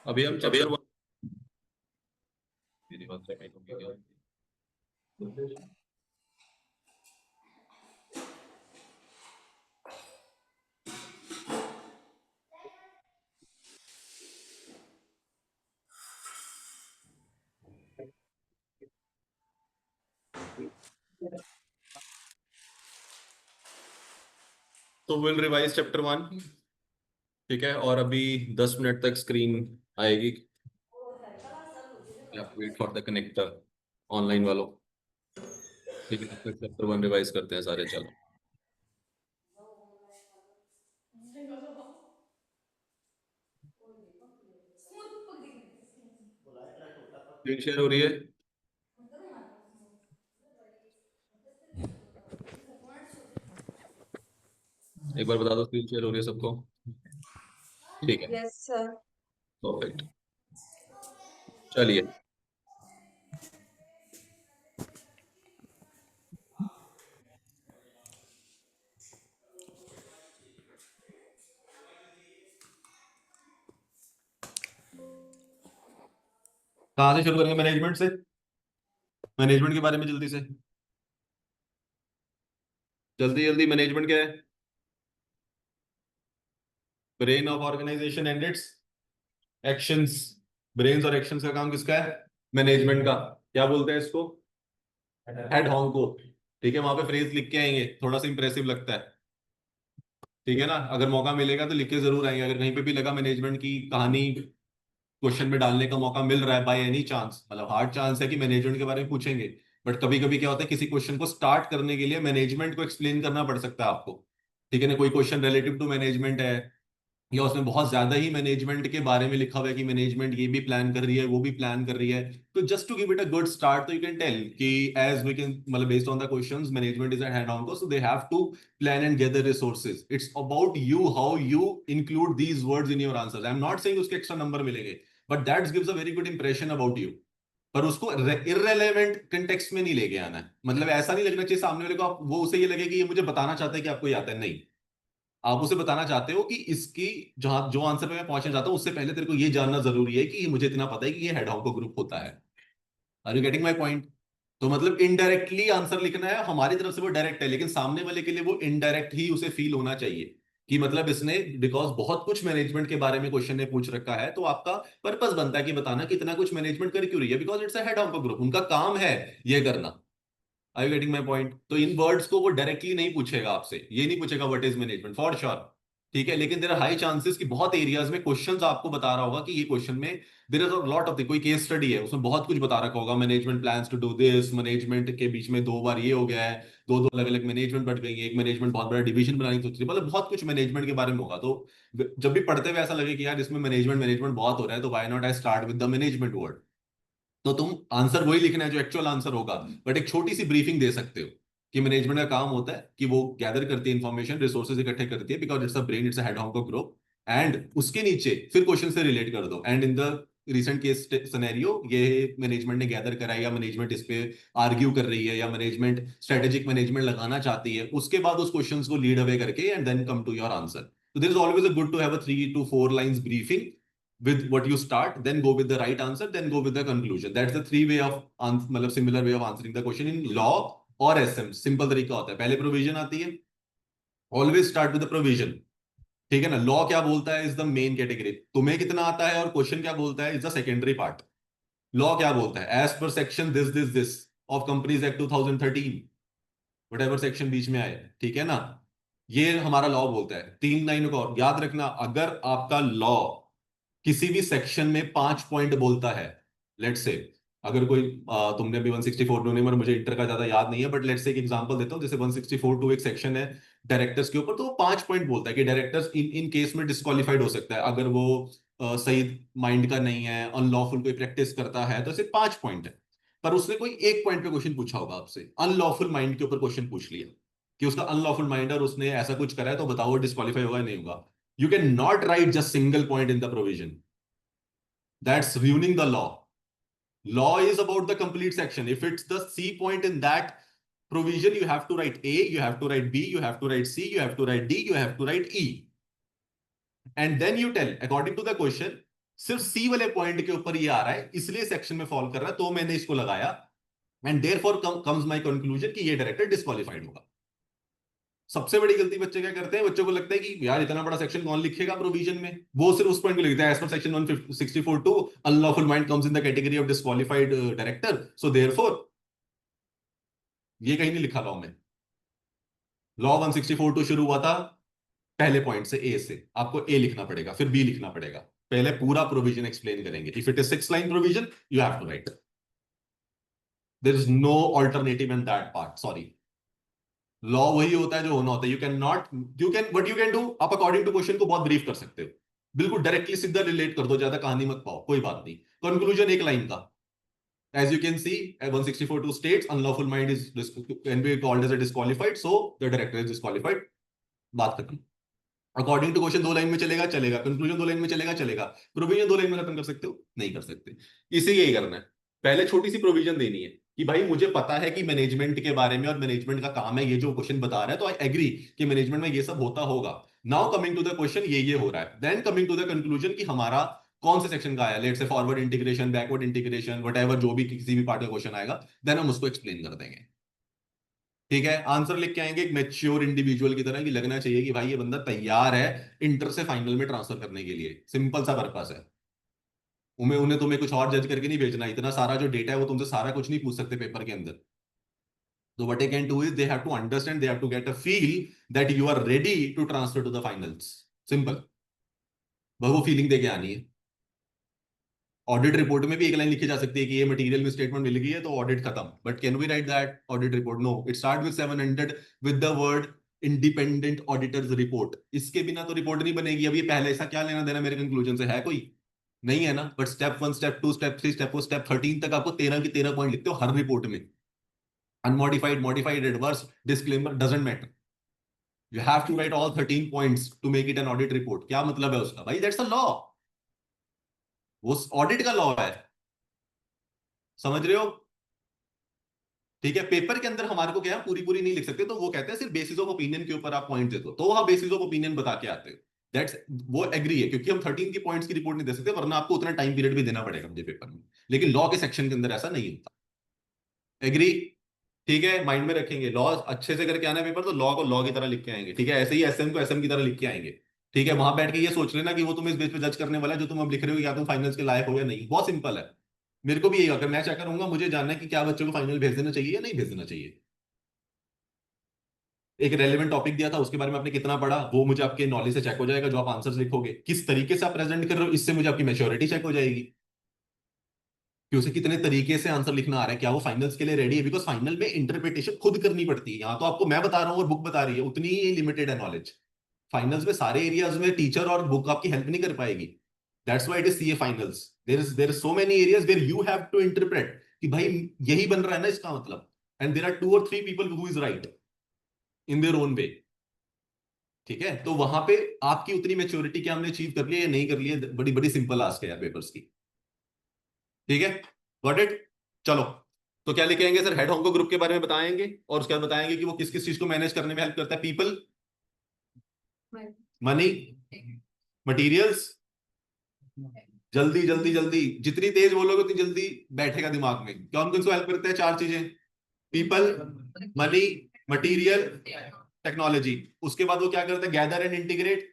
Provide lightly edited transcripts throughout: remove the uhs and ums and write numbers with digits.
अभी हम चैप्टर 1 मेरी बात सेकंड होगी क्या? तो विल रिवाइज चैप्टर 1। ठीक है, और अभी 10 मिनट तक स्क्रीन आएगी। Wait for the connector online वालों। ठीक है, चैप्टर 1 रिवाइज करते हैं सारे, चलो। स्क्रीन शेयर हो रही है? एक बार बता दो स्क्रीन शेयर हो रही है सबको। ठीक है, यस सर। परफेक्ट। चलिए, कहाँ से शुरू करेंगे? मैनेजमेंट से। मैनेजमेंट के बारे में जल्दी से, जल्दी जल्दी। मैनेजमेंट क्या है? Brain of organisation and its actions. Brains और एक्शंस का काम किसका है? मैनेजमेंट का। क्या बोलते हैं इसको? हेड हॉन्ग को। ठीक है, वहां पे फ्रेज लिख के आएंगे, थोड़ा सा इंप्रेसिव लगता है। ठीक है ना? अगर मौका मिलेगा तो लिख के जरूर आएंगे। अगर कहीं पे भी लगा मैनेजमेंट की कहानी क्वेश्चन में डालने का मौका मिल रहा है बाय एनी चांस, मतलब हार्ड चांस है कि मैनेजमेंट के बारे में पूछेंगे, बट कभी कभी क्या होता है, किसी क्वेश्चन को स्टार्ट करने के लिए मैनेजमेंट को एक्सप्लेन करना पड़ सकता है आपको। ठीक है ना? कोई क्वेश्चन रिलेटिव टू मैनेजमेंट है, या उसमें बहुत ज्यादा ही मैनेजमेंट के बारे में लिखा हुआ है कि मैनेजमेंट ये भी प्लान कर रही है, वो भी प्लान कर रही है, तो just to give it a good start, तो यू कैन टेल कि एज वी कैन, मतलब based on the questions, management is at hand on को, so they have to plan and gather resources. It's about you, how you include these words in your answers. I am not saying उसके extra number मिलेंगे, but that gives a very good impression about you. पर उसको irrelevant context में नहीं लेके आना है। मतलब ऐसा नहीं लगना चाहिए सामने वाले को, आप वो उसे ये लगे कि ये मुझे बताना चाहते हैं कि आपको ये आता है। नहीं, आप उसे बताना चाहते हो कि इसकी जहां जो आंसर पे मैं पहुंचना चाहता हूं, उससे पहले तेरे को ये जानना जरूरी है कि मुझे इतना पता है कि ये हेडहॉग ग्रुप होता है। Are you getting my point? तो मतलब इनडायरेक्टली आंसर लिखना है, हमारी तरफ से वो डायरेक्ट है, लेकिन सामने वाले के लिए वो इनडायरेक्ट ही उसे फील होना चाहिए कि मतलब इसने, बिकॉज बहुत कुछ मैनेजमेंट के बारे में क्वेश्चन ने पूछ रखा है, तो आपका पर्पस बनता है कि बताना कि इतना कुछ मैनेजमेंट कर क्यों रही है, because it's a head of the group, उनका काम है ये करना। Are you getting my point? तो इन वर्ड्स को वो डायरेक्टली नहीं पूछेगा आपसे, ये नहीं पूछेगा what is management for sure. ठीक है, लेकिन देयर आर हाई चांसेस कि बहुत एरियाज में क्वेश्चंस आपको बता रहा होगा कि ये क्वेश्चन में there is a lot of कोई केस स्टडी है उसमें बहुत कुछ बता रखा होगा, management plans to do this, management के बीच में 2 बार ये हो गया है, दो दो अलग अलग मैनेजमेंट बढ़ गई है, एक मैनेजमेंट बहुत बड़ा डिवीजन बनाने की सोच रही है, मतलब बहुत कुछ मैनेजमेंट के बारे में होगा। तो जब भी पढ़ते हुए ऐसा लगे कि यार इसमें मैनेजमेंट मैनेजमेंट बहुत हो रहा है, तो why not I start with the management word. तो तुम आंसर वही लिखना है जो एक्चुअल आंसर होगा, बट एक छोटी सी ब्रीफिंग दे सकते हो कि मैनेजमेंट का काम होता है कि वो गैदर करती है इंफॉर्मेशन, रिसोर्सेज इकट्ठे करती है, because it's a brain, it's a head of group. And उसके नीचे फिर क्वेश्चन से रिलेट कर दो, and in the recent case scenario ये मैनेजमेंट ने गैदर करा है, या मैनेजमेंट इस पे आर्ग्यू कर रही है, या मैनेजमेंट स्ट्रेटेजिक मैनेजमेंट लगाना चाहती है, उसके बाद उस क्वेश्चन को लीड अवे करके and then come to your answer. तो there is always a good to have a 3 to 4 lines briefing with what you start, then go with the right answer, then go with the conclusion. That's the three way of मतलब similar way of answering the question in law और SM। Simple तरीका होता है, पहले provision आती है, always start with the provision. ठीक है ना? लॉ क्या बोलता है, इज द मेन कैटेगरी, तुम्हें कितना आता है, और क्वेश्चन क्या बोलता है, is the secondary part. Law क्या बोलता है? As per section this of companies act 2013, whatever section बीच में आए, ठीक है ना, ये हमारा लॉ बोलता है। 3 लाइनों को और याद रखना, अगर आपका लॉ किसी भी सेक्शन में 5 पॉइंट बोलता है, लेट्स से अगर कोई तुमने भी 164 ढूंढे, मुझे इंटर का ज्यादा याद नहीं है, बट लेट्स से एक एग्जांपल देता हूँ, जैसे 164 एक सेक्शन है डायरेक्टर्स के ऊपर, तो वो 5 पॉइंट बोलता है कि डायरेक्टर्स इन इन केस में डिस्क्वालिफाइड हो सकता है अगर वो सही माइंड का नहीं है, अनलॉफुल कोई प्रैक्टिस करता है, तो सिर्फ 5 पॉइंट है। पर उसने कोई एक पॉइंट पे क्वेश्चन पूछा होगा आपसे, अनलॉफुल माइंड के ऊपर क्वेश्चन पूछ लिया कि उसका अनलॉफुल माइंड है और उसने ऐसा कुछ करा है, तो बताओ वो डिस्क्वालीफाई होगा या नहीं होगा। You can not right just single point in the provision, that's ruining the law. Law is about the complete section. If it's the C point in that provision, you have to write A, you have to write B, you have to write C, you have to write D, you have to write E. And then you tell, according to the question, सिर्फ C वाले point के ऊपर ये आ रहा है, इसलिए section में fall कर रहा है, तो मैंने इसको लगाया, and therefore comes my conclusion कि ये डायरेक्टर डिस्क्वालिफाइड होगा। सबसे बड़ी गलती बच्चे क्या करते हैं, बच्चों को लगता है कि यार इतना बड़ा सेक्शन कौन लिखेगा प्रोविजन में, वो सिर्फ उस पॉइंट को लिखता है, as per section 164(2) unlawful mind comes in the category of disqualified director, so therefore ये कहीं नहीं लिखा लॉ में। लॉ 164(2) शुरू हुआ था पहले पॉइंट से, ए से, आपको ए लिखना पड़ेगा, फिर बी लिखना पड़ेगा, पहले पूरा प्रोविजन एक्सप्लेन करेंगे। If it is 6 line provision, you have to write, there is no alternative in that part, sorry. Law वही होता है जो होना होता है। You can not, you can, what you can do, आप अकॉर्डिंग टू क्वेश्चन को बहुत ब्रीफ कर सकते हो, बिल्कुल डायरेक्टली सीधा रिलेट कर दो, ज्यादा कहानी मत पाओ, कोई बात नहीं। कंक्लूजन एक लाइन का, as you can see, 164(2) states unlawful mind is can be called as a disqualified, so the director is disqualified, बात खत्म। अकॉर्डिंग टू क्वेश्चन 2 लाइन में चलेगा चलेगा, कंक्लूजन 2 लाइन में चलेगा चलेगा, प्रोविजन 2 लाइन में खत्म कर सकते हो, नहीं कर सकते। इसे यही करना है, पहले छोटी सी प्रोविजन देनी है कि भाई मुझे पता है कि मैनेजमेंट के बारे में और मैनेजमेंट का काम है, ये जो क्वेश्चन बता रहा है, तो आई एग्री कि मैनेजमेंट में ये सब होता होगा। Now coming to the question, ये हो रहा है, then coming to the conclusion कि हमारा कौन से सेक्शन का आया, let's say forward integration, backward integration, what जो भी किसी भी पार्ट का क्वेश्चन आएगा, देन हम उसको एक्सप्लेन कर देंगे। ठीक है, आंसर लिख के आएंगे एक मैच्योर इंडिविजुअल की तरह, कि लगना चाहिए कि भाई ये बंदा तैयार है इंटर से फाइनल में ट्रांसफर करने के लिए, सिंपल सा पर्पस है। उन्हें उन्हें तुम्हें कुछ और जज करके नहीं भेजना, इतना सारा जो डेटा है वो तुमसे सारा कुछ नहीं पूछ सकते पेपर के अंदर। तो what they can do is they have to understand, they have to get a feel that you are ready to transfer to the finals, simple, बस वो फीलिंग देके आनी है। ऑडिट रिपोर्ट में भी एक लाइन लिखी जा सकती है कि ये मटेरियल में स्टेटमेंट मिल गई है तो ऑडिट खत्म, but can we write that audit report? No, it start with 700 with the word independent auditor's report, इसके बिना तो रिपोर्ट नहीं बनेगी। अब ये पहले ऐसा क्या लेना देना मेरे कंक्लूजन से है कोई? नहीं है ना। But step 1, step 2, step 3, step 4, step 13 तक आपको 13 की 13 पॉइंट लिखते हो हर रिपोर्ट में, unmodified, modified, adverse, disclaimer, doesn't matter, you have to write all 13 points to make it an audit report. क्या मतलब है उसका? भाई दैट्स अ लॉ, वो ऑडिट का लॉ है, समझ रहे हो? ठीक है, पेपर के अंदर हमारे को क्या, पूरी पूरी नहीं लिख सकते, तो वो कहते हैं सिर्फ बेसिस ऑफ ओपिनियन के ऊपर आप पॉइंट दे दो, तो वहां बेसिस ऑफ ओपिनियन बता के आते हो। दैट्स, वो एग्री है, क्योंकि हम 13 की पॉइंट्स की रिपोर्ट नहीं दे सकते, वरना आपको उतना टाइम पीरियड भी देना पड़ेगा मुझे पेपर में, लेकिन लॉ के सेक्शन के अंदर ऐसा नहीं होता। एग्री? ठीक है, माइंड में रखेंगे, लॉ अच्छे से करके आना है पेपर, तो लॉ को लॉ की तरह लिख के आएंगे, ठीक है, ऐसे ही एसएम को एसएम की तरह लिख के आएंगे। ठीक है, वहां बैठ के ये सोच लेना कि वो तुम्हें इस बेस पे जज करने वाला है जो तुम अब लिख रहे हो, या तुम फाइनल्स के लायक हो या नहीं, बहुत सिंपल है। मेरे को भी यही, अगर मैं चेक करूंगा, मुझे जानना है कि क्या बच्चों को फाइनल भेज देना चाहिए या नहीं भेज देना चाहिए। एक रेलेवेंट टॉपिक दिया था, उसके बारे में आपने कितना पढ़ा, वो मुझे आपके नॉलेज से चेक हो जाएगा, जो आप आंसर्स लिखोगे किस तरीके से आप प्रेजेंट कर रहे हो, इससे मुझे आपकी मैच्योरिटी चेक हो जाएगी कि उसे कितने तरीके से आंसर लिखना आ रहा है, क्या वो फाइनल्स के लिए रेडी है। बिकॉज फाइनल में इंटरप्रिटेशन खुद करनी पड़ती है, यहाँ तो आपको मैं बता रहा हूँ और बुक बता रही है, उतनी ही लिमिटेड है नॉलेज। फाइनल्स में सारे एरियाज में टीचर और बुक आपकी हेल्प नहीं कर पाएगी। That's why it is CA finals, there is so many areas where you have to interpret कि भाई यही बन रहा है ना इसका मतलब, and there are 2 or 3 people who is right in their own way. ठीक है, तो वहां पे आपकी उतनी मेच्योरिटी क्या हमने अचीव कर लिया या नहीं कर लिया, बड़ी बड़ी सिंपल आस्क है यार पेपर्स की। ठीक है, गॉट इट? चलो, तो क्या लेके आएंगे सर? हेड होंको ग्रुप के बारे में बताएंगे, और उसके बाद बताएंगे कि वो किस किस चीज को मैनेज करने में हेल्प करता है। पीपल, मनी, मटीरियल्स, जल्दी जल्दी जल्दी, जितनी तेज बोलोगे उतनी जल्दी बैठेगा दिमाग में। कौन कौन से हेल्प करते हैं? 4 चीजें, पीपल, मनी, मटीरियल, टेक्नोलॉजी। उसके बाद वो क्या करते हैं? Gather and integrate,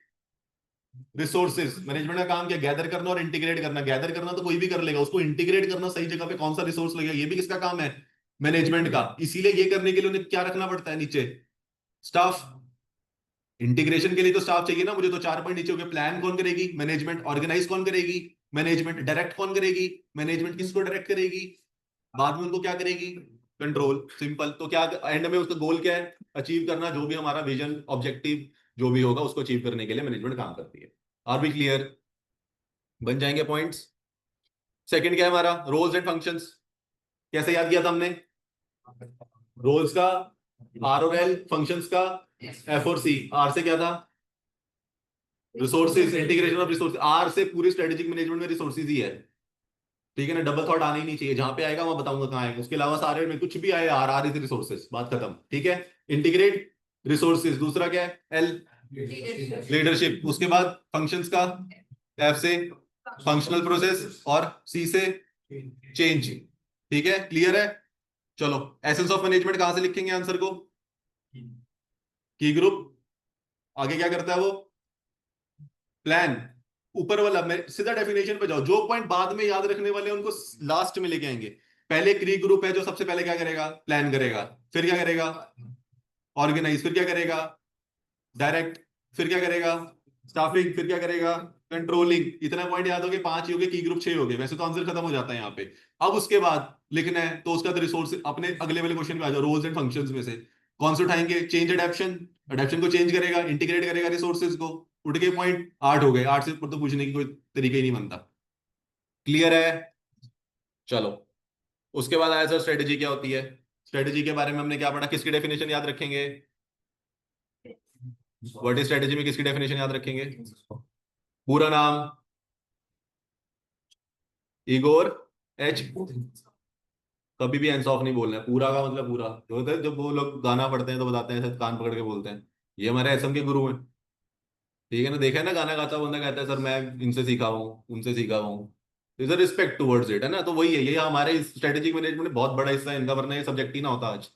resources, management का काम क्या, गैदर करना और इंटीग्रेट करना। गैदर करना तो कोई भी कर लेगा, उसको इंटीग्रेट करना, सही जगह पे कौन सा रिसोर्स लगेगा, ये भी किसका काम है, मैनेजमेंट का। इसीलिए ये करने के लिए उन्हें क्या रखना पड़ता है नीचे, स्टाफ। इंटीग्रेशन के लिए तो स्टाफ चाहिए ना मुझे, तो 4 पॉइंट नीचे हो गए। प्लान कौन करेगी, मैनेजमेंट। ऑर्गेनाइज कौन करेगी, मैनेजमेंट। डायरेक्ट कौन करेगी, मैनेजमेंट। किसको डायरेक्ट करेगी, बाद में उनको क्या करेगी, कंट्रोल। सिंपल। तो क्या एंड में उसका गोल क्या है, अचीव करना, जो भी हमारा विजन ऑब्जेक्टिव जो भी होगा उसको अचीव करने के लिए मैनेजमेंट काम करती है। आर बी क्लियर, बन जाएंगे पॉइंट्स। सेकंड क्या है हमारा, रोल्स एंड फंक्शंस। कैसे याद किया था हमने, रोल्स का आर और एल, फंक्शंस का एफ और सी। आर से क्या था, resources, integration of resource. R से पूरी स्ट्रेटेजिक मैनेजमेंट में रिसोर्सेज ही है, ठीक है ना। डबल थॉट आना ही नहीं चाहिए, जहां पे आएगा मैं बताऊंगा कहाँ आएगा। उसके अलावा सारे में कुछ भी आए, आर आर इज रिसोर्सेज, बात खत्म, ठीक है। Integrate resources. दूसरा क्या है, एल लीडरशिप। उसके बाद फंक्शंस का, एफ से फंक्शनल प्रोसेस और सी से चेंज, ठीक है, क्लियर है। चलो, एसेंस ऑफ मैनेजमेंट कहां से लिखेंगे आंसर को, की ग्रुप। आगे क्या करता है वो, प्लान। ऊपर वाला में सीधा डेफिनेशन पे जाओ, जो पॉइंट बाद में याद रखने वाले हैं उनको लास्ट में लेके आएंगे। पहले क्री ग्रुप है जो सबसे पहले क्या करेगा, प्लान करेगा। फिर क्या करेगा, ऑर्गेनाइज। फिर क्या करेगा, डायरेक्ट। फिर क्या करेगा, स्टाफिंग। फिर क्या करेगा, कंट्रोलिंग। इतना पॉइंट याद हो गए, 5 ही हो गए, की ग्रुप 6 हो गए। वैसे तो आंसर खत्म हो जाता है यहाँ पे। अब उसके बाद लिखना है तो उसका तो रिसोर्स अपने अगले वाले क्वेश्चन पे आ जाओ, रोल्स एंड फंक्शंस में से कौन से उठाएंगे, चेंज एडेप्शन। एडेप्शन को चेंज करेगा, इंटीग्रेट करेगा रिसोर्सेज को। उठ के पॉइंट 8 हो गए, 8 से ऊपर तो पूछने की कोई तरीका ही नहीं बनता। क्लियर है, चलो। उसके बाद आया सर स्ट्रेटेजी क्या होती है। स्ट्रेटेजी के बारे में हमने क्या पढ़ा, किसकी डेफिनेशन याद रखेंगे, व्हाट इज स्ट्रेटेजी में किसकी डेफिनेशन याद रखेंगे, पूरा नाम इगोर एच। कभी भी एंस ऑफ नहीं बोलना है, पूरा का मतलब पूरा। जो होता है जब वो लोग गाना पढ़ते हैं तो बताते हैं, ऐसे कान पकड़ के बोलते हैं, ये हमारे एसएम के गुरु हैं, ठीक है ना। देखा है ना, गाना गाता हुआ बंदा कहता है सर मैं इनसे सीखा हूँ, उनसे सीखा हूँ। Is a respect towards it, है ना। तो वही है, ये हमारे स्ट्रेटेजिक मैनेजमेंट में बहुत बड़ा हिस्सा है इनका, वरना ये सब्जेक्ट ही ना होता आज,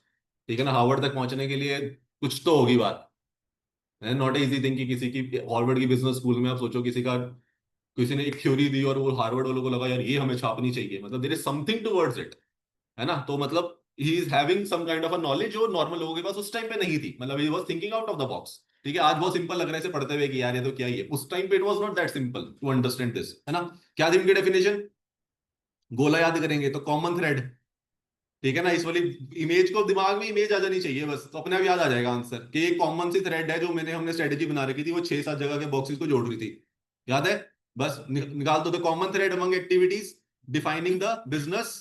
ठीक है ना। हार्वर्ड तक पहुंचने के लिए कुछ तो होगी बात, है नॉट इजी थिंग कि किसी की हार्वर्ड की बिजनेस स्कूल में आप सोचो किसी का, किसी ने एक थ्योरी दी और वो हार्वर्ड वालों को लगा यार ये हमें छापनी चाहिए, मतलब there is something towards it, है ना। तो मतलब he is having some kind of a knowledge जो नॉर्मल लोगों के पास उस टाइम पे नहीं थी, मतलब he was thinking out of the box, ठीक है। आज बहुत सिंपल लग रहा है इसे पढ़ते हुए कि यार ये तो क्या ही है, उस टाइम पे it was not that simple to understand this, है ना। क्या थी उनकी डेफिनेशन, गोला याद करेंगे तो कॉमन थ्रेड, ठीक है ना। इस वाली इमेज को, दिमाग में इमेज आ जानी चाहिए बस, तो अपने आप याद आ जाएगा आंसर कि एक कॉमन सी थ्रेड है जो हमने स्ट्रेटेजी बना रखी थी, वो 6-7 जगह के बॉक्सेस को जोड़ रही थी, याद है। बस निकाल दो, the common thread among activities defining the business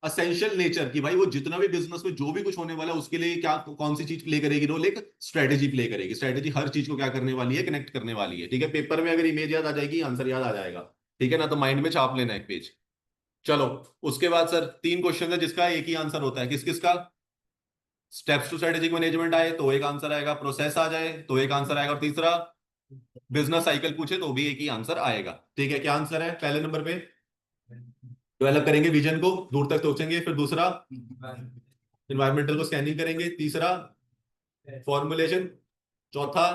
essential nature, कि भाई वो जितना भी बिजनेस में जो भी कुछ होने वाला है उसके लिए क्या कौन सी चीज प्ले करेगी रोल, एक स्ट्रेटेजी प्ले करेगी। स्ट्रेटेजी हर चीज को क्या करने वाली है, कनेक्ट करने वाली है, ठीक है। पेपर में अगर इमेज याद आ जाएगी आंसर याद आ जाएगा, ठीक है ना। तो माइंड में छाप लेना एक पेज। चलो, उसके बाद सर 3 क्वेश्चन है जिसका एक ही आंसर होता है, किस किस का, स्टेप्स टू स्ट्रेटेजिक मैनेजमेंट आए तो एक आंसर आएगा, प्रोसेस आ जाए तो एक आंसर आएगा, और तीसरा बिजनेस साइकिल पूछे तो भी एक ही आंसर आएगा, ठीक है। क्या आंसर है पहले नंबर पे, डेवलप करेंगे विजन को, दूर तक सोचेंगे। फिर दूसरा इन्वायरमेंटल को स्कैनिंग करेंगे, तीसरा फॉर्मुलेशन, चौथा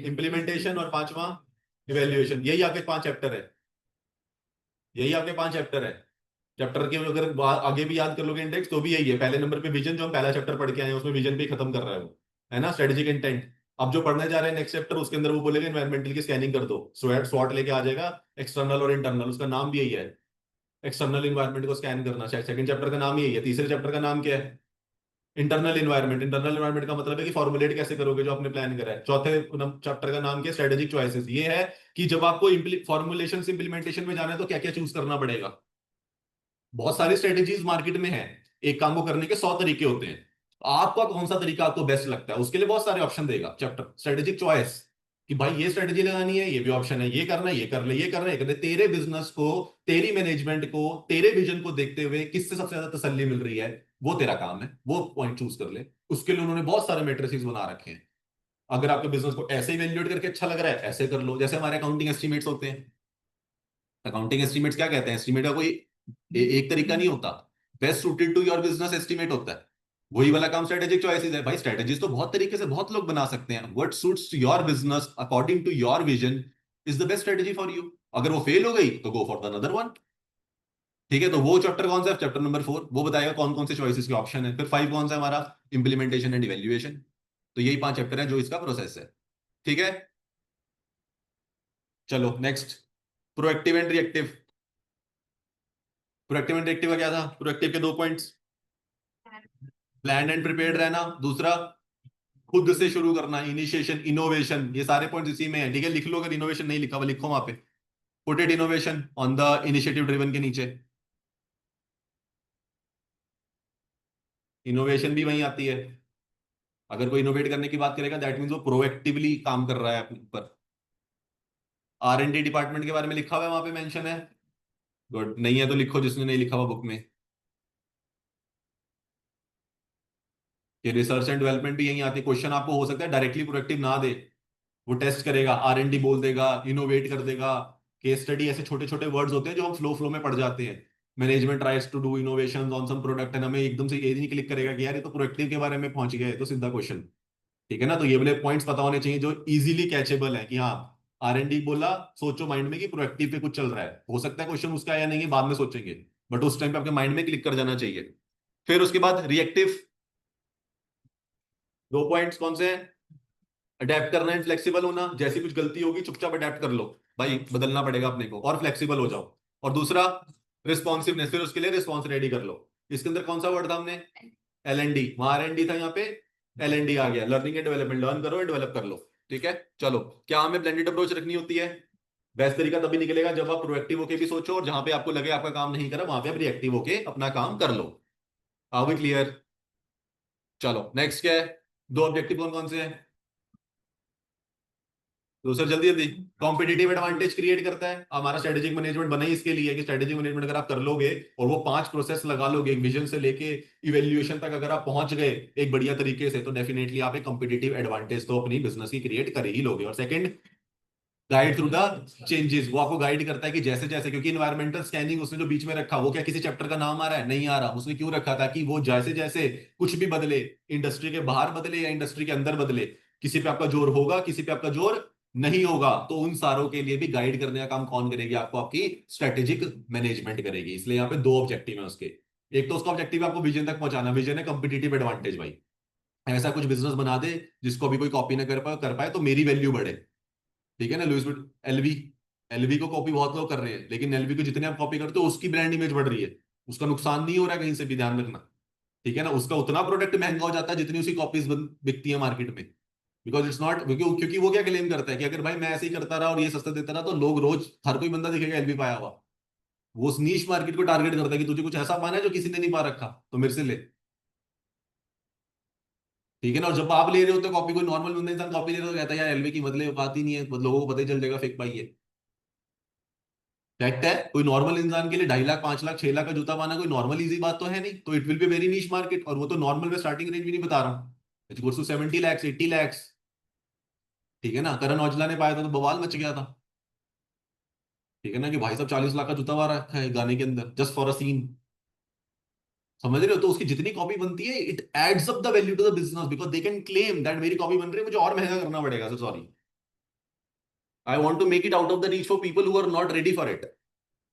इंप्लीमेंटेशन, और पांचवा इवेल्युएशन। यही आपके 5 चैप्टर है, यही आपके 5 चैप्टर है। चैप्टर के अगर आगे भी याद कर लोगे इंडेक्स तो भी यही है। पहले नंबर पे विजन, जो हम पहला चैप्टर पढ़ के आए हैं उसमें विजन पे ही खत्म कर रहा है वो, है ना, स्ट्रेटेजिक इंटेंट। अब जो पढ़ने जा रहे हैं नेक्स्ट चैप्टर, उसके अंदर वो बोलेगा एनवायरमेंटल की स्कैनिंग कर दो, स्वॉट स्वॉट लेके आ जाएगा, एक्सटर्नल और इंटरनल, उसका नाम भी यही है, एक्सटर्नल इन्वायरमेंट को स्कैन करना। शायद सेकंड चैप्टर का नाम ही यही है। तीसरे चैप्टर का नाम क्या है, इंटरनल इन्वायरमेंट। इंटरनल इन्वायरमेंट का मतलब है कि फॉर्मुलेट कैसे करोगे जो आपने प्लान करा है। चौथे चैप्टर का नाम क्या है, स्ट्रेटेजिक चॉइसेस। ये है कि जब आपको फॉर्मुलेशन से इंप्लीमेंटेशन में जाना है तो क्या क्या चूज करना पड़ेगा। बहुत सारी स्ट्रेटेजीज मार्केट में है, एक काम को करने के 100 तरीके होते हैं, तो आपका कौन सा तरीका आपको बेस्ट लगता है, उसके लिए बहुत सारे ऑप्शन देगा चैप्टर स्ट्रेटेजिक चॉइस, कि भाई ये स्ट्रेटेजी लगानी है, ये भी ऑप्शन है, ये करना है, ये कर ले, ये करना है, ये कर ले। तेरे बिजनेस को, तेरी मैनेजमेंट को, तेरे विजन को देखते हुए किससे सबसे ज्यादा तसल्ली मिल रही है, वो तेरा काम है, वो पॉइंट चूज कर ले। उसके लिए उन्होंने बहुत सारे मेट्रिसेस बना रखे हैं। अगर आपके बिजनेस को ऐसे इवेल्युएट करके अच्छा लग रहा है, ऐसे कर लो। जैसे हमारे अकाउंटिंग एस्टिमेट्स होते हैं, अकाउंटिंग एस्टिमेट्स क्या कहते हैं, एस्टिमेट का कोई एक तरीका नहीं होता, best suited to your business estimate होता है। वही वाला काम स्ट्रेटेजिक चॉइसेस है भाई। स्ट्रेटेजीज तो बहुत तरीके से बहुत लोग बना सकते हैं, what suits your business according to your vision, is the best strategy for you. अगर वो फेल हो गई तो go for the another one. ठीक है, तो वो चैप्टर कौन सा है? चैप्टर नंबर 4, वो बताएगा कौन कौन से चॉइसेस के ऑप्शन है। फिर 5 कौन सा है हमारा? Implementation and evaluation. तो यही 5 चैप्टर है जो इसका प्रोसेस है। ठीक है, चलो next, proactive and reactive. Proactive and reactive का क्या था? प्रोएक्टिव के 2 पॉइंट्स, प्लान एंड प्रिपेयर्ड रहना, दूसरा खुद से शुरू करना, इनिशिएशन, इनोवेशन, ये सारे पॉइंट्स इसी में है। ठीक है, लिख लो, अगर इनोवेशन नहीं लिखा हुआ लिखो वहां पे, put it innovation on the initiative driven के नीचे। इनोवेशन भी वहीं आती है। अगर कोई इनोवेट करने की बात करेगा दैट मीन्स वो प्रोएक्टिवली काम कर रहा है अपने ऊपर। R&D डिपार्टमेंट के बारे में लिखा हुआ है वहां पे, मेंशन है। गुड, नहीं है तो लिखो जिसने नहीं लिखा हुआ बुक में, कि रिसर्च एंड डेवलपमेंट भी यहीं आती है। क्वेश्चन आपको हो सकता है डायरेक्टली प्रोएक्टिव ना दे, वो टेस्ट करेगा, R&D बोल देगा, इनोवेट कर देगा। केस स्टडी, ऐसे छोटे छोटे वर्ड्स होते हैं जो हम फ्लो फ्लो में पढ़ जाते हैं। Management tries to do innovation on some product, and हमें एकदम से ये नहीं क्लिक करेगा कि यार ये तो प्रोएक्टिव के बारे में पहुंच गए, तो सीधा क्वेश्चन। ठीक है ना, तो ये वाले पॉइंट्स पता होने चाहिए जो इजीली कैचेबल है, कि हाँ R&D बोला, सोचो माइंड में कि प्रोएक्टिव पे कुछ चल रहा है। हो सकता है क्वेश्चन उसका है या नहीं है बाद में सोचेंगे, बट उस टाइम पे आपके माइंड में क्लिक कर जाना चाहिए। फिर उसके बाद रिएक्टिव, 2 पॉइंट्स कौन से हैं? अडेप्ट करना एंड फ्लेक्सिबल होना, जैसी कुछ गलती होगी चुपचाप अडेप्ट कर लो, भाई बदलना पड़ेगा अपने को, और फ्लेक्सिबल हो जाओ। और दूसरा रिस्पॉन्सिवनेस, फिर उसके लिए रिस्पॉन्स रेडी कर लो। इसके अंदर कौन सा वर्ड था हमने? L&D, वहां R&D था, यहाँ पे L&D आ गया, लर्निंग एंड डेवलपमेंट, लर्न करो एंड डेवलप कर लो। ठीक है, चलो, क्या हमें ब्लेंडेड अप्रोच रखनी होती है? बेस्ट तरीका तभी निकलेगा जब आप प्रोएक्टिव होके भी सोचो, और जहां पे आपको लगे आपका काम नहीं करा वहां पे आप रिएक्टिव होके अपना काम कर लो। Are we clear? चलो नेक्स्ट क्या है? 2 ऑब्जेक्टिव कौन कौन से हैं? तो सर जल्दी जल्दी, कॉम्पिटिटिव एडवांटेज क्रिएट करता है। हमारा स्ट्रेटेजिक मैनेजमेंट बना ही इसके लिए कि स्ट्रेटेजिक मैनेजमेंट अगर आप कर लोगे और वो 5 प्रोसेस लगा लोगे, एक विजन से लेके इवेल्युएशन तक अगर आप पहुंच गए एक बढ़िया तरीके से, तो डेफिनेटली आप एक कॉम्पिटिटिव एडवांटेज तो अपनी बिजनेस की क्रिएट कर ही लोगे। और second, guide through the changes, वो आपको गाइड करता है कि जैसे जैसे, क्योंकि इन्वायरमेंटल स्कैनिंग उसने जो बीच में रखा, वो क्या किसी चैप्टर का नाम आ रहा है? नहीं आ रहा। उसने क्यों रखा था? कि वो जैसे जैसे कुछ भी बदले, इंडस्ट्री के बाहर बदले या इंडस्ट्री के अंदर बदले, किसी पे आपका जोर होगा, किसी पे आपका जोर नहीं होगा, तो उन सारों के लिए भी गाइड करने का काम कौन करेगी? आपको आपकी स्ट्रेटेजिक मैनेजमेंट करेगी। इसलिए यहाँ पे 2 ऑब्जेक्टिव है उसके। एक तो उसका ऑब्जेक्टिव है आपको विजन तक पहुंचाना, विजन है कॉम्पिटिटिव एडवांटेज, भाई ऐसा कुछ बिजनेस बना दे जिसको अभी कोई कॉपी ना कर पाए तो मेरी वैल्यू बढ़े। ठीक है ना, लुइस, एलवी, एलवी को कॉपी बहुत लोग कर रहे हैं, लेकिन एलवी को जितने आप कॉपी करते हो उसकी ब्रांड इमेज बढ़ रही है, उसका नुकसान नहीं हो रहा है कहीं से भी, ध्यान रखना। ठीक है ना, उसका उतना प्रोडक्ट महंगा हो जाता है जितनी उसकी कॉपीज बिकती है मार्केट में। बिकॉज इट्स नॉट, क्योंकि वो क्या क्लेम करता है कि अगर भाई मैं ऐसे ही करता रहा और ये सस्ता देता रहा तो लोग रोज, हर कोई बंदा दिखेगा एलवी पाया हुआ। वो उस नीश मार्केट को टारगेट करता है कि तुझे कुछ ऐसा पाना है जो किसी ने नहीं पा रखा, तो मेरे से ले। ठीक है ना, और जब आप ले रहे होते हो कॉपी, कोई नॉर्मल बंदा इंसान कॉपी ले रहा हो, कहता है यार एलवी की बदले बात ही नहीं है, लोगों को पता ही चल जाएगा फेक पाई है। फैक्ट है, कोई नॉर्मल इंसान के लिए 2.5 लाख 5 लाख 6 लाख का जूता पाना कोई नॉर्मल इजी बात तो है नहीं, तो it will be very niche market. और वो तो नॉर्मल में स्टार्टिंग रेंज भी नहीं बता रहा हूँ, it's goes to 70 lakhs 80 lakhs। ठीक है ना, करण औजला ने पाया था तो बवाल मच गया था। ठीक है ना, कि भाई साहब 40 लाख का जूता पा रखा है गाने के अंदर जस्ट फॉर अ सीन। समझ रहे हो? तो उसकी जितनी कॉपी बनती है it adds up the value to the business, because they can claim that मेरी कॉपी बन रही है, मुझे और महंगा करना पड़ेगा, sir sorry, I want to make it out of the reach for people who are not ready for it.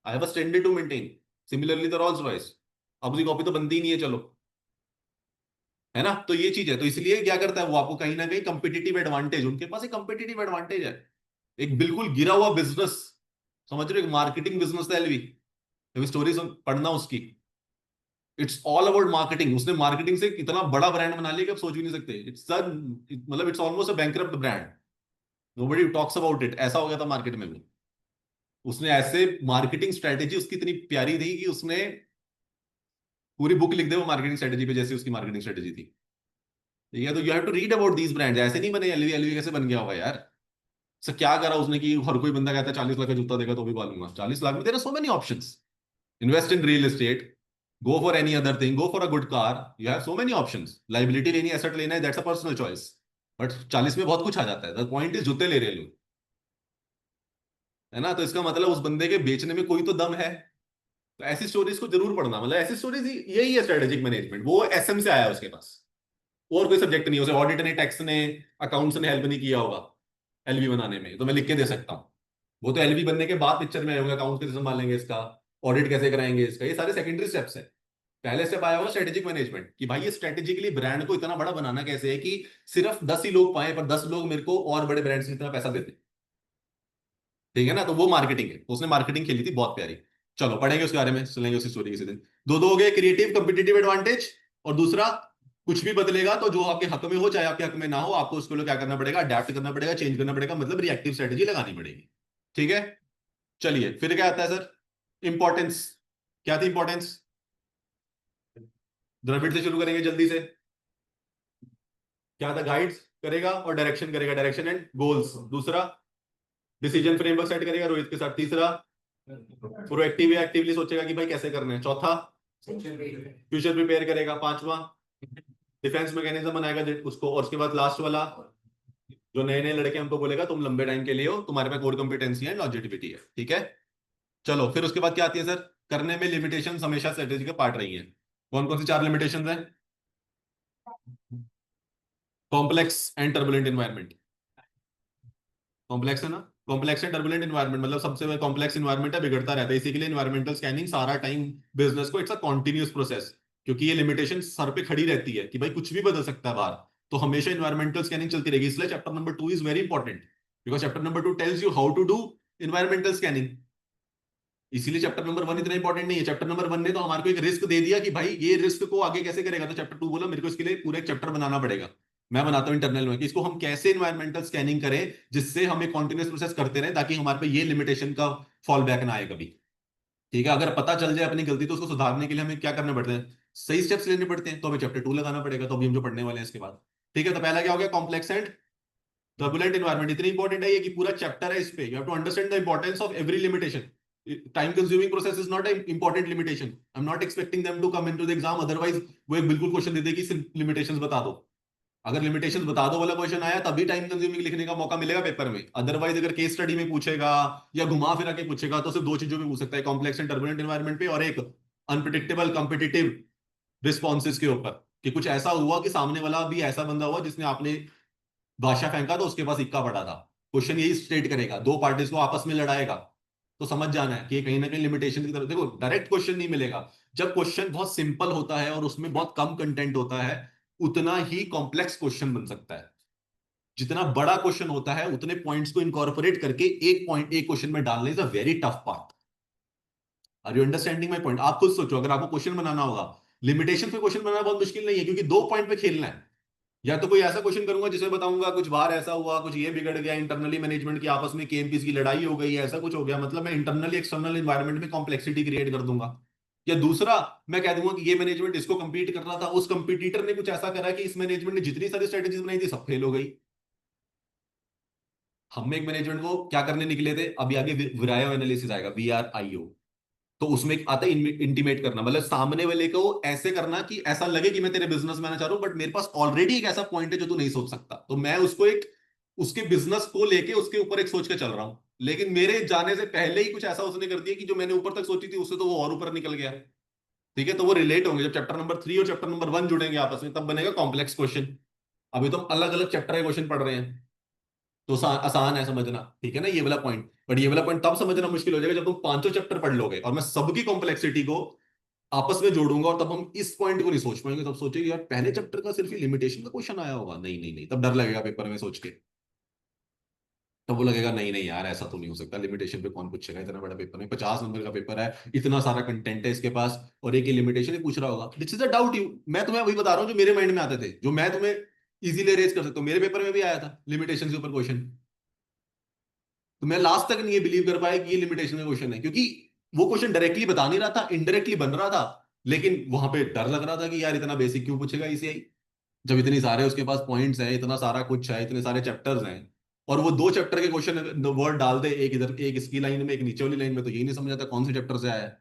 I have a standard to maintain. Similarly the Rolls Royce, अब उसकी कॉपी तो बनती ही नहीं है, चलो, है ना। तो ये चीज है, तो इसलिए क्या करता है वो, आपको कहीं ना कहीं कंपिटिटिव एडवांटेज, उनके पास एक कंपिटिटिव एडवांटेज है। एक बिल्कुल गिरा हुआ बिजनेस, समझ रहे हो, एक मार्केटिंग बिजनेस था एलवी, स्टोरी पढ़ना उसकी, इट्स ऑल अबाउट मार्केटिंग। उसने मार्केटिंग से इतना बड़ा ब्रांड बना लिया कि आप सोच भी नहीं सकते। मतलब it's almost a bankrupt brand, nobody talks about it, ऐसा हो गया था मार्केट में भी। उसने ऐसे मार्केटिंग स्ट्रेटेजी उसकी इतनी प्यारी थी कि उसने पूरी बुक लिख दे वो मार्केटिंग स्ट्रेटेजी पे, जैसी उसकी मार्केटिंग स्ट्रेटेजी थी। ठीक है, तो you have to read about these brands, ऐसे नहीं बने एलवी, एलवी कैसे बन गया होगा यार। सर क्या करा उसने कि हर कोई बंदा कहता है 40 लाख का जूता देगा तो भी पालूंगा? 40 लाख में तेरे so many options, invest in real estate, go for any other thing, go for a good car, you have so many options. Liability लेनी, एसेट लेना है, that's a personal choice. But 40 में बहुत कुछ आ जाता है, द पॉइंट इज जूते ले रहे लोग, है ना। तो इसका मतलब उस बंदे के बेचने में कोई तो दम है। तो ऐसी स्टोरीज को जरूर पढ़ना, मतलब ऐसी स्टोरीज, यही है स्ट्रेटेजिक मैनेजमेंट, वो एसएम से आया उसके पास, और कोई सब्जेक्ट नहीं है, उसे ऑडिट ने, टैक्स ने, अकाउंट्स ने हेल्प नहीं किया होगा एलबी बनाने में, तो मैं लिख के दे सकता हूँ। वो तो एलवी बनने के बाद पिक्चर में आए होंगे, अकाउंट कैसे संभालेंगे इसका, ऑडिट कैसे कराएंगे इसका, ये सारे सेकेंडरी स्टेप्स है। पहले स्टेप आया होगा स्ट्रेटेजिक मैनेजमेंट, कि भाई ये स्ट्रेटेजिकली ब्रांड को इतना बड़ा बनाना कैसे है कि सिर्फ 10 ही लोग पाए, पर 10 लोग मेरे को और बड़े ब्रांड से इतना पैसा देते। ठीक है ना, तो वो मार्केटिंग है, तो उसने मार्केटिंग खेली थी बहुत प्यारी। चलो पढ़ेंगे उसके बारे में, सुनेंगे उसकी स्टोरी किसी दिन। दो दो हो गए, क्रिएटिव कंपिटेटिव एडवांटेज, और दूसरा कुछ भी बदलेगा तो जो आपके हक में हो चाहे आपके हक में ना हो, आपको उसको लिए क्या करना पड़ेगा, अडेप्ट करना पड़ेगा, चेंज करना पड़ेगा, मतलब रिएक्टिव स्ट्रेटेजी लगानी पड़ेगी। ठीक है, चलिए फिर क्या आता है सर, इंपॉर्टेंस। क्या थी इंपॉर्टेंस, द्रविड़ से शुरू करेंगे जल्दी से। क्या था, गाइड्स करेगा और डायरेक्शन करेगा, डायरेक्शन एंड गोल्स। दूसरा डिसीजन फ्रेमवर्क सेट करेगा रोहित के साथ। तीसरा प्रोएक्टिव या एक्टिवली सोचेगा कि भाई कैसे करना है। चौथा फ्यूचर प्रिपेयर करेगा। पांचवा डिफेंस मैकेनिज्म बनाएगा उसको। और उसके बाद लास्ट वाला, जो नए नए लड़के हमको बोलेगा तुम लंबे टाइम के लिए हो, तुम्हारे पास कोर कॉम्पिटेंसी है, लॉन्जेटिविटी है। ठीक है, चलो फिर उसके बाद क्या आती है सर, करने में लिमिटेशन हमेशा स्ट्रेटेजी का पार्ट रही है। कौन कौन सी चार लिमिटेशन है, complex and turbulent environment. Complex है ना, कॉम्प्लेक्स एंड टर्बुलेंट इन्वायरमेंट मतलब सबसे कॉम्प्लेक्स इन्वायरमेंट है, बिगड़ता रहता है, इसीलिए इन्वायरमेंटल स्कैनिंग सारा टाइम बिजनेस को, इट्स अ कॉन्टिन्यूस प्रोसेस, क्योंकि ये लिमिटेशन सर पे खड़ी रहती है कि भाई कुछ भी बदल सकता है बाहर, तो हमेशा इन्वायरमेंटल स्कैनिंग चलती रहेगी। इसलिए chapter number 2 is very important, because chapter number 2 tells you how to do environmental scanning. इसीलिए चैप्टर नंबर 1 इतना इंपॉर्टेंट नहीं है। चैप्टर नंबर 1 ने तो हमारे को एक रिस्क दे दिया कि भाई ये रिस्क को आगे कैसे करेगा, तो चैप्टर 2 बोला मेरे को इसके लिए पूरा एक चैप्टर बनाना पड़ेगा। मैं बनाता हूं इंटरनल में कि इसको हम कैसे इन्वायरमेंटल स्कैनिंग करें जिससे हम एक कॉन्टिन्यूस प्रोसेस करते रहे, ताकि हमारे पे ये लिमिटेशन का फॉल बैक ना आए कभी। ठीक है, अगर पता चल जाए अपनी गलती तो उसको सुधारने के लिए हमें क्या करने पड़ते हैं, सही स्टेप्स लेने पड़ते हैं। तो हमें चैप्टर 2 लगाना पड़ेगा, तो अभी हम जो पढ़ने वाले हैं इसके बाद। ठीक है, तो पहला क्या हो गया, कॉम्प्लेक्स एंड टर्बुलेंट इन्वायरमेंट। इतनी इंपॉर्टेंट है ये कि पूरा चैप्टर है इस पे, you have to understand the importance of every limitation. Time consuming process is not an important limitation, I am not expecting them to come into the exam, otherwise वो एक बिल्कुल क्वेश्चन दे देगी सिर्फ लिमिटेशंस बता दो। अगर लिमिटेशंस बता दो वाला क्वेश्चन आया तभी टाइम कंज्यूमिंग लिखने का मौका मिलेगा पेपर में, अदरवाइज अगर केस स्टडी में पूछेगा या घुमा फिरा के पूछेगा तो सिर्फ दो चीजों में पूछ सकता है, कॉम्प्लेक्स एंड टर्बुलेंट एनवायरनमेंट पे, और एक अनप्रिडिक्टेबल कॉम्पिटिटिव रिस्पॉन्सेज के ऊपर, कि कुछ ऐसा हुआ कि सामने वाला भी ऐसा बंदा हुआ जिसने आपने भाषा फेंका तो उसके पास इक्का पड़ा था। क्वेश्चन यही स्टेट करेगा, दो पार्टीज को आपस में लड़ाएगा, तो समझ जाना है कि ये कहीं ना कहीं लिमिटेशन की तरफ। देखो डायरेक्ट क्वेश्चन नहीं मिलेगा, जब क्वेश्चन बहुत सिंपल होता है और उसमें बहुत कम कंटेंट होता है उतना ही कॉम्प्लेक्स क्वेश्चन बन सकता है। जितना बड़ा क्वेश्चन होता है उतने पॉइंट्स को इनकॉर्पोरेट करके एक पॉइंट एक क्वेश्चन में डालने is a very tough part. Are you understanding my point? आप खुद सोचो, अगर आपको क्वेश्चन बनाना होगा, लिमिटेशन पे क्वेश्चन बनाना बहुत मुश्किल नहीं है, क्योंकि दो पॉइंट पे खेलना है। या तो कोई ऐसा क्वेश्चन करूंगा जिसमें बताऊंगा कुछ बाहर ऐसा हुआ, कुछ ये बिगड़ गया, इंटरनली मैनेजमेंट की आपस में केएमपीस की लड़ाई हो गई, ऐसा कुछ हो गया, मतलब मैं इंटरनली एक्सटर्नल एनवायरनमेंट में कॉम्प्लेक्सिटी क्रिएट कर दूंगा। या दूसरा, मैं कह दूंगा कि ये मैनेजमेंट इसको compete कर रहा था, उस कंपटीटर ने कुछ ऐसा करा कि इस मैनेजमेंट ने जितनी सारी स्ट्रेटेजीज बनाई थी सब फेल हो गई। हम एक मैनेजमेंट को क्या करने निकले थे, अभी आगे विरायो एनालिसिस आएगा, VRIO। तो उसमें एक आता है इंटीमेट करना, मतलब सामने वाले को ऐसे करना कि ऐसा लगे कि मैं तेरे बिजनेस में आना चाह रहा हूं, बट मेरे पास ऑलरेडी एक ऐसा पॉइंट है जो तू नहीं सोच सकता, तो मैं उसको एक उसके बिजनेस को लेके उसके ऊपर एक सोच के चल रहा हूं, लेकिन मेरे जाने से पहले ही कुछ ऐसा उसने कर दिया कि जो मैंने ऊपर तक सोची थी उससे तो वो और ऊपर निकल गया। ठीक है, तो वो रिलेट होंगे, जब चैप्टर नंबर 3 और चैप्टर नंबर 1 जुड़ेंगे आपस में तब बनेगा कॉम्प्लेक्स क्वेश्चन। अभी तो हम अलग अलग चैप्टर के क्वेश्चन पढ़ रहे हैं, तो आसान है समझना। ठीक है ना, ये वाला पॉइंट, बट ये वाला पॉइंट तब समझना मुश्किल हो जाएगा जब तुम पांचों चैप्टर पढ़ लोगे और मैं सबकी कॉम्प्लेक्सिटी को आपस में जोड़ूंगा, और तब हम इस पॉइंट को नहीं सोच पाएंगे, तब सोचेंगे यार पहले चैप्टर का सिर्फ लिमिटेशन का क्वेश्चन आया होगा, नहीं नहीं नहीं, तब डर लगेगा पेपर में सोच के। तब वो लगेगा नहीं नहीं यार ऐसा तो नहीं हो सकता, लिमिटेशन पे कौन पूछेगा, इतना बड़ा पेपर है, 50 नंबर का पेपर है, इतना सारा कंटेंट है इसके पास, और एक ही लिमिटेशन ही पूछ रहा होगा। This is a doubt you, मैं तुम्हें वही बता रहा हूँ जो मेरे माइंड में आते थे, जो मैं तुम्हें इजीली रेज कर सकता हूँ, मेरे पेपर में भी आया था लिमिटेशन के ऊपर क्वेश्चन। तो मैं लास्ट तक नहीं ये बिलीव कर पाया कि ये लिमिटेशन का क्वेश्चन है, क्योंकि वो क्वेश्चन डायरेक्टली बता नहीं रहा था, इनडायरेक्टली बन रहा था, लेकिन वहां पे डर लग रहा था कि यार इतना बेसिक क्यों पूछेगा इसे, जब इतनी सारे उसके पास पॉइंट्स हैं, इतना सारा कुछ है, इतने सारे चैप्टर्स हैं, और वो दो चैप्टर के क्वेश्चन वर्ड डाल दे, एक इधर एक इसकी लाइन में एक नीचे वाली लाइन में, तो यही नहीं समझ आता कौन से चैप्टर से आया है।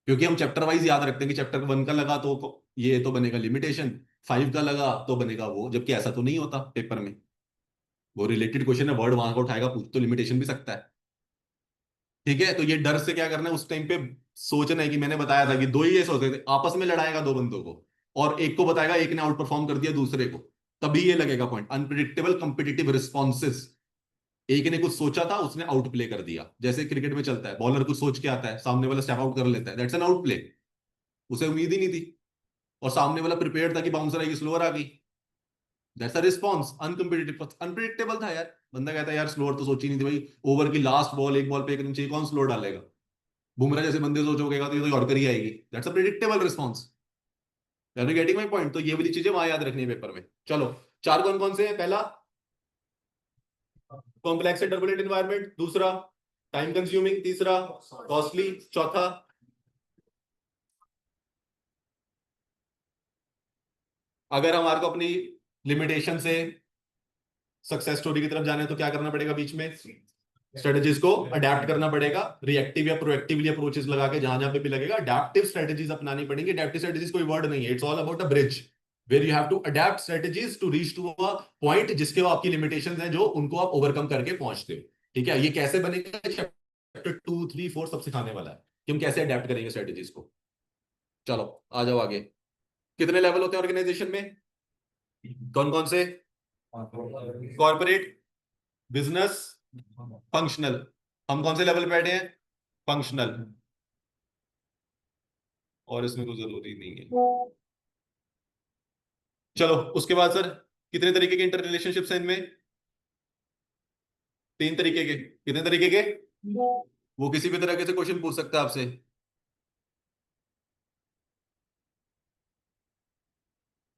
क्योंकि हम चैप्टर वाइज याद रखते हैं कि चैप्टर 1 का लगा तो ये तो बनेगा लिमिटेशन, 5 का लगा तो बनेगा वो, जबकि ऐसा तो नहीं होता पेपर में। वो रिलेटेड क्वेश्चन है, वर्ड वहां का उठाएगा, पूछ तो लिमिटेशन भी सकता है। ठीक है, तो ये डर से क्या करना है उस टाइम पे, सोचना है कि मैंने बताया था कि दो ही ये सोचते थे, आपस में लड़ाएगा दो बंदों को, और एक को बताएगा एक ने आउट परफॉर्म कर दिया दूसरे को, तभी ये लगेगा पॉइंट, अनप्रिडिक्टेबल कॉम्पिटिटिव रिस्पॉन्सेस। एक ने कुछ सोचा था, उसने आउट प्ले कर दिया। जैसे क्रिकेट में चलता है, बॉलर कुछ सोच के आता है, सामने वाला स्टेप आउट कर लेता है, दैट्स एन आउट प्ले। उसे उम्मीद ही नहीं थी, और सामने वाला प्रिपेयर था कि बाउंसर आएगी, स्लोअर आ गई, दैट्स अ रिस्पॉन्स। अनकम्पिटिटिव, अनप्रिडिक्टेबल था यार। बंदा कहता है यार स्लोअर तो सोची नहीं थी भाई, ओवर की लास्ट बॉल, एक बॉल पे एक रन चाहिए, कौन स्लोअर डालेगा? बुमराह जैसे बंदे सोचोगेगा तो ये तो यॉर्कर ही आएगी, that's a predictable response. Are you getting my point? तो ये वाली चीजें वहां याद रखनी है पेपर में। चलो, चार कौन कौन से हैं? पहला, कॉम्प्लेक्स एंड टर्बुलेंट एनवायरनमेंट। दूसरा, टाइम कंज्यूमिंग। तीसरा, कॉस्टली। चौथा, अगर हमारे को अपनी लिमिटेशन से सक्सेस स्टोरी की तरफ जाना है तो क्या करना पड़ेगा? बीच में स्ट्रेटेजीज को अडेप्ट करना पड़ेगा, रिएक्टिव या प्रोएक्टिवली अप्रोचेस लगा के, जहां जहां पे भी लगेगा अडेप्टिव स्ट्रेटेजीज अपनानी पड़ेंगी। अडेप्टिव स्ट्रेटेजीज कोई वर्ड नहीं है, it's all about a bridge where you have to adapt strategies to reach to a point जिसके वो आपकी लिमिटेशंस हैं, जो उनको आप ओवरकम करके पहुंचते हो। ठीक है, ये कैसे बनेगा? चैप्टर 2, 3, 4 सब सिखाने वाला है कि हम कैसे अडेप्ट करेंगे स्ट्रेटेजीज को। चलो, आ जाओ आगे। कितने लेवल होते हैं ऑर्गेनाइजेशन में? कौन कौन से? Corporate, business, functional. हम कौन से लेवल पे बैठे हैं? फंक्शनल। और इसमें कोई जरूरी नहीं है। चलो, उसके बाद सर, कितने तरीके के इंटर रिलेशनशिप्स हैं इनमें? तीन तरीके के। कितने तरीके के? वो किसी भी तरह से क्वेश्चन पूछ सकता है आपसे।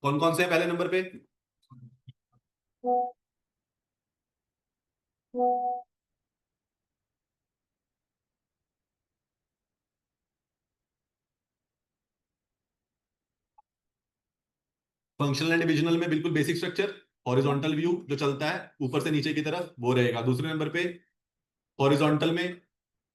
कौन कौन से हैं पहले नंबर पे? फंक्शनल एंड डिविजनल में बिल्कुल बेसिक स्ट्रक्चर, हॉरिजॉन्टल व्यू जो चलता है ऊपर से नीचे की तरफ, वो रहेगा दूसरे नंबर पे। हॉरिजॉन्टल में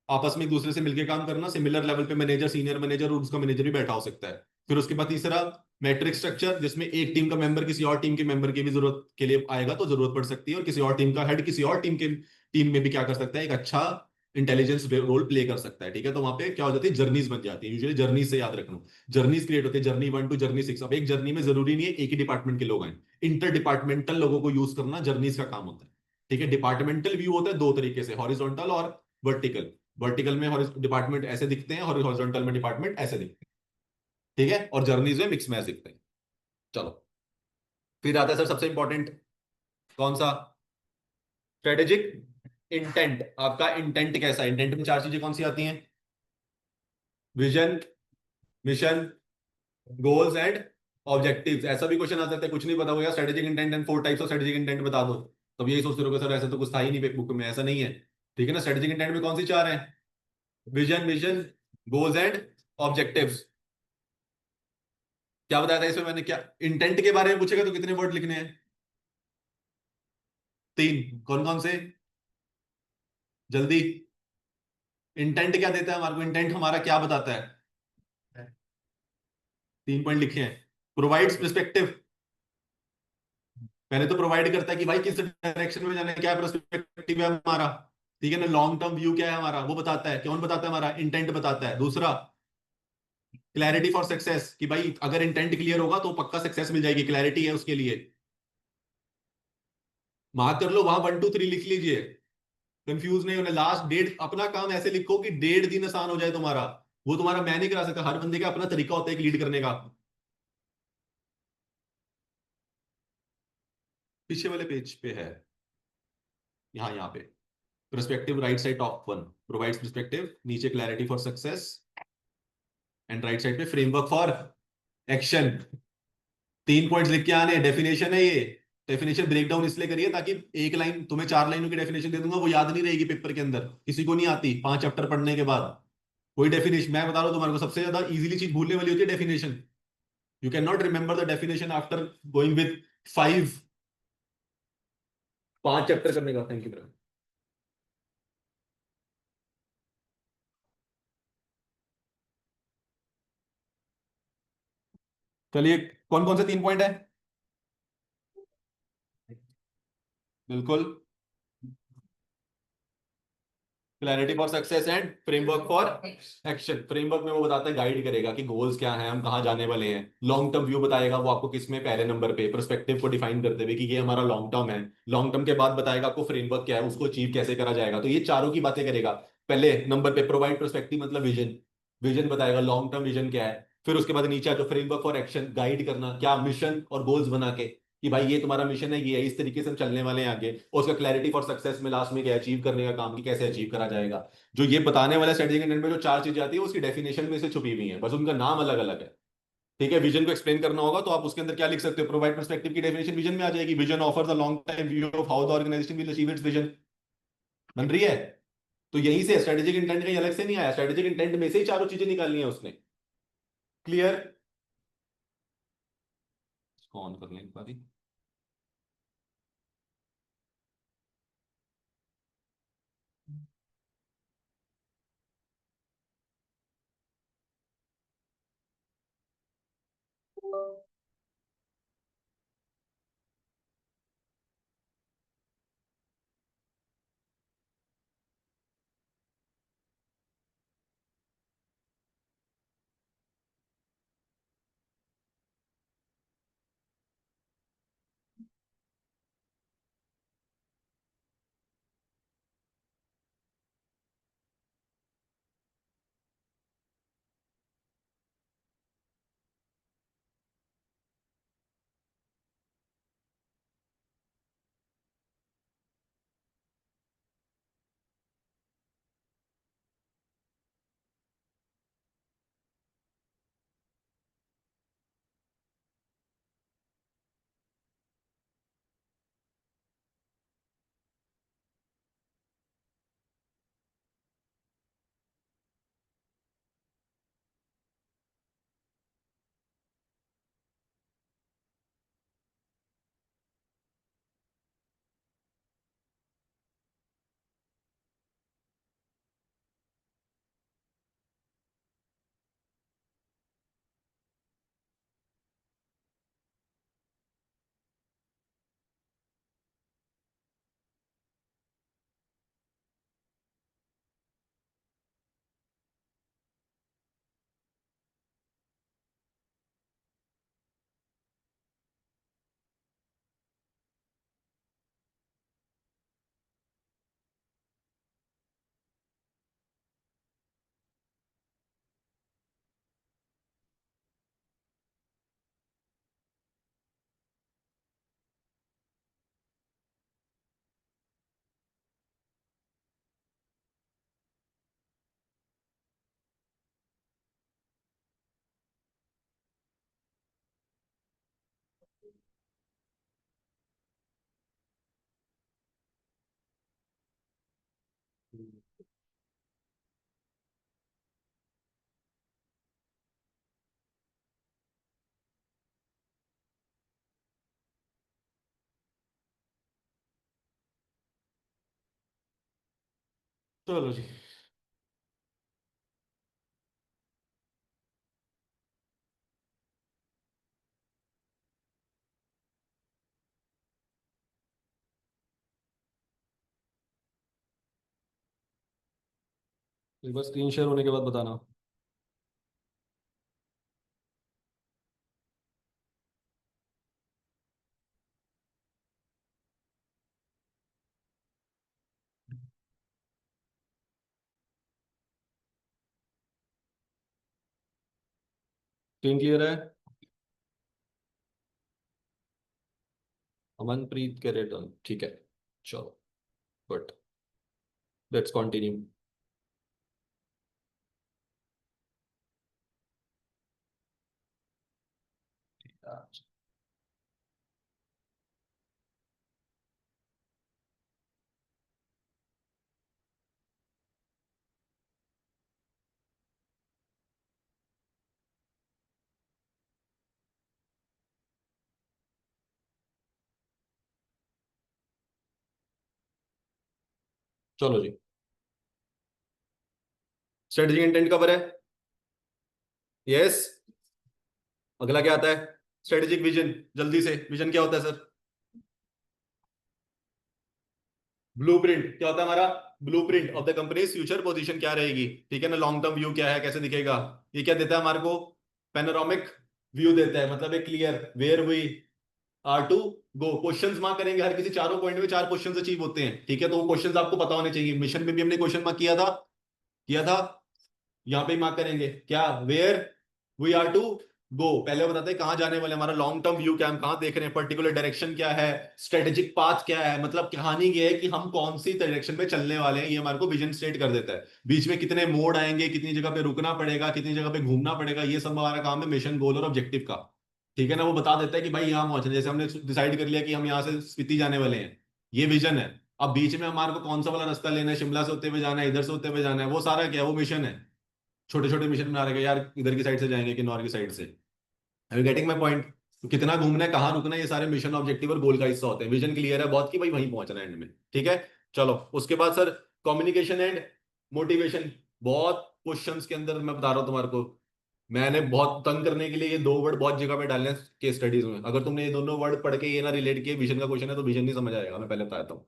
आपस में एक दूसरे से मिलकर काम करना, सिमिलर लेवल पे मैनेजर, सीनियर मैनेजर और उसका मैनेजर भी बैठा हो सकता है। फिर उसके बाद तीसरा, मैट्रिक स्ट्रक्चर, जिसमें एक टीम का मेंबर किसी और टीम के मेंबर की भी जरूरत के लिए आएगा तो जरूरत पड़ सकती है, और किसी और टीम का हेड किसी और टीम में भी क्या कर सकता है, एक अच्छा इंटेलिजेंस रोल प्ले कर सकता है। ठीक है, तो वहां पे क्या हो जाती है, जर्नीज बन जाती है। यूजुअली जर्नीज से याद रखना, जर्नीज क्रिएट होती है, जर्नी 1 टू जर्नी 6। अब एक जर्नी में जरूरी नहीं है एक ही डिपार्टमेंट के लोग आए, इंटर डिपार्टमेंटल लोगों को यूज करना जर्नीज का काम होता है। ठीक है, डिपार्टमेंटल व्यू होता है दो तरीके से, हॉरिजॉन्टल और वर्टिकल। वर्टिकल में डिपार्टमेंट ऐसे दिखते हैं और हॉरिजॉन्टल में डिपार्टमेंट ऐसे दिखते हैं। ठीक है, और जर्नीज में मिक्स मैच दिखते हैं। चलो, फिर आता है सर सबसे इंपॉर्टेंट, कौन सा? Strategic intent. आपका इंटेंट कैसा है? इंटेंट में चार चीजें कौन सी आती हैं? Vision, mission, goals and objectives. ऐसा भी क्वेश्चन आ सकता है, कुछ नहीं पता होगा, strategic intent and 4 types of strategic intent बता दो। तब यही सोचते रहोगे सर ऐसा तो कुछ था ही नहीं बुक में, ऐसा नहीं है। ठीक है ना, स्ट्रेटेजिक इंटेंट में कौन सी चार है? Vision, mission, goals and objectives. क्या बताया था इसमें मैंने? क्या इंटेंट के बारे में पूछेगा तो कितने वर्ड लिखने हैं? तीन। कौन कौन से? जल्दी। इंटेंट क्या देता है हमारे को? इंटेंट हमारा क्या बताता है? 3 पॉइंट लिखे हैं। प्रोवाइड्स पर्सपेक्टिव, पहले तो प्रोवाइड करता है कि भाई किस डायरेक्शन में जाना है, क्या पर्सपेक्टिव है हमारा। ठीक है ना, लॉन्ग टर्म व्यू क्या है हमारा, वो बताता है। कौन बताता है? हमारा इंटेंट बताता है। दूसरा, क्लैरिटी फॉर सक्सेस, कि भाई अगर इंटेंट क्लियर होगा तो पक्का सक्सेस मिल जाएगी, क्लैरिटी है उसके लिए। मार्क कर लो, वहां 1 2 3 लिख लीजिए, कंफ्यूज नहीं होना। लास्ट डेट, अपना काम ऐसे लिखो कि 1.5 दिन आसान हो जाए तुम्हारा। वो तुम्हारा मैं नहीं करा सकता, हर बंदे का अपना तरीका होता है एक लीड करने का। पीछे वाले पेज पे है, यहाँ यहाँ पे। Perspective right side top 1 provides perspective, नीचे clarity for success, and right side पे फ्रेमवर्क फॉर एक्शन। 3 पॉइंट्स लिख के आने, डेफिनेशन है ये। डेफिनेशन ब्रेकडाउन इसलिए करिए ताकि एक लाइन, तुम्हें 4 लाइनों की डेफिनेशन दे दूंगा, वो याद नहीं रहेगी पेपर के अंदर, किसी को नहीं आती 5 चैप्टर पढ़ने के बाद। कोई डेफिनेशन मैं बता रहा हूं तुम्हारे को, सबसे ज्यादा इजीली चीज भूलने वाली होती है definition. You can not remember the definition after going with 5 chapter करने का। Thank you. चलिए, कौन कौन से 3 पॉइंट है? बिल्कुल। Clarity for success and framework for action. Framework में वो बताता है, गाइड करेगा कि गोल्स क्या हैं, हम कहाँ जाने वाले हैं। लॉन्ग टर्म व्यू बताएगा वो आपको, किसमें, पहले नंबर पे पर्सपेक्टिव को डिफाइन करते हुए कि ये हमारा लॉन्ग टर्म है। लॉन्ग टर्म के बाद बताएगा आपको फ्रेमवर्क क्या है, उसको अचीव कैसे करा जाएगा। तो ये चारों की बातें करेगा। पहले नंबर पे प्रोवाइड पर्सपेक्टिव मतलब विजन, विजन बताएगा लॉन्ग टर्म विजन क्या है। फिर उसके बाद नीचे जो फ्रेमवर्क फॉर एक्शन, गाइड करना क्या मिशन और गोल्स बना के कि भाई ये तुम्हारा मिशन है, ये है, इस तरीके से हम चलने वाले हैं आगे। और उसका क्लैरिटी फॉर सक्सेस में लास्ट में क्या अचीव करने का काम, की कैसे अचीव करा जाएगा। जो ये बताने वाला स्ट्रेटेजिक इंटेंट में जो चार चीजें आती है उसकी डेफिनेशन में से छुपी हुई है, बस उनका नाम अलग अलग है। ठीक है, विजन को एक्सप्लेन करना होगा तो आप उसके अंदर क्या लिख सकते हो, प्रोवाइड पर्सपेक्टिव की डेफिनेशन विजन में आ जाएगी। Vision offers a long time view of how the organisation will achieve its vision. बन रही है। तो यहीं से स्ट्रेटेजिक इंटेंट कहीं अलग से नहीं आया, स्ट्रेटेजिक इंटेंट में से ही चारों चीजें निकालनी है उसने। क्लियर। इसको ऑन कर लें एक बारी। चलो जी। एक बार स्क्रीन शेयर होने के बाद बताना। स्क्रीन क्लियर है। अमनप्रीत के रिटर्न, ठीक है। चलो, बट लेट्स कंटिन्यू। चलो जी। स्ट्रेटजी इंटेंट कवर है। यस। अगला क्या आता है? Strategic vision. जल्दी से, विजन क्या होता है सर? ब्लूप्रिंट क्या होता है हमारा? Blueprint of the companies future position क्या रहेगी, ठीक है ना, लॉन्ग टर्म व्यू क्या है, कैसे दिखेगा, ये क्या देता है हमारे को, पेनोरामिक व्यू देता है, मतलब एक clear where we are to go. Questions mark करेंगे हर किसी चारों पॉइंट में, चार क्वेश्चंस अचीव होते हैं, ठीक है, तो वो क्वेश्चंस आपको पता होने चाहिए। मिशन में भी हमने क्वेश्चन मार्क किया था, यहाँ पे मार्क करेंगे क्या, where we are to go, पहले वो बताते हैं कहाँ जाने वाले, हमारा लॉन्ग टर्म व्यू क्या है, हम कहाँ देख रहे हैं, पर्टिकुलर डायरेक्शन क्या है, स्ट्रेटेजिक पाथ क्या है, मतलब कहानी ये है कि हम कौन सी डायरेक्शन पे चलने वाले हैं, ये हमारे को विजन स्टेट कर देता है। बीच में कितने मोड़ आएंगे, कितनी जगह पे रुकना पड़ेगा, कितनी जगह पे घूमना पड़ेगा, ये सब हमारा काम है मिशन गोल और ऑब्जेक्टिव का, ठीक है ना। वो बता देता है कि भाई यहाँ पहुंचना, जैसे हमने डिसाइड कर लिया कि हम यहाँ से स्पीति जाने वाले हैं, ये विजन है। अब बीच में हमारे को कौन सा वाला रास्ता लेना है, शिमला से होते हुए जाना है, इधर से होते हुए जाना है, वो सारा क्या है, वो मिशन है। छोटे छोटे मिशन बना रहे यार, इधर की साइड से जाएंगे कि नॉर्थ की साइड से। I getting my point. तो कितना घूमना है, कहाँ रुकना है, ये सारे मिशन ऑब्जेक्टिव और गोल का हिस्सा होते हैं। विजन क्लियर है बहुत कि भाई वहीं पहुंचना है एंड में, ठीक है। चलो उसके बाद सर, कम्युनिकेशन एंड मोटिवेशन। बहुत क्वेश्चंस के अंदर मैं बता रहा हूँ तुम्हारे को, मैंने बहुत तंग करने के लिए ये दो वर्ड बहुत जगह पे डालने हैं केस स्टडीज में। अगर तुमने ये दोनों वर्ड पढ़ के ये ना रिलेट किए विजन का क्वेश्चन है तो विजन नहीं समझ आएगा, मैं पहले बताता हूँ,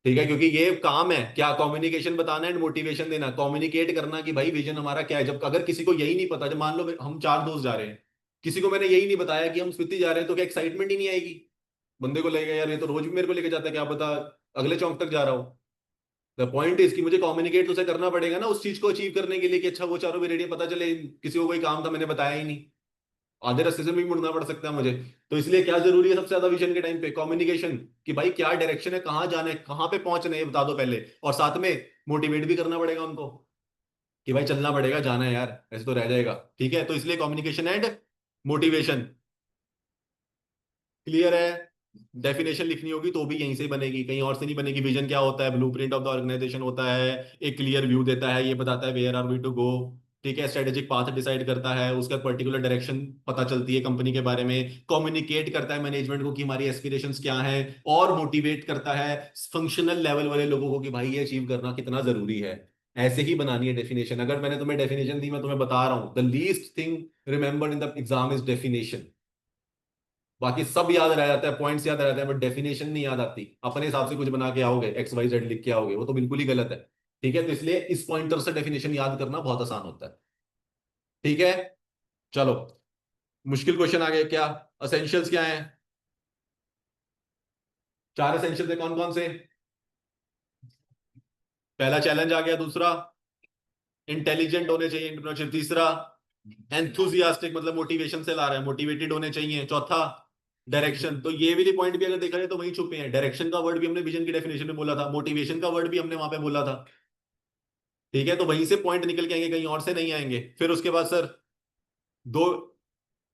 ठीक है। क्योंकि ये काम है क्या, कम्युनिकेशन बताना एंड मोटिवेशन देना, कम्युनिकेट करना कि भाई विजन हमारा क्या है। जब अगर किसी को यही नहीं पता, जब मान लो हम चार दोस्त जा रहे हैं, किसी को मैंने यही नहीं बताया कि हम स्पीति जा रहे हैं, तो क्या एक्साइटमेंट ही नहीं आएगी, बंदे को लगेगा यार ये तो रोज भी मेरे को लेके जाता है, क्या पता अगले चौक तक जा रहा हो। द पॉइंट इज कि मुझे कम्युनिकेट तो उसे करना पड़ेगा ना उस चीज को अचीव करने के लिए, कि अच्छा वो चारों भी रेडी है, पता चले किसी को कोई काम था मैंने बताया ही नहीं, आधे रास्ते से भी मुड़ना पड़ सकता है मुझे। तो इसलिए क्या जरूरी है सबसे ज्यादा विजन के टाइम पे, कम्युनिकेशन, कि भाई क्या डायरेक्शन है, कहाँ जाना है, कहाँ पे पहुंचना है, ये बता दो पहले, और साथ में मोटिवेट भी करना पड़ेगा उनको कि भाई चलना पड़ेगा, जाना है यार, ऐसे तो रह जाएगा, ठीक है। तो इसलिए कम्युनिकेशन एंड मोटिवेशन क्लियर है। डेफिनेशन लिखनी होगी तो भी यहीं से ही बनेगी, कहीं और से नहीं बनेगी। विजन क्या होता है, ब्लूप्रिंट ऑफ द ऑर्गेनाइजेशन होता है, एक क्लियर व्यू देता है, ये बताता है where are we to go, ठीक है, स्ट्रेटेजिक पाथ डिसाइड करता है, उसका पर्टिकुलर डायरेक्शन पता चलती है कंपनी के बारे में, कम्युनिकेट करता है मैनेजमेंट को कि हमारी एस्पिरेशंस क्या हैं, और मोटिवेट करता है फंक्शनल लेवल वाले लोगों को कि भाई ये अचीव करना कितना जरूरी है। ऐसे ही बनानी है डेफिनेशन। अगर मैंने तुम्हें डेफिनेशन दी, मैं तुम्हें बता रहा हूं, the least thing remembered in the exam is definition. बाकी सब याद रह जाता है, पॉइंट्स याद रहते हैं, बट डेफिनेशन नहीं याद आती। अपने हिसाब से कुछ बना के आओगे, एक्स वाई जेड लिख के आओगे, वो तो बिल्कुल ही गलत है, ठीक है। तो इसलिए इस पॉइंटर से डेफिनेशन याद करना बहुत आसान होता है, ठीक है। चलो मुश्किल क्वेश्चन आ गए क्या, असेंशियल्स क्या है, चार असेंशियल्स है कौन कौन से। पहला चैलेंज आ गया, दूसरा इंटेलिजेंट होने चाहिए इंटरप्रेन्योरशिप, तीसरा एंथुजियास्टिक मतलब मोटिवेशन से ला रहा है, मोटिवेटेड होने चाहिए, चौथा डायरेक्शन। तो ये वाली पॉइंट भी अगर देखा जाए तो वहीं छुपे हैं। डायरेक्शन का वर्ड भी हमने विजन की डेफिनेशन में बोला था, मोटिवेशन का वर्ड भी हमने वहां पे बोला था, ठीक है। तो वहीं से पॉइंट निकल के आएंगे, कहीं और से नहीं आएंगे। फिर उसके बाद सर, दो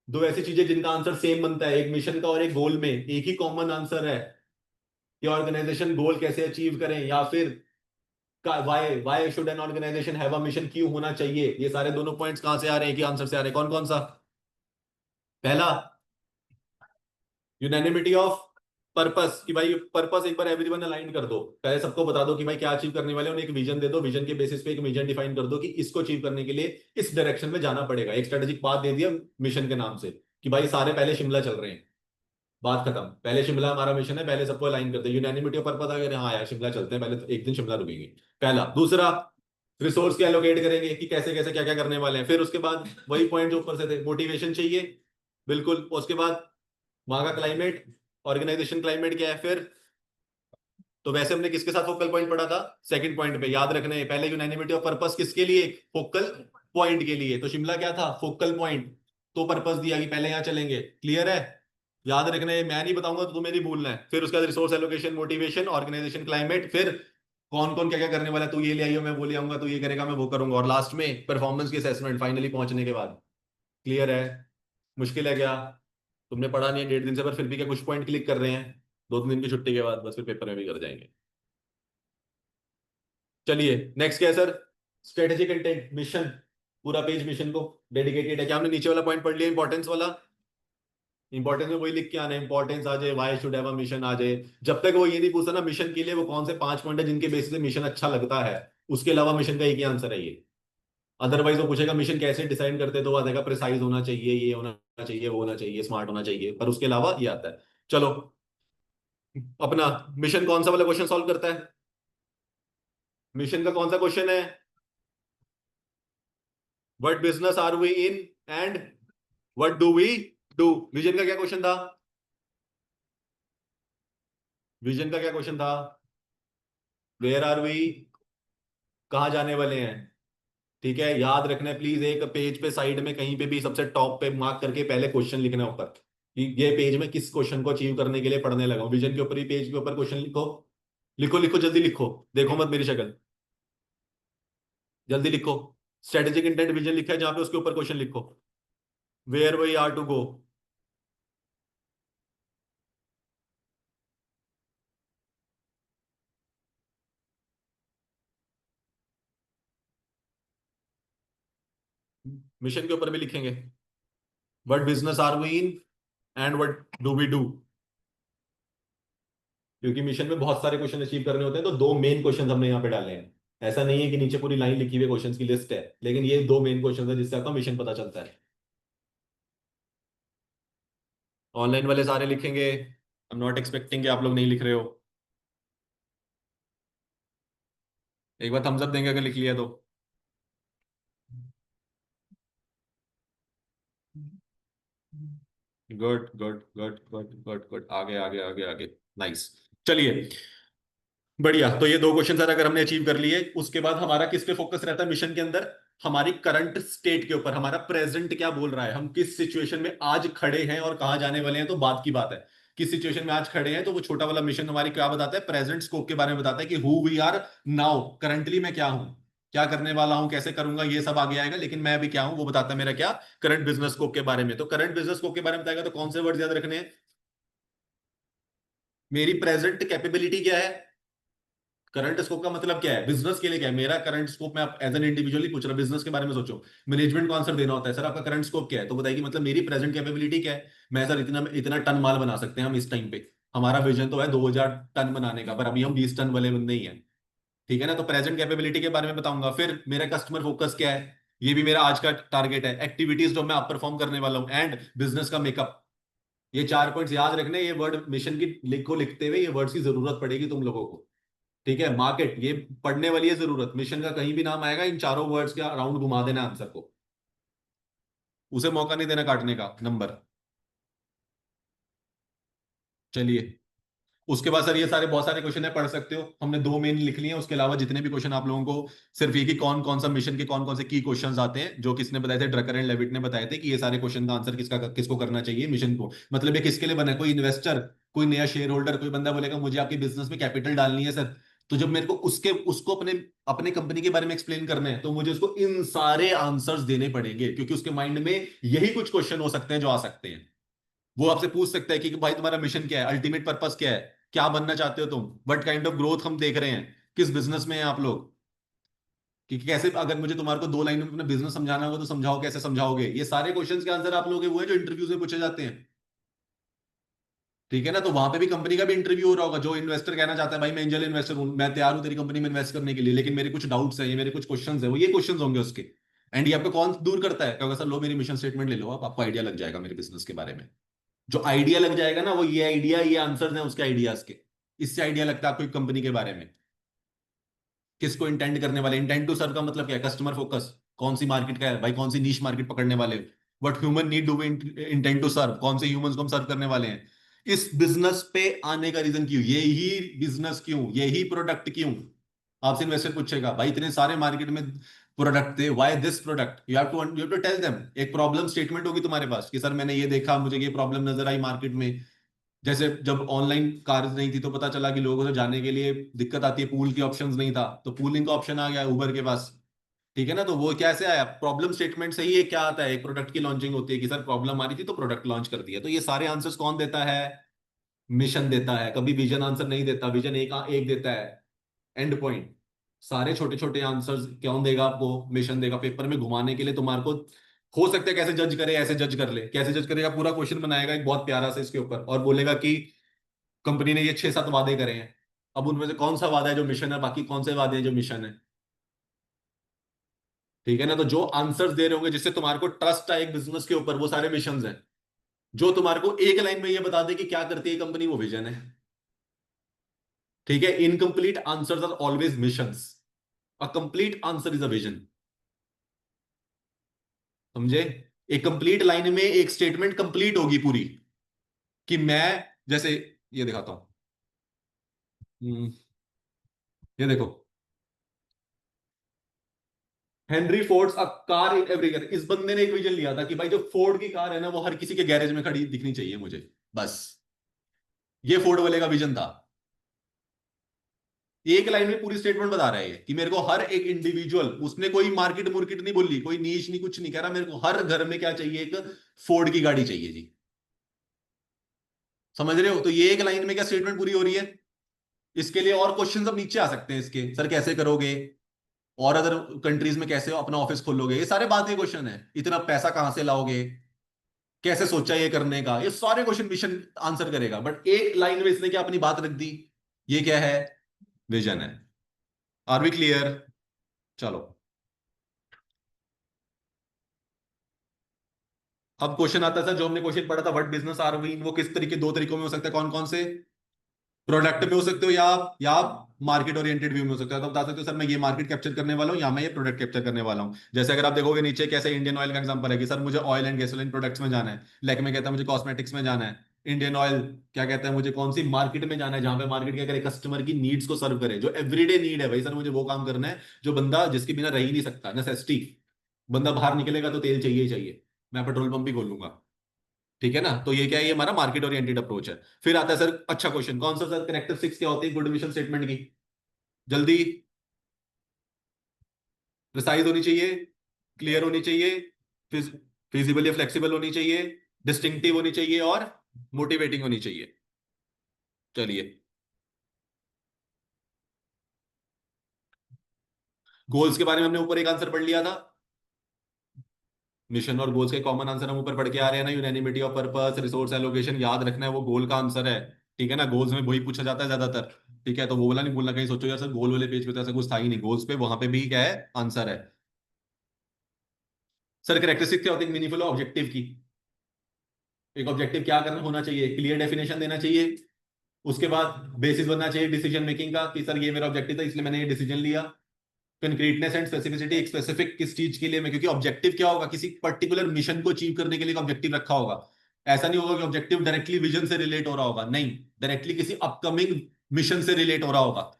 दो ऐसी चीजें जिनका आंसर सेम बनता है, एक मिशन का और एक गोल में एक ही कॉमन आंसर है, कि ऑर्गेनाइजेशन गोल कैसे अचीव करें, या फिर why why should an organisation have a mission, क्यों होना चाहिए। ये सारे दोनों पॉइंट्स कहां से आ रहे हैं, एक ही आंसर से आ रहे हैं। कौन कौन सा, पहला यूनानिमिटी ऑफ पर्पस, कि भाई पर्पस एक बार एवरीवन अलाइन कर दो, पहले सबको बता दो कि भाई क्या अचीव करने वाले हैं, उन्हें एक विजन दे दो, विजन के बेसिस पे एक विजन डिफाइन कर दो कि इसको अचीव करने के लिए इस डायरेक्शन में जाना पड़ेगा, एक स्ट्रेटेजिक पाथ दे दिया मिशन के नाम से, कि भाई सारे पहले शिमला चल रहे हैं, बात खत्म, पहले शिमला हमारा मिशन है, पहले सबको अलाइन करते हैं, यूनानिमिटी ऑफ पर्पस अगर हाँ यार शिमला चलते हैं, पहले तो एक दिन शिमला रुकेंगे, पहला। दूसरा, रिसोर्स के एलोकेट करेंगे कि कैसे कैसे क्या क्या करने वाले हैं। फिर उसके बाद वही पॉइंट जो ऊपर से थे, मोटिवेशन चाहिए बिल्कुल। उसके बाद वहां का क्लाइमेट, ऑर्गेनाइजेशन क्लाइमेट क्या है। फिर तो वैसे हमने किसके साथ फोकल पॉइंट पढ़ा था, सेकंड पॉइंट पे, याद रखना है पहले यूनानिमिटी ऑफ पर्पस किसके लिए, फोकल पॉइंट के लिए। तो शिमला क्या था, फोकल पॉइंट, तो पर्पस दिया कि पहले यहाँ चलेंगे, क्लियर है। याद रखना है, मैं नहीं बताऊंगा तो तुम्हें नहीं भूलना है। फिर उसके बाद resource allocation, motivation, organisation climate, फिर कौन कौन क्या क्या करने वाला है, तू ये ले आइयो मैं वो ले आऊंगा, तू ये करेगा मैं वो करूंगा, और लास्ट में परफॉर्मेंस की असेसमेंट फाइनली पहुंचने के बाद। क्लियर है। मुश्किल है क्या, तुमने पढ़ा नहीं है 1.5 दिन से, पर फिर भी क्या कुछ पॉइंट क्लिक कर रहे हैं 2 3 दिन की छुट्टी के बाद, बस फिर पेपर में भी कर जाएंगे। चलिए नेक्स्ट क्या है सर, स्ट्रेटेजिक इंटेंट, मिशन, पूरा पेज मिशन को डेडिकेटेड है। क्या हमने नीचे वाला पॉइंट पढ़ लिया, इंपॉर्टेंस वाला, इंपॉर्टेंस में वही लिख के आना है, इंपॉर्टेंस आ जाए, why should have a mission आ जाए। जब तक वो ये नहीं पूछता ना मिशन के लिए वो कौन से 5 पॉइंट है जिनके बेसिस से मिशन अच्छा लगता है, उसके अलावा मिशन का एक ही आंसर है ये। अदरवाइज वो पूछेगा मिशन कैसे डिसाइड करते, तो वो आएगा प्रिसाइज होना चाहिए, ये होना चाहिए, वो होना चाहिए, स्मार्ट होना चाहिए, पर उसके अलावा ये आता है। चलो अपना मिशन कौन सा वाला क्वेश्चन सॉल्व करता है, मिशन का कौन सा क्वेश्चन है? What business are we in and what do we do. Vision का क्या क्वेश्चन था? विजन का क्या क्वेश्चन था? वेयर आर वी, कहाँ जाने वाले हैं। ठीक है, याद रखना है प्लीज, एक पेज पे साइड में कहीं पे भी सबसे टॉप पे मार्क करके पहले क्वेश्चन लिखना है ऊपर कि ये पेज में किस क्वेश्चन को अचीव करने के लिए पढ़ने लगा हूं। विजन के ऊपर ही पेज के ऊपर क्वेश्चन लिखो। लिखो लिखो जल्दी लिखो, देखो मत मेरी शक्ल, जल्दी लिखो। स्ट्रेटेजिक इंटेंट विजन लिखा है जहां पे, उसके ऊपर क्वेश्चन लिखो। Where we are to go. Mission के ऊपर भी लिखेंगे what business are we in and what do we do. क्योंकि मिशन में बहुत सारे क्वेश्चन अचीव करने होते हैं, तो दो मेन क्वेश्चन हमने यहाँ पे डाले हैं। ऐसा नहीं है कि नीचे पूरी लाइन लिखी हुई क्वेश्चंस की लिस्ट है, लेकिन ये दो मेन क्वेश्चन है जिससे आपका मिशन पता चलता है। ऑनलाइन वाले सारे लिखेंगे, आई एम नॉट एक्सपेक्टिंग कि आप लोग नहीं लिख रहे हो। एक बार थम्स अप देंगे अगर लिख लिया तो। Good good good good good good, आगे आगे आगे आगे। नाइस। चलिए, बढ़िया। तो ये दो क्वेश्चन सर अगर हमने अचीव कर लिए, उसके बाद हमारा किस पे फोकस रहता है मिशन के अंदर? हमारी करंट स्टेट के ऊपर, हमारा प्रेजेंट क्या बोल रहा है, हम किस सिचुएशन में आज खड़े हैं और कहाँ जाने वाले हैं, तो बात की बात है। किस सिचुएशन में आज खड़े हैं, तो वो छोटा वाला मिशन हमारी क्या बताता है, प्रेजेंट स्कोप के बारे में बताता है कि who we are now, currently मैं क्या हूं, क्या करने वाला हूं, कैसे करूंगा, ये सब आगे आएगा, लेकिन मैं अभी क्या हूं वो बताता है मेरा क्या, करंट बिजनेस स्कोप के बारे में। तो करंट बिजनेस स्कोप के बारे में बताएगा तो कौन से वर्ड याद रखने हैं? मेरी प्रेजेंट कैपेबिलिटी क्या है। करंट स्कोप का मतलब क्या है, बिजनेस के लिए क्या है मेरा करंट स्कोप। मैं आप एज एन इंडिविजुअली पूछ रहा, बिजनेस के बारे में सोचो। मैनेजमेंट को आंसर देना होता है सर आपका करंट स्कोप क्या है, तो बताइए मतलब मेरी प्रेजेंट कैपेबिलिटी क्या है। मैं सर इतना इतना टन माल बना सकते हैं हम इस टाइम पे, हमारा विजन तो है 2000 टन बनाने का, पर अभी हम 20 टन वाले बंदे ही हैं। ठीक है ना, तो प्रेजेंट कैपेबिलिटी के बारे में बताऊंगा। फिर मेरा कस्टमर फोकस क्या है, ये भी मेरा आज का टारगेट है। एक्टिविटीज जो मैं आप परफॉर्म करने वाला हूँ, एंड बिजनेस का मेकअप। ये 4 पॉइंट्स याद रखने, ये वर्ड मिशन की लिखो, लिखते हुए ये वर्ड्स की जरूरत पड़ेगी तुम लोगों को। ठीक है, मार्केट ये पढ़ने वाली है जरूरत, मिशन का कहीं भी नाम आएगा इन चारों वर्ड्स के अराउंड घुमा देना आंसर को, उसे मौका नहीं देना काटने का नंबर। चलिए, उसके बाद सर ये सारे बहुत सारे क्वेश्चन है, पढ़ सकते हो, हमने दो मेन लिख लिए हैं, उसके अलावा जितने भी क्वेश्चन आप लोगों को सिर्फ ये कि कौन कौन सा मिशन के कौन कौन से की क्वेश्चंस आते हैं, जो किसने बताए थे, ड्रकर एंड लेविट ने बताए थे कि ये सारे क्वेश्चन का आंसर किसका किसको करना चाहिए मिशन को। मतलब ये किसके लिए बना है, कोई इन्वेस्टर, कोई नया शेयर होल्डर, कोई बंदा बोलेगा मुझे आपके बिजनेस में कैपिटल डालनी है सर, तो जब मेरे को उसके उसको अपने अपने कंपनी के बारे में एक्सप्लेन करना है, तो मुझे उसको इन सारे आंसर्स देने पड़ेंगे, क्योंकि उसके माइंड में यही कुछ क्वेश्चन हो सकते हैं जो आ सकते हैं। वो आपसे पूछ सकता है कि भाई तुम्हारा मिशन क्या है, अल्टीमेट पर्पस क्या है, क्या बनना चाहते हो तुम, व्हाट काइंड ऑफ ग्रोथ हम देख रहे हैं, किस बिजनेस में हैं आप लोग, कि कैसे, अगर मुझे तुम्हारे को 2 लाइन में अपना बिजनेस समझाना होगा तो समझाओ, कैसे समझाओगे। ये सारे क्वेश्चंस के आंसर आप लोग के वो है जो इंटरव्यू में पूछे जाते हैं। ठीक है ना, तो वहां पे भी कंपनी का भी इंटरव्यू हो रहा होगा, जो इन्वेस्टर कहना चाहता है भाई मैं एंजल इन्वेस्टर हूं, मैं तैयार हूं तेरी कंपनी में इन्वेस्ट करने के लिए, लेकिन मेरे कुछ डाउट्स हैं, ये मेरे कुछ क्वेश्चंस है, वो ये क्वेश्चंस होंगे उसके। एंड ये आपको कौन दूर करता है, कहोगे सर लो मेरी मिशन स्टेटमेंट ले लो, आप आपको आइडिया लग जाएगा मेरे बिजनेस के बारे में। जो आइडिया लग जाएगा ना, वो ये आइडिया, ये आंसर्स हैं उसके आइडियाज के। इससे आइडिया लगता है आपको एक कंपनी के बारे में, किसको इंटेंड करने वाले। इंटेंड टू सर्व का मतलब क्या है, कस्टमर फोकस, कौन सी मार्केट का है भाई, कौन सी नीश मार्केट पकड़ने वाले। What human need do we intend to serve, कौन से ह्यूमंस को हम सर्व करने वाले हैं। इस बिजनेस पे आने का रीजन क्यों, यही बिजनेस क्यों, यही प्रोडक्ट क्यों। आपसे इन्वेस्टर पूछेगा भाई इतने सारे मार्केट में प्रोडक्ट थे, why this product, you have to tell them. एक प्रॉब्लम स्टेटमेंट होगी तुम्हारे पास कि सर मैंने ये देखा, मुझे ये प्रॉब्लम नजर आई मार्केट में। जैसे जब ऑनलाइन कार्स नहीं थी तो पता चला कि लोगों से जाने के लिए दिक्कत आती है, पूल के ऑप्शंस नहीं था, तो पूलिंग का ऑप्शन आ गया उबर के पास। ठीक है ना, तो वो कैसे आया, प्रॉब्लम स्टेटमेंट से ही ये क्या आता है, एक प्रोडक्ट की लॉन्चिंग होती है कि सर प्रॉब्लम आ रही थी तो प्रोडक्ट लॉन्च कर दिया। तो ये सारे आंसर्स कौन देता है, मिशन देता है। कभी विजन आंसर नहीं देता, विजन एक एक देता है, एंड पॉइंट। सारे छोटे छोटे आंसर्स कौन देगा आपको, मिशन देगा, पेपर में घुमाने के लिए तुम्हारे को। हो सकता है कैसे जज करे, ऐसे जज कर ले, कैसे जज करेगा, पूरा क्वेश्चन बनाएगा एक बहुत प्यारा से इसके ऊपर, और बोलेगा कि कंपनी ने ये 6-7 वादे करे हैं, अब उनमें से कौन सा वादा है जो मिशन है, बाकी कौन से वादे हैं जो मिशन है। ठीक है ना, तो जो आंसर्स दे रहे होंगे जिससे तुम्हारे को ट्रस्ट है एक बिजनेस के ऊपर, वो सारे मिशन हैं। जो तुम्हारे को एक लाइन में ये बता दे कि क्या करती है कंपनी, वो विजन है। ठीक है, incomplete answers are always missions. A complete answer is a vision. समझे? एक कंप्लीट लाइन में एक स्टेटमेंट कंप्लीट होगी पूरी, कि मैं, जैसे ये दिखाता हूं। ये देखो, Henry Fords a car in every year. इस बंदे ने एक विजन लिया था कि भाई जो फोर्ड की कार है ना, वो हर किसी के गैरेज में खड़ी दिखनी चाहिए मुझे, बस। ये फोर्ड वाले का विजन था। एक लाइन में पूरी स्टेटमेंट बता रहा है ये, कि मेरे को हर एक इंडिविजुअल, उसने कोई मार्केट मुर्केट नहीं बोली, कोई नीश नहीं, कुछ नहीं कह रहा, मेरे को हर घर में क्या चाहिए, एक फोर्ड की गाड़ी चाहिए जी। समझ रहे हो? तो ये एक लाइन में क्या स्टेटमेंट पूरी हो रही है। इसके लिए और क्वेश्चन अब नीचे आ सकते हैं इसके, सर कैसे करोगे, और अदर कंट्रीज में कैसे अपना ऑफिस खोलोगे, ये सारे बात, ये क्वेश्चन है, इतना पैसा कहां से लाओगे, कैसे सोचा ये करने का, ये सारे क्वेश्चन मिशन आंसर करेगा। बट एक लाइन में इसने क्या अपनी बात रख दी, ये क्या है, विजन है। Are we clear? चलो, अब क्वेश्चन आता है सर, जो हमने क्वेश्चन पढ़ा था, व्हाट बिजनेस आर वी, वो किस तरीके, दो तरीकों में हो सकता है, कौन कौन से? प्रोडक्ट में हो सकते हो, या मार्केट ओरिएंटेड व्यू में हो सकता है। तो बता सकते हो सर मैं ये मार्केट कैप्चर करने वाला हूँ, या मैं ये प्रोडक्ट कैप्चर करने वाला हूँ। जैसे अगर आप देखोगे नीचे कैसे, इंडियन ऑयल का एग्जांपल है कि सर मुझे ऑयल एंड गैसोलीन प्रोडक्ट्स में जाना है, लैक में कहता है मुझे कॉस्मेटिक्स में जाना है, इंडियन ऑयल क्या कहता है, मुझे कौन सी मार्केट में जाना है, जहां पे मार्केट क्या करे, कस्टमर की नीड्स को सर्व करे, जो एवरीडे नीड है भाई सर, मुझे वो काम करना है, जो बंदा जिसके बिना रह ही नहीं सकता, नेसेसिटी। बंदा बाहर निकलेगा तो तेल चाहिए ही चाहिए, मैं पेट्रोल पंप भी खोल लूंगा। ठीक है ना? तो ये क्या है, ये हमारा मार्केट ओरिएंटेड अप्रोच है। फिर आता है सर, अच्छा क्वेश्चन कौन सा सर, करेक्टरिस्टिक्स क्या होती है गुड विजन स्टेटमेंट की? जल्दी। प्रिसाइज होनी चाहिए, क्लियर होनी चाहिए, फिजिबल या फ्लेक्सिबल होनी चाहिए, डिस्टिंक्टिव होनी चाहिए, और मोटिवेटिंग होनी चाहिए। चलिए, गोल्स के बारे में हमने ऊपर एक आंसर पढ़ लिया था। मिशन और गोल्स के कॉमन आंसर हम ऊपर पढ़ के आ रहे हैं ना, unanimity of purpose, resource allocation, याद रखना है वो गोल का आंसर है। ठीक है ना? गोल्स में वही पूछा जाता है ज्यादातर। ठीक है, तो वो वाला नहीं भूलना, कहीं सोचो यार सर गोल वाले पेज पे तो ऐसा कुछ था ही नहीं, गोल्स पे वहां पे भी क्या है, आंसर है। सर करेक्टरिस्टिक क्या होती है मीनिंगफुल ऑब्जेक्टिव की? एक ऑब्जेक्टिव क्या करना होना चाहिए, क्लियर डेफिनेशन देना चाहिए। उसके बाद बेसिस बनना चाहिए डिसीजन मेकिंग का, कि सर ये मेरा ऑब्जेक्टिव था इसलिए मैंने ये डिसीजन लिया। कंक्रीटनेस एंड स्पेसिफिसिटी, एक स्पेसिफिक किस चीज के लिए मैं, क्योंकि ऑब्जेक्टिव क्या होगा, किसी पर्टिकुलर मिशन को अचीव करने के लिए ऑब्जेक्टिव रखा होगा। ऐसा नहीं होगा कि ऑब्जेक्टिव डायरेक्टली विजन से रिलेट हो रहा होगा, नहीं, डायरेक्टली किसी अपकमिंग मिशन से रिलेट हो रहा होगा।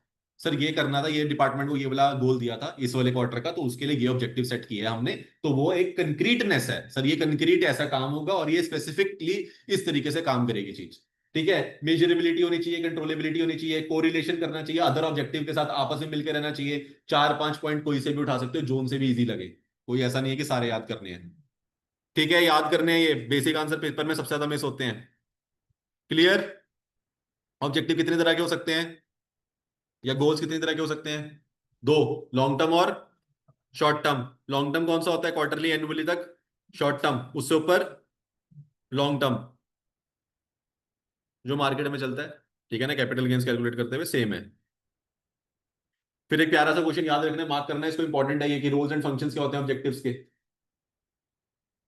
सर ये करना था, ये डिपार्टमेंट को ये वाला गोल दिया था इस वाले क्वार्टर का, तो उसके लिए ये ऑब्जेक्टिव सेट किया है हमने। तो वो एक कंक्रीटनेस है सर, ये कंक्रीट ऐसा काम होगा, और ये स्पेसिफिकली इस तरीके से काम करेगी चीज। ठीक है, मेजरेबिलिटी होनी चाहिए, कंट्रोलेबिलिटी होनी चाहिए, कोरिलेशन करना चाहिए अदर ऑब्जेक्टिव के साथ, आपस में मिलकर रहना चाहिए। 4-5 पॉइंट कोई से भी उठा सकते हो, जोन से भी इजी लगे, कोई ऐसा नहीं है कि सारे याद करने हैं। ठीक है, याद करने हैं, ये बेसिक आंसर पेपर में सबसे ज्यादा मिस होते हैं। क्लियर? ऑब्जेक्टिव कितने तरह के हो सकते हैं, या गोल्स कितनी तरह के हो सकते हैं? दो, लॉन्ग टर्म और शॉर्ट टर्म। लॉन्ग टर्म कौन सा होता है, क्वार्टरली एनुअली तक। शॉर्ट टर्म उससे ऊपर, लॉन्ग टर्म जो मार्केट में चलता है। ठीक है ना, कैपिटल गेन्स कैलकुलेट करते हुए सेम है। फिर एक प्यारा सा क्वेश्चन याद रखना है, मार्क करना है इसको, इंपॉर्टेंट है ये, कि रोल्स एंड फंक्शंस क्या होते हैं ऑब्जेक्टिव्स के।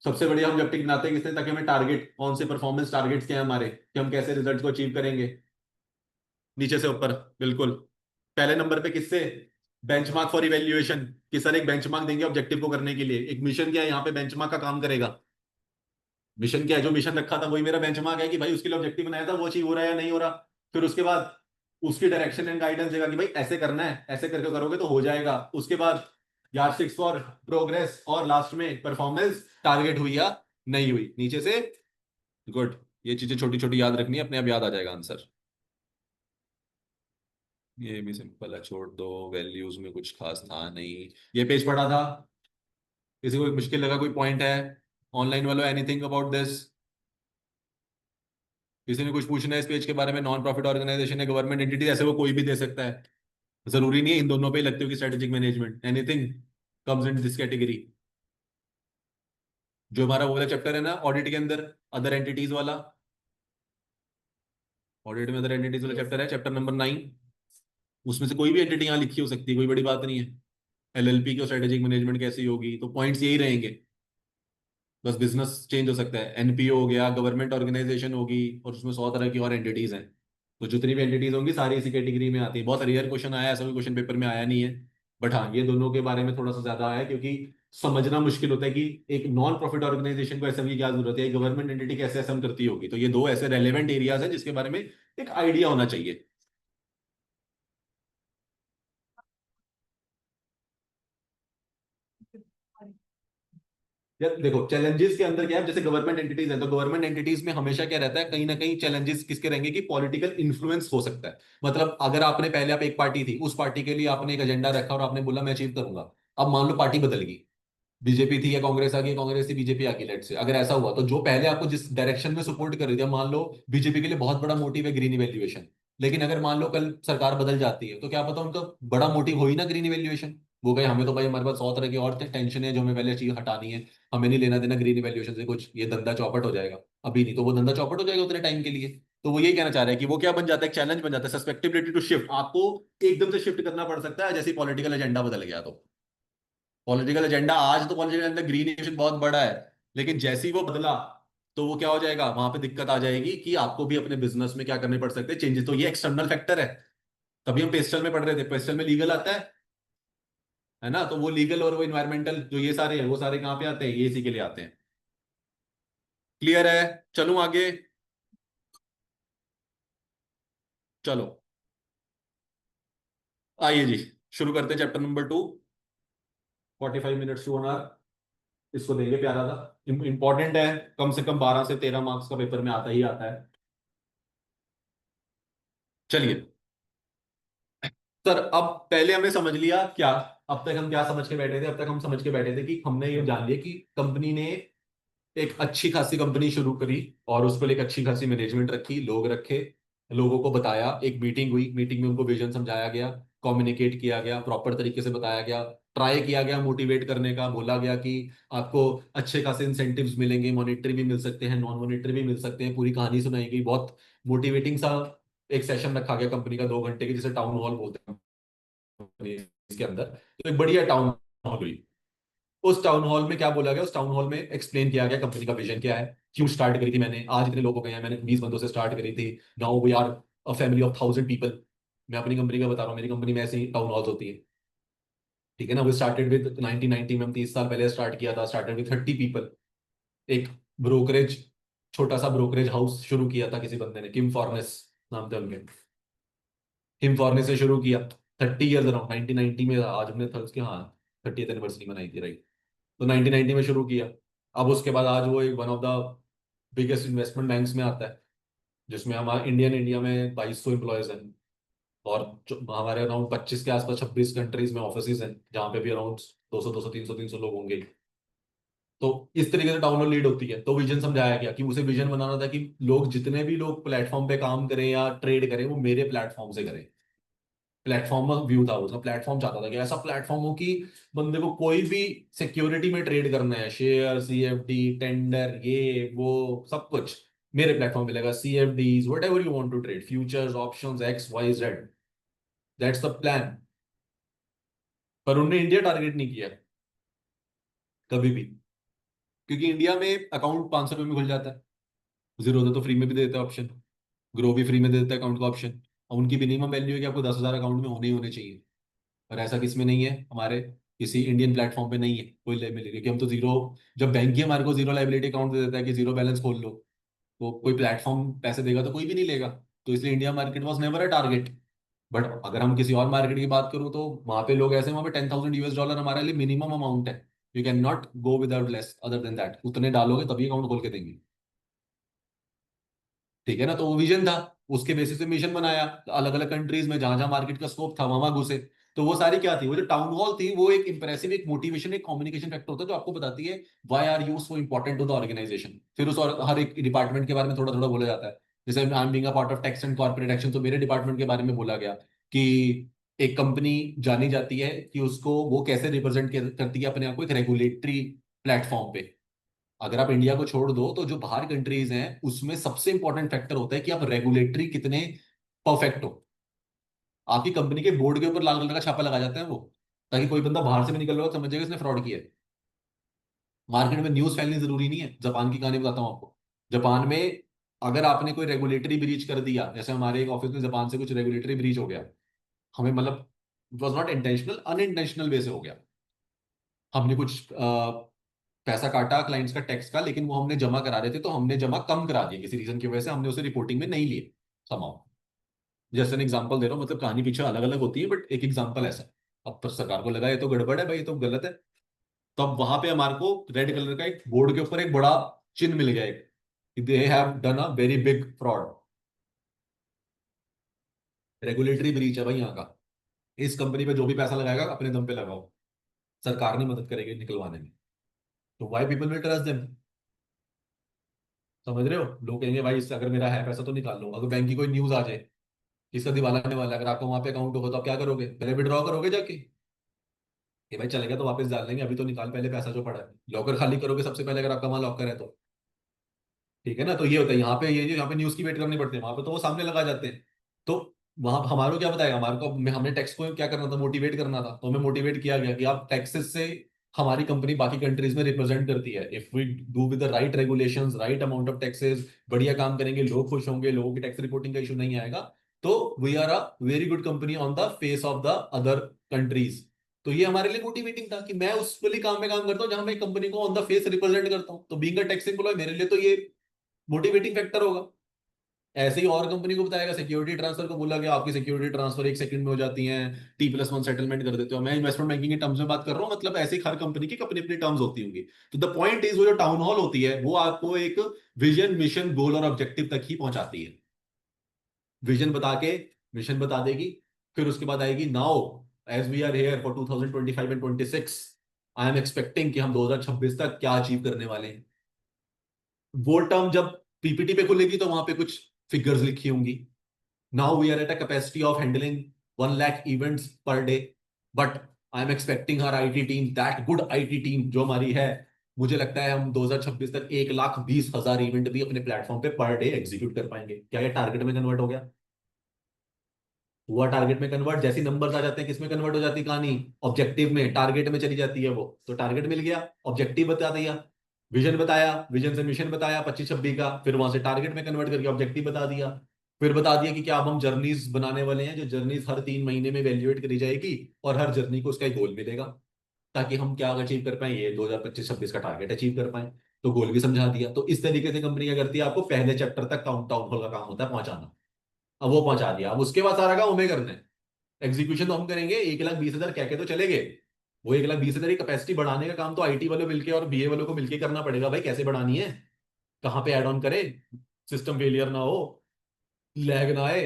सबसे बढ़िया ऑब्जेक्टिव बनाते हैं किसने, ताकि हमें टारगेट, कौन से परफॉर्मेंस टारगेट्स क्या है हमारे, कि हम कैसे रिजल्ट्स को अचीव करेंगे। नीचे से ऊपर, बिल्कुल। पहले नंबर पे किससे, बेंचमार्क फॉर इवैल्यूएशन, कि सर एक बेंचमार्क देंगे ऑब्जेक्टिव को करने के लिए। एक मिशन क्या है, यहाँ पे बेंचमार्क का काम करेगा। मिशन क्या है, जो मिशन रखा था वही मेरा बेंचमार्क है, कि भाई उसके लिए ऑब्जेक्टिव बनाया था वो अचीव हो रहा है या नहीं हो रहा। फिर उसके बाद उसकी डायरेक्शन एंड गाइडेंस देगा, कि भाई ऐसे करना है, ऐसे करके करोगे तो हो जाएगा। उसके बाद यार्डस्टिक्स फॉर प्रोग्रेस, और लास्ट में परफॉर्मेंस, टारगेट हुई या नहीं हुई, नीचे से। गुड। ये चीजें छोटी छोटी याद रखनी है, अपने आप याद आ जाएगा आंसर। ये भी सिंपल है, छोड़ दो, वैल्यूज में कुछ खास था नहीं। ये पेज पढ़ा था, किसी को कोई मुश्किल लगा, कोई पॉइंट है ऑनलाइन वालों, एनीथिंग अबाउट दिस? किसी ने कुछ पूछना है इस पेज के बारे में? नॉन प्रॉफिट ऑर्गेनाइजेशन है, गवर्नमेंट एंटिटी, ऐसे वो कोई भी दे सकता है, जरूरी नहीं है इन दोनों पे ही लगती हो कि strategic management, anything comes in this category. जो हमारा वो वाला चैप्टर है ना ऑडिट के अंदर, अदर एंटिटीज वाला, ऑडिट में अदर एंटिटीज वाला चैप्टर है, चैप्टर नंबर 9। उसमें से कोई भी एंटिटी यहाँ लिखी हो सकती है, कोई बड़ी बात नहीं है। एलएलपी की स्ट्रेटेजिक मैनेजमेंट कैसी होगी, तो पॉइंट्स यही रहेंगे, बस बिजनेस चेंज हो सकता है। एनपीओ हो गया, गवर्नमेंट ऑर्गेनाइजेशन होगी, और उसमें 100 तरह की और एंटिटीज हैं। तो जितनी भी एंटिटीज होंगी सारी इसी कैटेगरी में आती है। बहुत रेयर क्वेश्चन आया, ऐसा कोई क्वेश्चन पेपर में आया नहीं है। बट हाँ, ये दोनों के बारे में थोड़ा सा ज्यादा है, क्योंकि समझना मुश्किल होता है कि एक नॉन प्रॉफिट ऑर्गेनाइजेशन को एसएम की क्या जरूरत है, गवर्नमेंट एंटिटी कैसे एसएम करती होगी। तो ये दो ऐसे रेलेवेंट एरियाज हैं जिसके बारे में एक आइडिया होना चाहिए। यार देखो, चैलेंजेस के अंदर क्या है, जैसे गवर्नमेंट एंटिटीज है, तो गवर्नमेंट एंटिटीज में हमेशा क्या रहता है, कहीं ना कहीं चैलेंजेस किसके रहेंगे कि पॉलिटिकल इन्फ्लुएंस हो सकता है। मतलब अगर आपने पहले, आप एक पार्टी थी, उस पार्टी के लिए आपने एक एजेंडा रखा और आपने बोला मैं अचीव करूंगा। अब मान लो पार्टी बदल गई, बीजेपी थी या कांग्रेस आ गई, कांग्रेस थी बीजेपी आ गई, लेट से अगर ऐसा हुआ, तो जो पहले आपको जिस डायरेक्शन में सपोर्ट कर रही थी, अब मान लो बीजेपी के लिए बहुत बड़ा मोटिव है ग्रीन इवेल्युएशन, लेकिन अगर मान लो कल सरकार बदल जाती है, तो क्या पता उनका बड़ा मोटिव हो ही ना ग्रीन इवेल्युएशन। वो कहे हमें तो भाई हमारे पास 100 तरह की और टेंशन है जो हमें पहले चीज हटानी है, हमें नहीं लेना देना ग्रीन इवेल्युएशन से कुछ, ये धंधा चौपट हो जाएगा। अभी नहीं तो वो धंधा चौपट हो जाएगा उतने टाइम के लिए। तो वो यही कहना चाह रहा है कि वो क्या बन जाता है, चैलेंज बन जाता है, सस्पेक्टेबिलिटी टू शिफ्ट, आपको एकदम से शिफ्ट करना पड़ सकता है जैसे पॉलिटिकल एजेंडा बदल गया तो। पॉलिटिकल एजेंडा आज तो पॉलिटिकल एजेंडा ग्रीन इनिशिएटिव बहुत बड़ा है, लेकिन जैसे ही वो बदला, तो वो क्या हो जाएगा, वहां पे दिक्कत आ जाएगी कि आपको भी अपने बिजनेस में क्या करने पड़ सकते हैं चेंजेस। तो ये एक्सटर्नल फैक्टर है। तभी हम पेस्टल में पढ़ रहे थे, पेस्टल में लीगल आता है ना, तो वो लीगल और वो इन्वायरमेंटल जो ये सारे हैं, वो सारे कहाँ पे आते हैं, ये इसी के लिए आते हैं। क्लियर है? चलूं आगे? चलो आइए जी, शुरू करते हैं chapter number 2। 45 minutes to 1 hour इसको देंगे, प्यारा था, इंपॉर्टेंट है। कम से कम 12 से 13 मार्क्स का पेपर में आता ही आता है। चलिए सर, अब पहले हमने समझ लिया क्या, अब तक हम क्या समझ के बैठे थे, अब तक हम समझ के बैठे थे कि हमने ये जान लिया कि कंपनी ने एक अच्छी खासी कंपनी शुरू करी, और उस पर एक अच्छी खासी मैनेजमेंट रखी, लोग रखे, लोगों को बताया, एक मीटिंग हुई, मीटिंग में उनको विजन समझाया गया, कम्युनिकेट किया गया, प्रॉपर तरीके से बताया गया, ट्राई किया गया मोटिवेट करने का, बोला गया कि आपको अच्छे खासे इंसेंटिव्स मिलेंगे, मॉनेटरी भी मिल सकते हैं, नॉन मॉनेटरी भी मिल सकते हैं, पूरी कहानी सुनाई गई, बहुत मोटिवेटिंग सा एक सेशन रखा गया कंपनी का 2 घंटे की, जिसे टाउन हॉल बोलते हैं कंपनी के अंदर। तो एक बढ़िया टाउन हॉल हुई। उस टाउन हॉल में क्या बोला गया, उस टाउन हॉल में एक्सप्लेन किया गया कंपनी का विजन क्या है, क्यों स्टार्ट करी थी मैंने, आज इतने लोग हो गए हैं, मैंने 20 बंदों से स्टार्ट करी थी, now we are a family of 1000 people. मैं अपनी कंपनी का बता रहा हूँ, मेरी कंपनी में ऐसी टाउन हॉल्स होती है। ठीक है ना, वो स्टार्टेड विद 1990 में, हम 30 साल पहले स्टार्ट किया था, स्टार्टेड विद 30 पीपल। एक ब्रोकरेज, छोटा सा ब्रोकरेज हाउस शुरू किया था किसी बंदे ने, किम फॉर्नेस नाम थे उनके। किम फॉर्नेस से शुरू किया, 30 ईयर्स अराउंड 1990 में, आज हमने उसकी हाँ 30th एनिवर्सरी मनाई थी, राइट। तो 1990 में शुरू किया। अब उसके बाद आज वो एक one of the biggest investment banks में आता है, जिसमें हमारा इंडिया में 2200 एम्प्लॉयज हैं, और हमारे अराउंड 25 के आसपास 26 कंट्रीज में ऑफिस हैं, जहाँ पे भी अराउंड 200 200 300 लोग होंगे। तो इस तरीके से टाउन हॉल लीड होती है। तो विजन समझाया गया कि उसे विजन बनाना था कि लोग, जितने भी लोग प्लेटफॉर्म पे काम करें या ट्रेड करें, वो मेरे प्लेटफॉर्म से करें। प्लेटफॉर्म व्यू था उसका, प्लेटफॉर्म चाहता था कि ऐसा प्लेटफॉर्म हो कि बंदे को कोई भी सिक्योरिटी में ट्रेड करना है, शेयर, सीएफडी, टेंडर, ये वो सब कुछ मेरे प्लेटफॉर्म मिलेगा, CFDs, whatever you want to trade, futures, options, X Y Z, that's the plan. पर उन्होंने इंडिया टारगेट नहीं किया कभी भी, क्योंकि इंडिया में अकाउंट 500 रुपये में खुल जाता है, जीरो दे तो फ्री में भी दे देता है ऑप्शन, ग्रो भी फ्री में दे देता है अकाउंट का ऑप्शन। और उनकी मिनिमम वैल्यू है कि आपको 10,000 अकाउंट में होने ही होने चाहिए। और ऐसा किस में नहीं है, हमारे किसी इंडियन प्लेटफॉर्म पे नहीं है कोई लाइबिलिटी, क्योंकि हम तो जीरो, जब बैंक ही हमारे को जीरो लाइबिलिटी अकाउंट दे देता है कि जीरो बैलेंस खोल लो, तो कोई प्लेटफॉर्म पैसे देगा तो कोई भी नहीं लेगा। तो इसलिए India market was never a target. But अगर हम किसी और मार्केट की बात करूँ, तो वहां पे लोग ऐसे, वहां पे $10,000 हमारे लिए मिनिमम अमाउंट है। You can not go without less other than that, उतने डालोगे तभी अकाउंट खोल के देंगे। ठीक है ना, तो वो विजन था, उसके बेसिस पे मिशन बनाया, अलग अलग कंट्रीज में जहां जहां मार्केट का स्कोप था वहां वहां घुसे। तो वो सारी क्या थी, वो जो टाउन हॉल थी, वो एक इंप्रेसिव, एक मोटिवेशन, एक कम्युनिकेशन फैक्टर होता है जो आपको बताती है why are you so important to the organisation. फिर उस हर एक डिपार्टमेंट के बारे में थोड़ा थोड़ा बोला जाता है। जैसे I am being a part of tax and corporate action, तो मेरे डिपार्टमेंट के बारे में बोला गया कि एक कंपनी जानी जाती है कि उसको वो कैसे रिप्रेजेंट करती है अपने आप को एक रेगुलेटरी प्लेटफॉर्म पे। अगर आप इंडिया को छोड़ दो, तो जो बाहर कंट्रीज हैं उसमें सबसे इंपॉर्टेंट फैक्टर होता है कि आप रेगुलेटरी कितने परफेक्ट हो। आपकी कंपनी के बोर्ड के ऊपर लाल कलर का छापा लगा जाता है वो, ताकि कोई बंदा बाहर से भी निकल रहा हो तो समझ जाएगा इसने फ्रॉड किया है। मार्केट में न्यूज फैलनी जरूरी नहीं है। जापान की कहानी बताता हूँ आपको। जापान में अगर आपने कोई रेगुलेटरी ब्रीच कर दिया, जैसे हमारे एक ऑफिस में जापान से कुछ रेगुलेटरी ब्रीच हो गया, हमें मतलब it was not intentional, unintentional way से हो गया। हमने कुछ पैसा काटा क्लाइंट्स का टैक्स का, लेकिन वो हमने जमा करा रहे थे तो हमने जमा कम करा दिया किसी रीजन की वजह से, हमने उसे रिपोर्टिंग में नहीं लिए समाउ। जैसे मैं एग्जांपल दे रहा हूँ, मतलब कहानी पीछे अलग अलग होती है, बट एक एग्जांपल ऐसा। अब तो सरकार को लगा ये तो गड़बड़ है भाई, ये तो गलत है। तो अब वहां पे हमारे को रेड कलर का एक बोर्ड के ऊपर एक बड़ा चिन्ह मिल गया, एक they have done a very big fraud. Regulatory breach है भाई यहाँ का। इस कंपनी पे जो भी पैसा लगाएगा अपने दम पे लगाओ, सरकार नहीं मदद करेगी निकलवाने में। तो why people will trust them. समझ रहे हो? लोग कहेंगे भाई इससे अगर मेरा है पैसा तो निकाल लो। अगर बैंक की कोई न्यूज आ जाए इसका दिवाला होने वाला है, अगर आपको वहां पे अकाउंट होगा तो आप क्या करोगे? पहले विड्रॉ करोगे जाके कि भाई चलेगा तो वापस डाल लेंगे, अभी तो निकाल पहले पैसा जो पड़ा है। लॉकर खाली करोगे सबसे पहले अगर आपका वहां लॉकर है तो। ठीक है ना? तो ये होता है यहाँ पे, ये जो यहाँ पे न्यूज की वेट करनी पड़ती है, वहां पे तो वो सामने लगा जाते हैं। तो वहां हमारे को क्या बताएगा? हमारे को हमने टैक्स को क्या करना था? मोटिवेट करना था। तो हमें मोटिवेट किया गया कि आप टैक्सेस से हमारी कंपनी बाकी कंट्रीज में रिप्रेजेंट करती है। If we do with the right regulations, right amount of taxes, बढ़िया काम करेंगे, लोग खुश होंगे, लोगों की टैक्स रिपोर्टिंग का इशू नहीं आएगा, तो we are a very good company on the face of the other countries. तो ये हमारे लिए मोटिवेटिंग था कि मैं उस वाली काम में काम करता हूँ जहां मैं कंपनी को ऑन द फेस रिप्रेजेंट करता हूँ। तो बीइंग अ टैक्स एम्प्लॉय मेरे लिए तो ये मोटिवेटिंग फैक्टर होगा। ऐसे ही और कंपनी को बताएगा, सिक्योरिटी ट्रांसफर को बोला गया आपकी सिक्योरिटी ट्रांसफर 1 सेकंड में हो जाती है, T+1 सेटलमेंट कर देते हो। मैं इन्वेस्टमेंट बैंकिंग के टर्म्स में बात कर रहा हूँ, मतलब ऐसे ही हर कंपनी की अपनी अपनी टर्म्स होती होंगी। तो द पॉइंट इज, वो जो टाउन हॉल होती है वो आपको एक विजन, मिशन, गोल और ऑब्जेक्टिव तक ही पहुंचाती है। विजन बता के मिशन बता देगी, फिर उसके बाद आएगी now as we are here for 2025 and 26, I am expecting कि हम 2026 तक क्या अचीव करने वाले हैं। वो टर्म जब पीपीटी पे खुलेगी तो वहां पे कुछ फिगर्स लिखी होंगी। Now we are at a capacity of handling 1 lakh events per day. But I'm expecting our IT team, that good IT team जो हमारी है, मुझे लगता है हम 2026 तक 1,20,000 इवेंट भी अपने प्लेटफॉर्म पे पर डे एग्जीक्यूट कर पाएंगे। क्या ये टारगेट में कन्वर्ट हो गया? हुआ टारगेट में कन्वर्ट। जैसे नंबर्स आ जाते हैं किसमें कन्वर्ट हो जाती है कहानी? ऑब्जेक्टिव में, टारगेट में चली जाती है वो। तो टारगेट मिल गया, ऑब्जेक्टिव बता दिया, विजन बताया, विजन से मिशन बताया 25-26 का, फिर वहां से टारगेट में कन्वर्ट करके ऑब्जेक्टिव बता दिया। फिर बता दिया कि क्या अब हम जर्नीज बनाने वाले हैं, जो जर्नीज हर 3 महीने में वैल्यूएट करी जाएगी और हर जर्नी को उसका एक गोल मिलेगा, ताकि हम क्या अचीव कर पाए, ये 2025-26 का टारगेट अचीव कर पाए। तो गोल भी समझा दिया। तो इस तरीके से कंपनी क्या करती है, आपको पहले चैप्टर तक काउंट डाउन का काम होता है पहुंचाना। अब वो पहुंचा दिया, अब उसके बाद सारा काम हमें करना है। एग्जीक्यूशन तो हम करेंगे, 1,20,000 कह के तो चले गए। वो 1,20,000 की कैपेसिटी बढ़ाने का काम तो आईटी वालों मिलके और बीए वालों को मिलके करना पड़ेगा भाई। कैसे बढ़ानी है, कहाँ पे ऐड ऑन करें, सिस्टम फेलियर ना हो, लैग ना आए।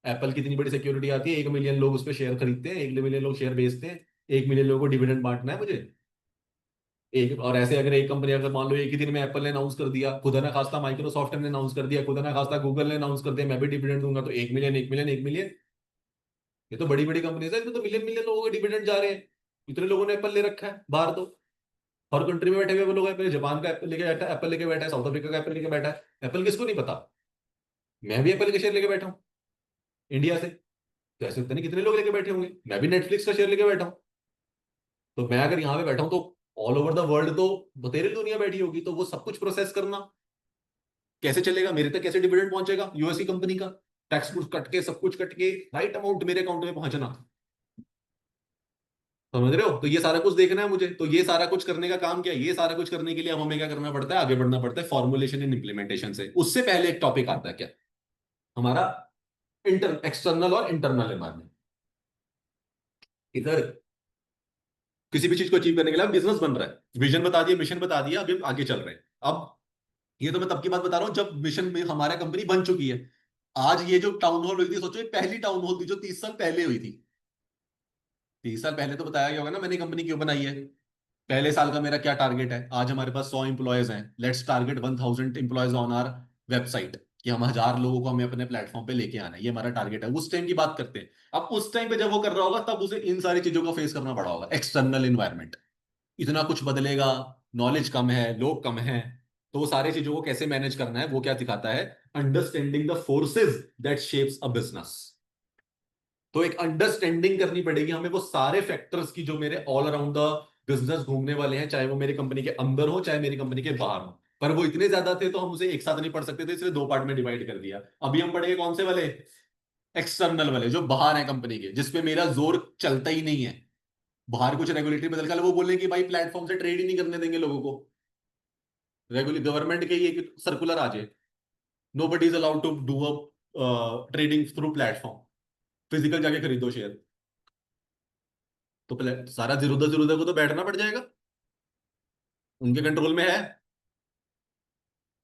एप्पल की इतनी बड़ी सिक्योरिटी आती है, 1 मिलियन लोग उस पर शेयर खरीदते हैं, 1 मिलियन लोग शेयर बेचते हैं, 1 मिलियन लोगों को डिविडेंड बांटना है मुझे। एक और ऐसे अगर एक कंपनी, अगर मान लो एक ही दिन में एप्पल ने अनाउंस कर दिया, खुदा ना खास्ता माइक्रोसॉफ्ट ने अनाउंस कर दिया, खुदा ना खास्ता गूगल ने अनाउंस कर दिया मैं भी डिविडेंड दूंगा, तो 1 मिलियन 1 मिलियन 1 मिलियन। ये तो बड़ी बड़ी कंपनीज है, इसमें तो मिलियन मिलियन लोगों के डिविडेंड जा रहे हैं। इतने लोगों ने एप्पल ले रखा है बाहर तो। हर कंट्री में बैठे हुए वो लोग हैं। जापान का एप्पल लेके बैठा है, एप्पल लेके बैठा है, साउथ अफ्रीका का एप्पल लेके बैठा है। एप्पल किसको नहीं पता? मैं भी एप्पल के शेयर लेके बैठा हूँ इंडिया से। तो ऐसे पता नहीं कितने लोग लेके बैठे होंगे। मैं भी नेटफ्लिक्स का शेयर लेके बैठा हूँ। तो मैं अगर यहाँ पे बैठा हूँ तो ऑल ओवर द वर्ल्ड तो बतेरी दुनिया बैठी होगी। तो वो सब कुछ प्रोसेस करना कैसे चलेगा, मेरे तक कैसे डिविडेंड पहुंचेगा यूएससी कंपनी का? टैक्स कुछ कट के, सब कुछ कट के, राइट अमाउंट मेरे अकाउंट में पहुंचना। समझ रहे हो? तो ये सारा कुछ देखना है मुझे। तो ये सारा कुछ करने का काम क्या है? ये सारा कुछ करने के लिए अब हमें क्या करना पड़ता है? आगे बढ़ना पड़ता है फॉर्मुलेशन एंड इंप्लीमेंटेशन से। उससे पहले एक टॉपिक आता है क्या, हमारा एक्सटर्नल और इंटरनल एनवायरमेंट। इधर किसी भी चीज को अचीव करने के लिए बिजनेस बन रहा है, विजन बता दिया, मिशन बता दिया, अभी हम आगे चल रहे हैं। अब ये तो मैं तब की बात बता रहा हूँ जब मिशन में हमारा कंपनी बन चुकी है। आज ये जो टाउन हॉल हुई थी, सोचो ये पहली टाउन हॉल थी जो 30 साल पहले हुई थी। 30 साल पहले तो बताया गया होगा ना मैंने कंपनी क्यों बनाई है, पहले साल का मेरा क्या टारगेट है। आज हमारे पास 100 एम्प्लॉयज हैं, let's target 1,000 employees on our website, कि हम 1,000 लोगों को हमें अपने प्लेटफॉर्म पे लेके आना है, ये हमारा टारगेट है। उस टाइम की बात करते हैं। अब उस टाइम पे जब वो कर रहा होगा तब उसे इन सारी चीजों को फेस करना पड़ा होगा। एक्सटर्नल इन्वायरमेंट, इतना कुछ बदलेगा, नॉलेज कम है, लोग कम है, तो वो सारी चीजों को कैसे मैनेज करना है वो क्या सिखाता है? Understanding the forces that shapes a business. तो एक अंडरस्टैंडिंग करनी पड़ेगी हमें वो सारे फैक्टर्स की जो मेरे ऑल अराउंड द बिजनेस घूमने वाले हैं, चाहे वो मेरी कंपनी के अंदर हो चाहे मेरी कंपनी के बाहर हो। पर वो इतने ज्यादा थे तो हम उसे एक साथ नहीं पढ़ सकते थे, इसलिए 2 पार्ट में डिवाइड कर दिया। अभी हम पढ़ेंगे कौन से वाले? एक्सटर्नल वाले जो बाहर है कंपनी के, जिसपे मेरा जोर चलता ही नहीं है। बाहर कुछ रेगुलेटरी बदल कर वो बोलेंगे कि भाई प्लेटफॉर्म से ट्रेड ही नहीं करने देंगे लोगों को। रेगुलर गवर्नमेंट के ही एक सर्कुलर आ जाए, nobody is allowed to do a trading through platform, physical जाके खरीदो शेयर। तो सारा जीरो दर को तो बैठना पड़ जाएगा। उनके कंट्रोल में है।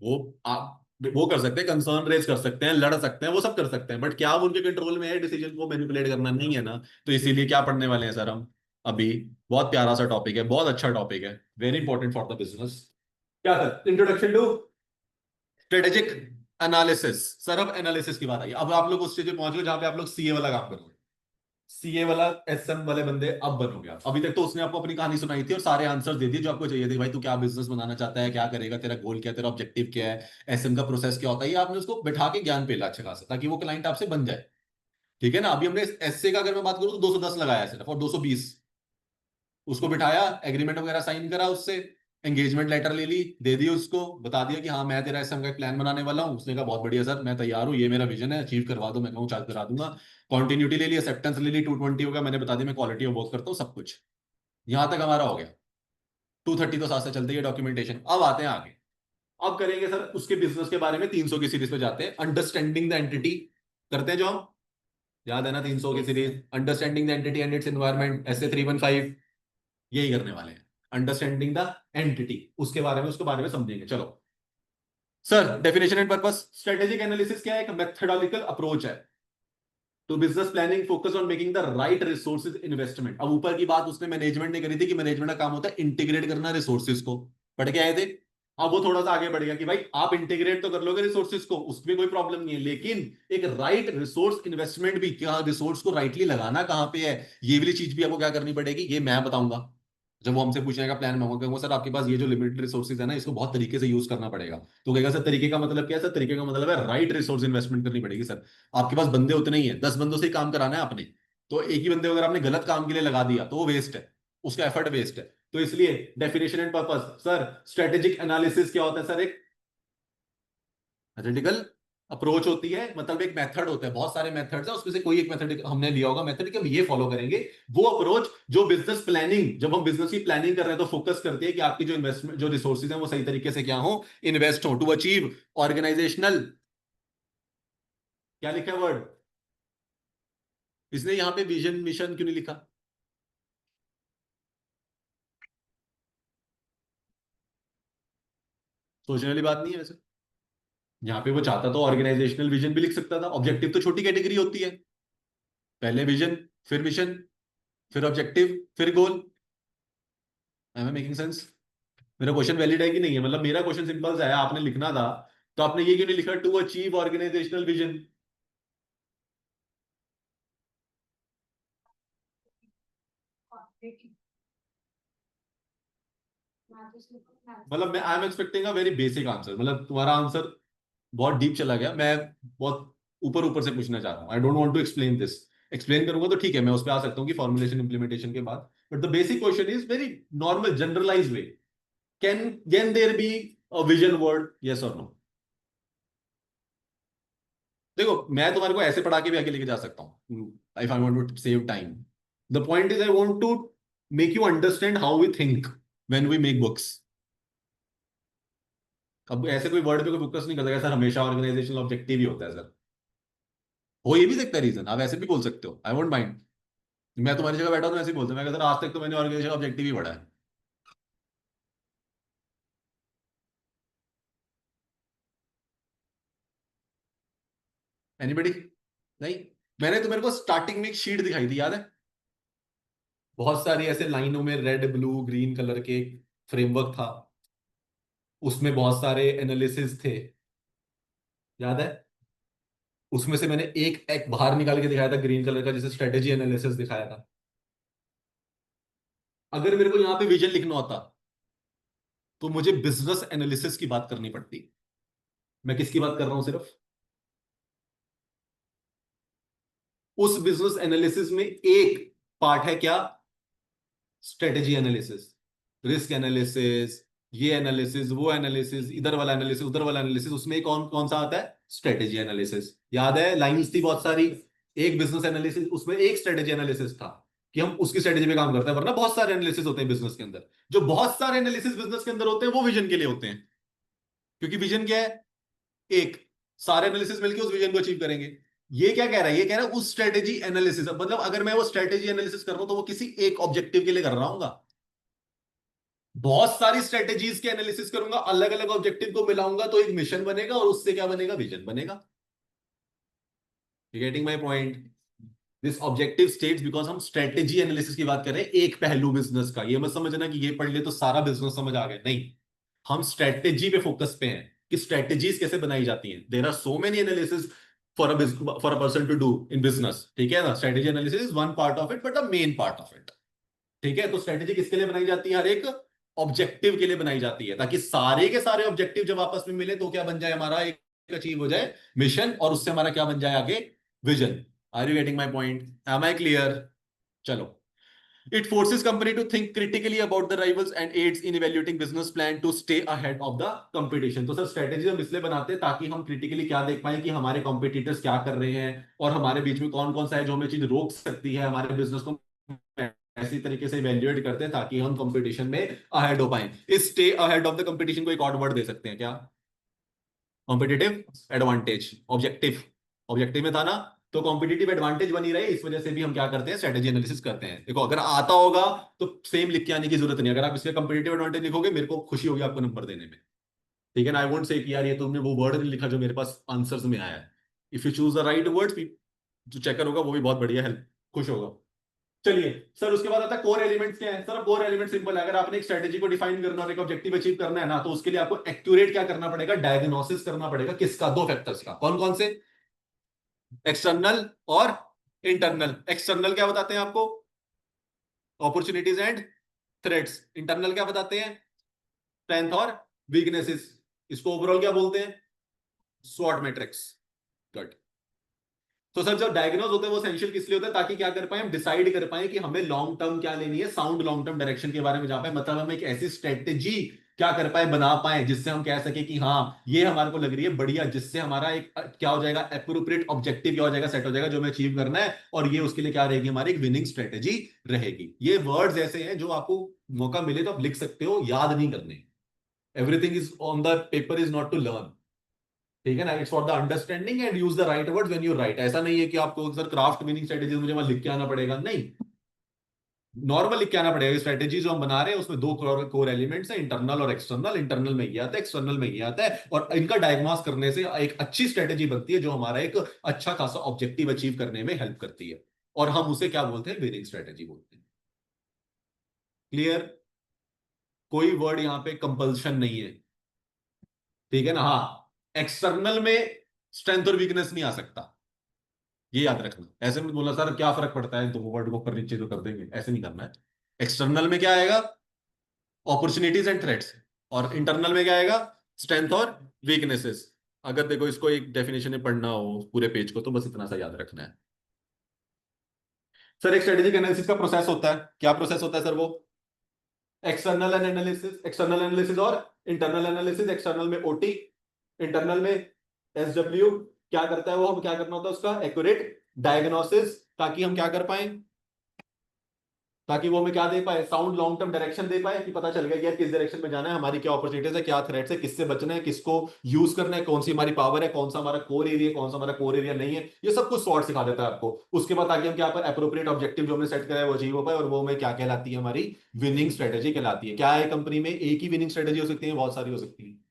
वो आप वो कर सकते हैं, कंसर्न रेज कर सकते हैं, लड़ सकते हैं, वो सब कर सकते हैं, बट क्या वो उनके कंट्रोल में है डिसीजन को मैनिपुलेट करना? नहीं है ना। तो इसीलिए क्या पढ़ने वाले हैं सर हम अभी? बहुत प्यारा सा टॉपिक है, बहुत अच्छा टॉपिक है, very important for the business. क्या sir? Introduction to strategic analysis. Sir अब एनालिसिस की बात आई, अब आप लोग उस स्टेज पे पहुंच गए जहां पे आप लोग सीए वाला काम करोगे। सीए वाला एसएम वाले बंदे अब बनोगे आप। अभी तक तो उसने आपको अपनी कहानी सुनाई थी और सारे आंसर दे दिए जो आपको चाहिए थे। भाई तू क्या बिजनेस बनाना चाहता है, क्या करेगा, तेरा गोल क्या है, तेरा ऑब्जेक्टिव क्या है, एसएम का प्रोसेस क्या होता है, ये आपने उसको बिठा के ज्ञान पेला अच्छा खासा, ताकि वो क्लाइंट आपसे बन जाए। ठीक है ना? अभी हमने एसए का अगर मैं बात करूं तो 210 लगाया सिर्फ, और 220 उसको बिठाया, एग्रीमेंट वगैरह साइन करा उससे, एंगेजमेंट लेटर ले ली, दे दी उसको, बता दिया कि हाँ मैं तेरा एसएम का प्लान बनाने वाला हूँ। उसने कहा बहुत बढ़िया सर, मैं तैयार हूँ, ये मेरा विजन है, अचीव करवा दो, मैं कहूँ चार्ज करा दूंगा। कॉन्टिन्यूटी ले ली, एक्सेप्टेंस ले ली, 220 होगा, मैंने बता दिया मैं क्वालिटी ऑफ वर्क करता हूँ, सब कुछ यहां तक हमारा हो गया। 230 तो साथ से चलती है डॉक्यूमेंटेशन। अब आते हैं आगे। अब करेंगे सर उसके बिजनेस के बारे में, 300 की सीरीज पे जाते हैं, अंडरस्टैंडिंग द एंटिटी करते हैं जो हम, याद है ना 300 की series, understanding the entity and its environment, ऐसे 315 यही करने वाले हैं। अंडरस्टैंडिंग द एंटिटी, उसके बारे में, उसके बारे में समझेंगे। चलो sir, definition and purpose. Strategic analysis क्या है? एक मेथडोलॉजिकल अप्रोच है to business planning, focus on making the right resources investment. अब ऊपर की बात उसने मैनेजमेंट ने करी थी कि मैनेजमेंट का काम होता है इंटीग्रेट करना रिसोर्सेज को, पढ़ के आए थे। अब वो थोड़ा सा आगे बढ़ गया कि भाई आप इंटीग्रेट तो कर लोगे रिसोर्सेज को, उसमें कोई प्रॉब्लम नहीं है, लेकिन एक राइट रिसोर्स इन्वेस्टमेंट भी, क्या रिसोर्स को राइटली लगाना कहाँ पे है, ये वाली चीज भी आपको क्या करनी पड़ेगी, ये मैं बताऊंगा। जब वो हमसे पूछने का प्लान मैं कहूंगा सर आपके पास ये जो लिमिटेड रिसोर्सेज है ना, इसको बहुत तरीके से यूज करना पड़ेगा। तो कहेगा सर तरीके का मतलब क्या है? सर तरीके का मतलब है राइट रिसोर्स इन्वेस्टमेंट करनी पड़ेगी सर। आपके पास बंदे उतने ही है, 10 बंदों से ही काम कराना है आपने, तो एक ही बंदे को अगर आपने गलत काम के लिए लगा दिया तो वो वेस्ट है, उसका एफर्ट वेस्ट है। तो इसलिए definition and purpose sir, strategic analysis क्या होता है सर? एक एनालिटिकल अप्रोच होती है, मतलब एक मेथड होता है, बहुत सारे मेथड्स है उसमें से कोई एक मेथड हमने लिया होगा, मेथड कि हम ये फॉलो करेंगे। वो अप्रोच जो बिजनेस प्लानिंग, जब हम बिजनेस की प्लानिंग कर रहे हैं तो फोकस करती है कि आपकी जो इन्वेस्टमेंट, जो रिसोर्सेज हैं वो सही तरीके से क्या हो, इन्वेस्ट हो, टू अचीव ऑर्गेनाइजेशनल, क्या लिखा है वर्ड, इसने यहां पे विजन मिशन क्यों नहीं लिखा? सोचने वाली बात नहीं है वैसे। यहाँ पे वो चाहता तो ऑर्गेनाइजेशनल विजन भी लिख सकता था, ऑब्जेक्टिव तो छोटी कैटेगरी होती है, पहले विजन, फिर मिशन, फिर ऑब्जेक्टिव, फिर goal. I am making sense? मेरा क्वेश्चन वैलिड है कि नहीं है? मतलब मेरा क्वेश्चन सिंपल सा है, आपने लिखना था तो आपने ये क्यों नहीं लिखा टू अचीव ऑर्गेनाइजेशनल विजन? मतलब मैं I am expecting a very basic answer, मतलब तुम्हारा आंसर बहुत डीप चला गया, मैं बहुत ऊपर ऊपर से पूछना चाह रहा हूँ। I don't want to explain this. Explain करूंगा तो ठीक है, मैं उस पर आ सकता हूँ कि फॉर्मुलेशन इंप्लीमेंटेशन के बाद, but the basic question is very normal generalise way, can there be a vision word, yes और नो? देखो मैं तुम्हारे को ऐसे पढ़ा के भी आगे लेके जा सकता हूँ, if I want to save time. The point is I want to make you understand how we think when we make books. अब ऐसे कोई वर्ड पे कोई फोकस नहीं करता सर हमेशा ऑर्गेनाइजेशनल ऑब्जेक्टिव ही होता है सर, हो ये भी सकता है रीजन, आप ऐसे भी बोल सकते हो, आई वोंट माइंड। मैं तुम्हारी जगह बैठा हूं तो ऐसे ही बोलता, मैं कहता सर आज तक तो मैंने ऑर्गेनाइजेशन ऑब्जेक्टिव ही पढ़ा है। एनीबडी? नहीं। मैंने तुम्हारे को स्टार्टिंग में एक शीट दिखाई थी, याद है? बहुत सारी ऐसे लाइनों में रेड ब्लू ग्रीन कलर के फ्रेमवर्क था, उसमें बहुत सारे एनालिसिस थे, याद है? उसमें से मैंने एक एक बाहर निकाल के दिखाया था ग्रीन कलर का, जिसे स्ट्रेटेजी एनालिसिस दिखाया था। अगर मेरे को यहाँ पे विजन लिखना होता तो मुझे बिजनेस एनालिसिस की बात करनी पड़ती। मैं किसकी बात कर रहा हूं सिर्फ? उस बिजनेस एनालिसिस में एक पार्ट है क्या? स्ट्रेटेजी एनालिसिस, रिस्क एनालिसिस, ये एनालिसिस, वो एनालिसिस, इधर वाला एनालिसिस, उधर वाला एनालिसिस, उसमें कौन कौन सा आता है? Strategy analysis. याद है लाइंस थी बहुत सारी, एक बिजनेस एनालिसिस, उसमें एक स्ट्रेटेजी एनालिसिस था कि हम उसकी स्ट्रेटेजी पे काम करते हैं, वरना बहुत सारे एनालिसिस होते हैं बिजनेस के अंदर। जो बहुत सारे एनालिसिस बिजनेस के अंदर होते हैं वो विजन के लिए होते हैं, क्योंकि विजन क्या है, एक, सारे एनालिसिस मिलकर उस विजन को अचीव करेंगे। ये क्या कह रहा है, ये कह रहा है उस स्ट्रेटेजी एनालिसिस, मतलब अगर मैं वो स्ट्रेटेजी एनालिसिस कर रहा हूं तो वो किसी एक ऑब्जेक्टिव के लिए कर रहा हूँ। बहुत सारी स्ट्रेटेजीज के एनालिसिस करूंगा, अलग अलग ऑब्जेक्टिव को मिलाऊंगा तो एक मिशन बनेगा, और उससे क्या बनेगा, विजन बनेगा। Getting my point? This objective states because हम स्ट्रेटेजी एनालिसिस की बात कर रहे हैं, एक पहलू बिजनेस का। ये मत समझना कि ये पढ़ ले तो सारा बिजनेस समझ आ गया, नहीं। हम स्ट्रेटेजी पे फोकस पे हैं कि स्ट्रेटेजीज कैसे बनाई जाती हैं। There are so many analysis for a person to do in business, ठीक है ना। Strategy analysis is one part of it, but the main part of it, ठीक है। तो स्ट्रेटेजी किसके लिए बनाई जाती है, हर एक ऑब्जेक्टिव के लिए बनाई जाती है, ताकि सारे के सारे ऑब्जेक्टिव जब आपस में मिले तो क्या बन जाए, हमारा एक अचीव हो जाए मिशन, और उससे हमारा क्या बन जाए आगे, vision. Are you getting my point? Am I clear? चलो। It forces company to think critically about the rivals and aids in evaluating business plan to stay ahead of the competition। तो sir strategy हम इसलिए बनाते हैं ताकि हम critically क्या देख पाए कि हमारे कॉम्पिटिटर्स क्या कर रहे हैं, और हमारे बीच में कौन कौन सा है जो हमें चीज रोक सकती है, हमारे बिजनेस को ऐसी तरीके से इवेल्युएट करते हैं ताकि हम कंपटीशन में अहेड हो पाए। इस stay ahead of the competition को एक और वर्ड दे सकते हैं क्या, कॉम्पिटिटिव एडवांटेज। ऑब्जेक्टिव, ऑब्जेक्टिव में था ना, तो कॉम्पिटिटिव एडवांटेज बनी रहे, इस वजह से भी हम क्या करते हैं, स्ट्रेटेजी एनालिसिस करते हैं। देखो अगर आता होगा तो सेम लिख के आने की जरूरत नहीं, अगर आप इसके कॉम्पिटिटिव एडवांटेज लिखोगे मेरे को खुशी होगी आपको नंबर देने में, ठीक है ना। आई वोंट से कि यार ये तुमने वो वर्ड नहीं लिखा जो मेरे पास आंसर्स में आया है। If you choose the right words, जो चेकर होगा वो भी बहुत बढ़िया हेल्प, खुश होगा। चलिए सर, उसके बाद आता है कोर एलिमेंट्स क्या है। सर कोर एलिमेंट सिंपल है, अगर आपने एक स्ट्रेटेजी को डिफाइन करना और एक ऑब्जेक्टिव अचीव करना है ना, तो उसके लिए आपको एक्यूरेट क्या करना पड़ेगा, डायग्नोसिस करना पड़ेगा। किसका, दो फैक्टर्स का। कौन कौन से, एक्सटर्नल और इंटरनल। एक्सटर्नल क्या बताते हैं आपको, अपॉर्चुनिटीज एंड थ्रेट्स। इंटरनल क्या बताते हैं, स्ट्रेंथ और वीकनेसेस। इसको ओवरऑल क्या बोलते हैं, स्वॉट मैट्रिक्स। गुड। तो सर जब डायग्नोज होते हैं वो एसेंशियल किस लिए होता है, ताकि क्या कर पाए, हम डिसाइड कर पाए कि हमें लॉन्ग टर्म क्या लेनी है, साउंड लॉन्ग टर्म डायरेक्शन के बारे में जा पाए। मतलब हम एक ऐसी स्ट्रेटेजी क्या कर पाए, बना पाए, जिससे हम कह सके कि हाँ ये हमारे को लग रही है बढ़िया, जिससे हमारा एक क्या हो जाएगा, एप्रोप्रिएट ऑब्जेक्टिव क्या हो जाएगा, सेट हो जाएगा, जो हमें अचीव करना है। और ये उसके लिए क्या रहेगी, हमारी एक विनिंग स्ट्रेटेजी रहेगी। ये वर्ड्स ऐसे हैं जो आपको मौका मिले तो आप लिख सकते हो, याद नहीं करने। Everything is on the paper is not to learn, ठीक है ना। It's for the understanding and use the right words when you write. ऐसा नहीं है कि आपको सर क्राफ्ट मीनिंग स्ट्रेटेजी मुझे वहां लिख के आना पड़ेगा, नहीं। नॉर्मल लिख के आना पड़ेगा। स्ट्रेटेजी जो हम बना रहे हैं उसमें दो कोर एलिमेंट्स हैं, इंटरनल और एक्सटर्नल। इंटरनल में ये आता है, एक्सटर्नल में ये आता है, और इनका डायग्नोस करने से एक अच्छी स्ट्रेटेजी बनती है जो हमारा एक अच्छा खासा ऑब्जेक्टिव अचीव करने में हेल्प करती है, और हम उसे क्या बोलते हैं, विनिंग स्ट्रेटेजी बोलते हैं। क्लियर? कोई वर्ड यहाँ पे कंपल्शन नहीं है, ठीक है ना। हाँ, एक्सटर्नल में स्ट्रेंथ और वीकनेस नहीं आ सकता, ये याद रखना। ऐसे में बोला सर क्या फर्क पड़ता है, तो वो वर्ड को ऊपर नीचे तो कर देंगे, ऐसे नहीं करना है। एक्सटर्नल में क्या आएगा, अपॉर्चुनिटीज एंड थ्रेट्स, और इंटरनल में क्या आएगा, स्ट्रेंथ और वीकनेसेस। अगर देखो इसको एक डेफिनेशन में पढ़ना हो पूरे पेज को, तो बस इतना सा याद रखना है। सर एक स्ट्रेटेजिक एनालिसिस का प्रोसेस होता है, क्या प्रोसेस होता है सर, वो एक्सटर्नल एनालिसिस, एक्सटर्नल एनालिसिस और इंटरनल एनालिसिस। एक्सटर्नल में ओटी, इंटरनल में एसडब्ल्यू। क्या करता है वो, हम क्या करना होता है उसका एक्यूरेट डायग्नोसिस, ताकि हम क्या कर पाए, ताकि वो हमें क्या दे पाए, साउंड लॉन्ग टर्म डायरेक्शन दे पाए, कि पता चल गया कि यार किस डायरेक्शन में जाना है, हमारी क्या अपॉर्चुनिटीज है, क्या थ्रेट्स है, किससे बचना है, किसको यूज करना है, कौन सी हमारी पावर है, कौन सा हमारा कोर एरिया, कौन सा हमारा कोर एरिया नहीं है। ये सब कुछ शॉर्ट सिखा देता है आपको। उसके बाद आगे हम क्या पर एप्रोप्रिएट ऑब्जेक्टिव जो हमने सेट करा है वो अचीव हो पाए, और वो हमें क्या कहलाती है, हमारी विनिंग स्ट्रेटेजी कहलाती है। क्या है, कंपनी में एक ही विनिंग स्ट्रेटेजी हो सकती है, बहुत सारी हो सकती है।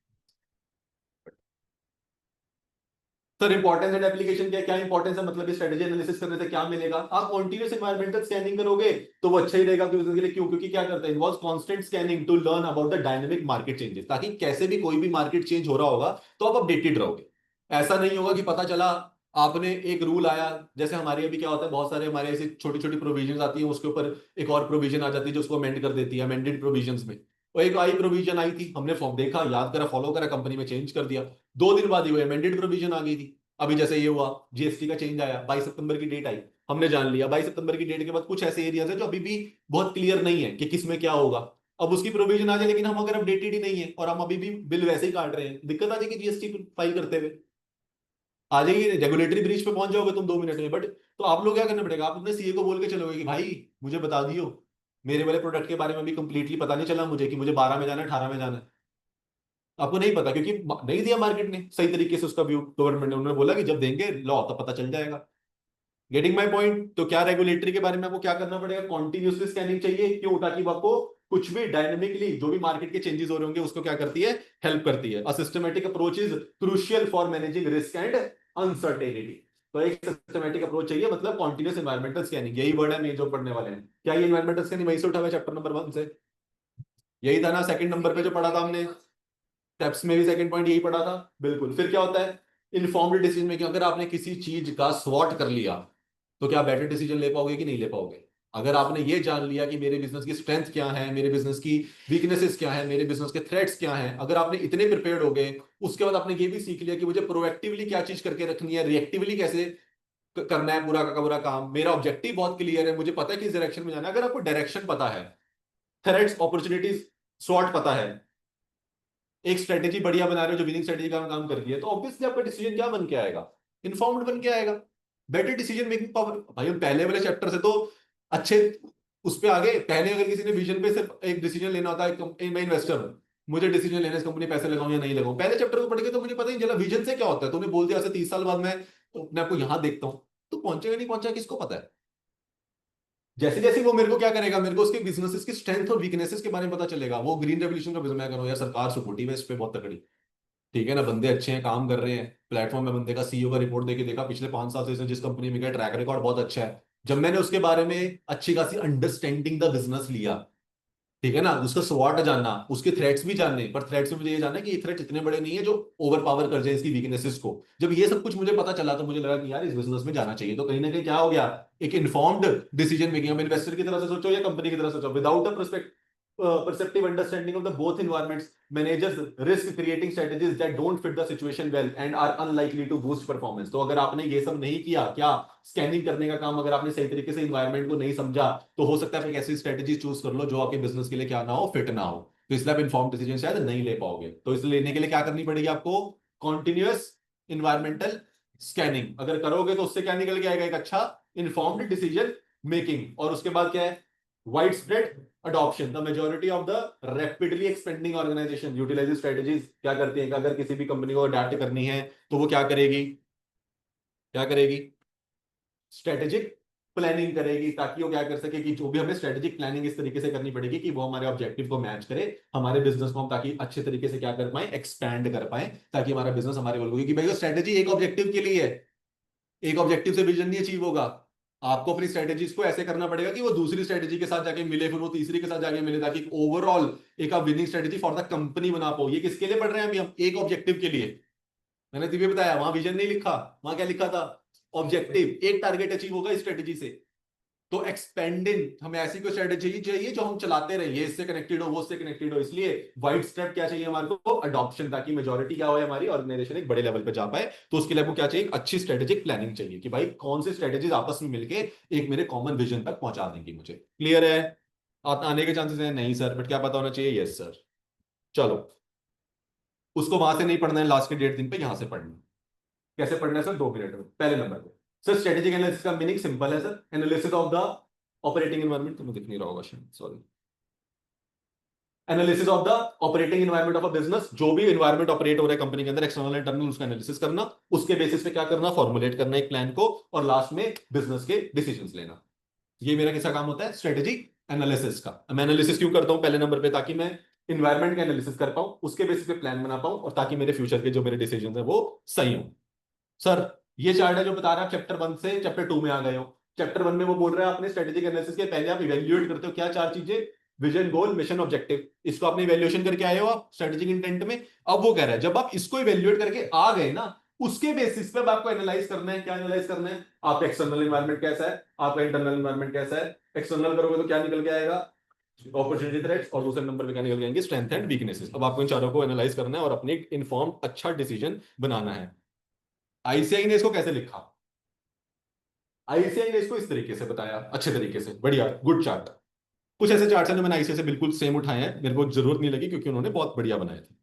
सर इंपॉर्टेंस एंड एप्लीकेशन क्या, क्या इंपॉर्टेंस है, मतलब स्ट्रेटेजी एनालिसिस करने से क्या मिलेगा। आप कॉन्टिन्यूस एनवायरमेंटल स्कैनिंग करोगे तो वो अच्छा ही रहेगा के लिए। क्यों, क्योंकि क्या करता है, involve constant scanning to learn about the dynamic market changes, ताकि कैसे भी कोई भी मार्केट चेंज हो रहा होगा तो आप अपडेटेड रहोगे। ऐसा नहीं होगा कि पता चला आपने एक रूल आया, जैसे हमारे अभी क्या होता है, बहुत सारे हमारे ऐसे छोटी छोटी प्रोविजन आती है, उसके ऊपर एक और प्रोविजन आ जाती है जो उसको अमेंड कर देती है, अमेंडेड प्रोविजन में। और एक आई प्रोविजन आई थी, हमने फॉर्म देखा, याद करा, फॉलो करा, कंपनी में चेंज कर दिया। 2 दिन बाद ही अमेंडेड प्रोविजन आ गई थी। अभी जैसे ये हुआ, जीएसटी का चेंज आया, 22 सितंबर की डेट आई, हमने जान लिया 22 सितंबर की डेट के बाद कुछ ऐसे एरियाज है जो अभी भी बहुत क्लियर नहीं है कि किस में क्या होगा। अब उसकी प्रोविजन आ जाए, लेकिन हम अगर अपडेटेड ही नहीं है और हम अभी भी बिल वैसे ही काट रहे हैं, दिक्कत आ जाएगी जीएसटी फाइल करते हुए। आ जाएगी, रेगुलेटरी ब्रीच पे पहुंच जाओगे तुम 2 मिनट में। बट तो आप लोग क्या करना पड़ेगा, आप अपने सीए को बोल के चलोगे कि भाई मुझे बता दियो, मेरे वाले प्रोडक्ट के बारे में भी कंप्लीटली पता नहीं चला मुझे कि मुझे 12 में जाना है 18 में जाना है। आपको नहीं पता क्योंकि नहीं दिया मार्केट ने सही तरीके से उसका व्यू, गवर्नमेंट ने, उन्होंने बोला कि जब देंगे लॉ तब पता चल जाएगा। Getting my point. तो क्या रेगुलेटरी के बारे में आपको क्या करना पड़ेगा, कॉन्टिन्यूसली स्कैनिंग चाहिए। क्यों? ताकि वो आपको कुछ भी डायनेमिकली जो भी मार्केट के चेंजेस हो रहे होंगे उसको क्या करती है, हेल्प करती है। A systematic approach is crucial for managing risk and uncertainty. तो एक सिस्टमैटिक अप्रोच चाहिए, मतलब कॉन्टिन्यूस एनवायरमेंटल स्कैनिंग, यही वर्ड है मेन जो पढ़ने वाले हैं। क्या ये एनवायरमेंटल स्कैनिंग वहीं से उठा हुआ है चैप्टर नंबर 1 से? यही था ना सेकंड नंबर पे जो पढ़ा था हमने, स्टेप्स में भी सेकंड पॉइंट यही पढ़ा था। बिल्कुल। फिर क्या होता है, इन्फॉर्म्ड डिसीजन मेकिंग। अगर आपने किसी चीज का स्वॉट कर लिया तो क्या बेटर डिसीजन ले पाओगे कि नहीं ले पाओगे? अगर आपने ये जान लिया कि मेरे बिजनेस की स्ट्रेंथ क्या है, मेरे बिजनेस की वीकनेसेस क्या है, मेरे बिजनेस के थ्रेट्स क्या हैं, अगर आपने इतने प्रिपेयर्ड हो गए, उसके बाद आपने ये भी सीख लिया कि मुझे प्रोएक्टिवली क्या चीज करके रखनी है, रिएक्टिवली कैसे करना है पूरा का पूरा काम, मेरा ऑब्जेक्टिव बहुत क्लियर है, मुझे पता है किस डायरेक्शन में जाना है। अगर आपको डायरेक्शन पता है, थ्रेट्स अपॉर्चुनिटीज स्वॉट पता है, एक स्ट्रेटेजी बढ़िया बना रहे हो जो विनिंग स्ट्रेटेजी का काम कर रही है, तो ऑब्वियसली आपका डिसीजन क्या बन के आएगा, इन्फॉर्म्ड बन के आएगा। Better decision making power. भाई हम पहले वाले चैप्टर से तो अच्छे उस पे आगे। पहले अगर किसी ने विजन पे सिर्फ एक डिसीजन लेना होता है, मैं इन्वेस्टर हूं, मुझे डिसीजन लेने से कंपनी पैसे लगाऊं या नहीं लगाऊं, पहले चैप्टर को पढ़ के तो मुझे पता ही नहीं चला विजन से क्या होता है। तूने बोल दिया ऐसे 30 साल बाद मैं अपने आपको यहां देखता हूं, तो पहुंचेगा नहीं पहुंचा किसको पता है। जैसे जैसे वो मेरे को क्या करेगा, मेरे को उसके बिजनेसेस की स्ट्रेंथ और वीकनेसेस के बारे में पता चलेगा। वो ग्रीन रेवोल्यूशन का बिजनेस मैं करूँ यार, सरकार सपोर्टिव है इस पे बहुत तगड़ी, ठीक है ना, बंदे अच्छे हैं, काम कर रहे हैं। प्लेटफॉर्म में बंदे का सीईओ का रिपोर्ट देके देखा पिछले 5 साल से इसने जिस कंपनी में गया, ट्रैक रिकॉर्ड बहुत अच्छा है। जब मैंने उसके बारे में अच्छी खासी अंडरस्टैंडिंग द बिजनेस लिया, ठीक है ना, उसका स्वॉट जानना, उसके थ्रेट्स भी जानने, पर थ्रेट्स में मुझे ये जानना है कि ये थ्रेट इतने बड़े नहीं है जो ओवर पावर कर जाए इसकी वीकनेसेस को। जब ये सब कुछ मुझे पता चला तो मुझे लगा कि यार इस बिजनेस में जाना चाहिए। तो कहीं ना कहीं क्या हो गया, एक इन्फॉर्म्ड डिसीजन मेकिंग। अब इन्वेस्टर की तरह से सोचो या कंपनी की तरह से सोचो, without a perceptive understanding of the both environments, managers risk creating strategies that don't fit the situation well and are unlikely to boost performance। तो अगर आपने ये सब नहीं किया, क्या स्कैनिंग करने का काम, अगर आपने सही तरीके से इन्वायरमेंट को नहीं समझा, तो हो सकता है एक ऐसी स्ट्रेटेजी चूज कर लो जो आपके बिजनेस के लिए क्या ना हो, फिट ना हो। तो इसलिए आप इन्फॉर्म डिसीजन शायद नहीं ले पाओगे। तो इसलिए लेने के लिए क्या करनी पड़ेगी आपको, कॉन्टिन्यूअस इन्वायरमेंटल स्कैनिंग। अगर करोगे तो उससे क्या निकल के आएगा, एक अच्छा इन्फॉर्म्ड डिसीजन मेकिंग। और उसके बाद क्या है, wide spread adoption। the majority of the rapidly expanding organization utilizes strategies। क्या करती है, अगर किसी भी कंपनी को अडेप्ट करनी है तो वो क्या करेगी, क्या करेगी, स्ट्रेटेजिक प्लानिंग करेगी, ताकि वो क्या कर सके कि जो भी हमें स्ट्रेटेजिक प्लानिंग इस तरीके से करनी पड़ेगी कि वो हमारे ऑब्जेक्टिव को मैच करे, हमारे बिजनेस को हम ताकि अच्छे तरीके से क्या कर पाए, एक्सपैंड कर पाए, ताकि हमारा बिजनेस हमारे गोल को, क्योंकि भाई वो स्ट्रेटेजी एक ऑब्जेक्टिव के लिए है, एक ऑब्जेक्टिव से विजन नहीं अचीव होगा। आपको अपनी स्ट्रेटेजीज को ऐसे करना पड़ेगा कि वो दूसरी स्ट्रेटेजी के साथ जाके मिले, फिर वो तीसरी के साथ जाके मिले, ताकि ओवरऑल एक आप winning strategy for the company बना पाओ। ये किसके लिए पढ़ रहे हैं अभी हम, एक ऑब्जेक्टिव के लिए। मैंने तुम्हें बताया वहां विजन नहीं लिखा, वहां क्या लिखा था, ऑब्जेक्टिव, एक टारगेट अचीव होगा इस स्ट्रेटेजी से। तो एक्सपेंडिंग, हमें ऐसी कोई स्ट्रेटेजी चाहिए जो हम चलाते रहे, ये इससे कनेक्टेड हो वो उससे कनेक्टेड हो। इसलिए वाइड स्टेप क्या चाहिए हमारे को, अडॉप्शन, ताकि मेजोरिटी क्या हो, हमारी ऑर्गेनाइजेशन एक बड़े लेवल पे जा पाए। तो उसके लिए आपको क्या चाहिए, अच्छी स्ट्रेटेजिक प्लानिंग चाहिए कि भाई कौन सी स्ट्रेटेजीज आपस में मिलके एक मेरे कॉमन विजन तक पहुंचा देंगी मुझे। क्लियर है? आने के चांसेस है नहीं सर, बट क्या पता होना चाहिए, यस सर। चलो, उसको वहां से नहीं पढ़ना है लास्ट के 1.5 दिन पे, यहां से पढ़ना है। कैसे पढ़ना है सर, 2 मिनट में। पहले नंबर पे सर, स्ट्रेटेजिक एनालिसिस का मीनिंग सिंपल है sir, analysis of the operating environment. तुम्हें दिख नहीं रहा होगा शायद, sorry. Analysis of the operating environment of a business, जो भी एनवायरनमेंट ऑपरेट हो रहा है कंपनी के अंदर, एक्सटर्नल इंटरनल, उसका एनालिसिस करना, उसके बेसिस पे क्या करना, फॉर्मुलेट करना एक प्लान को, और लास्ट में बिजनेस के डिसीजंस लेना। ये मेरा किसका काम होता है, स्ट्रेटेजी एनालिसिस का। मैं एनालिसिस क्यों करता हूं पहले नंबर पे, ताकि मैं इन्वायरमेंट का एनालिसिस कर पाऊं, उसके बेसिस पे प्लान बना पाऊं, और ताकि मेरे फ्यूचर के जो मेरे डिसीजन है वो सही हो। सर ये चार्ट है जो बता रहा है आप चैप्टर 1 से चैप्टर 2 में आ गए हो। चैप्टर 1 में वो बोल रहा है आपने स्ट्रेटेजिक एनालिसिस के पहले आप इवेल्युएट करते हो क्या, 4 चीजें, विजन, गोल, मिशन, ऑब्जेक्टिव। इसको आपने इवेल्युएशन करके आए हो आप स्ट्रेटेजिक इंटेंट में। अब वो कह रहा है जब आप इसको इवेल्युएट करके आ गए ना, उसके बेसिस पे अब आपको एनालाइज करना है। क्या एनालाइज करना है, आपका एक्सटर्नल एनवायरनमेंट कैसा है, आपका इंटरनल एनवायरनमेंट कैसा है। एक्सटर्नल करोगे तो क्या निकल के आएगा, अपॉर्चुनिटी थ्रेट्स, और दूसरे नंबर पे क्या निकल के आएंगे, स्ट्रेंथ एंड वीकनेसेस। अब आपको इन चारों को एनालाइज करना है और अपने इन्फॉर्म अच्छा डिसीजन बनाना है। आईसीआई ने इसको कैसे लिखा, आईसीआई ने इसको इस तरीके से बताया, अच्छे तरीके से, बढ़िया, गुड चार्ट। कुछ ऐसे चार्ट्स हैं जो मैंने आईसीआई से बिल्कुल सेम उठाए हैं, मेरे को जरूरत नहीं लगी क्योंकि उन्होंने बहुत बढ़िया बनाए थे।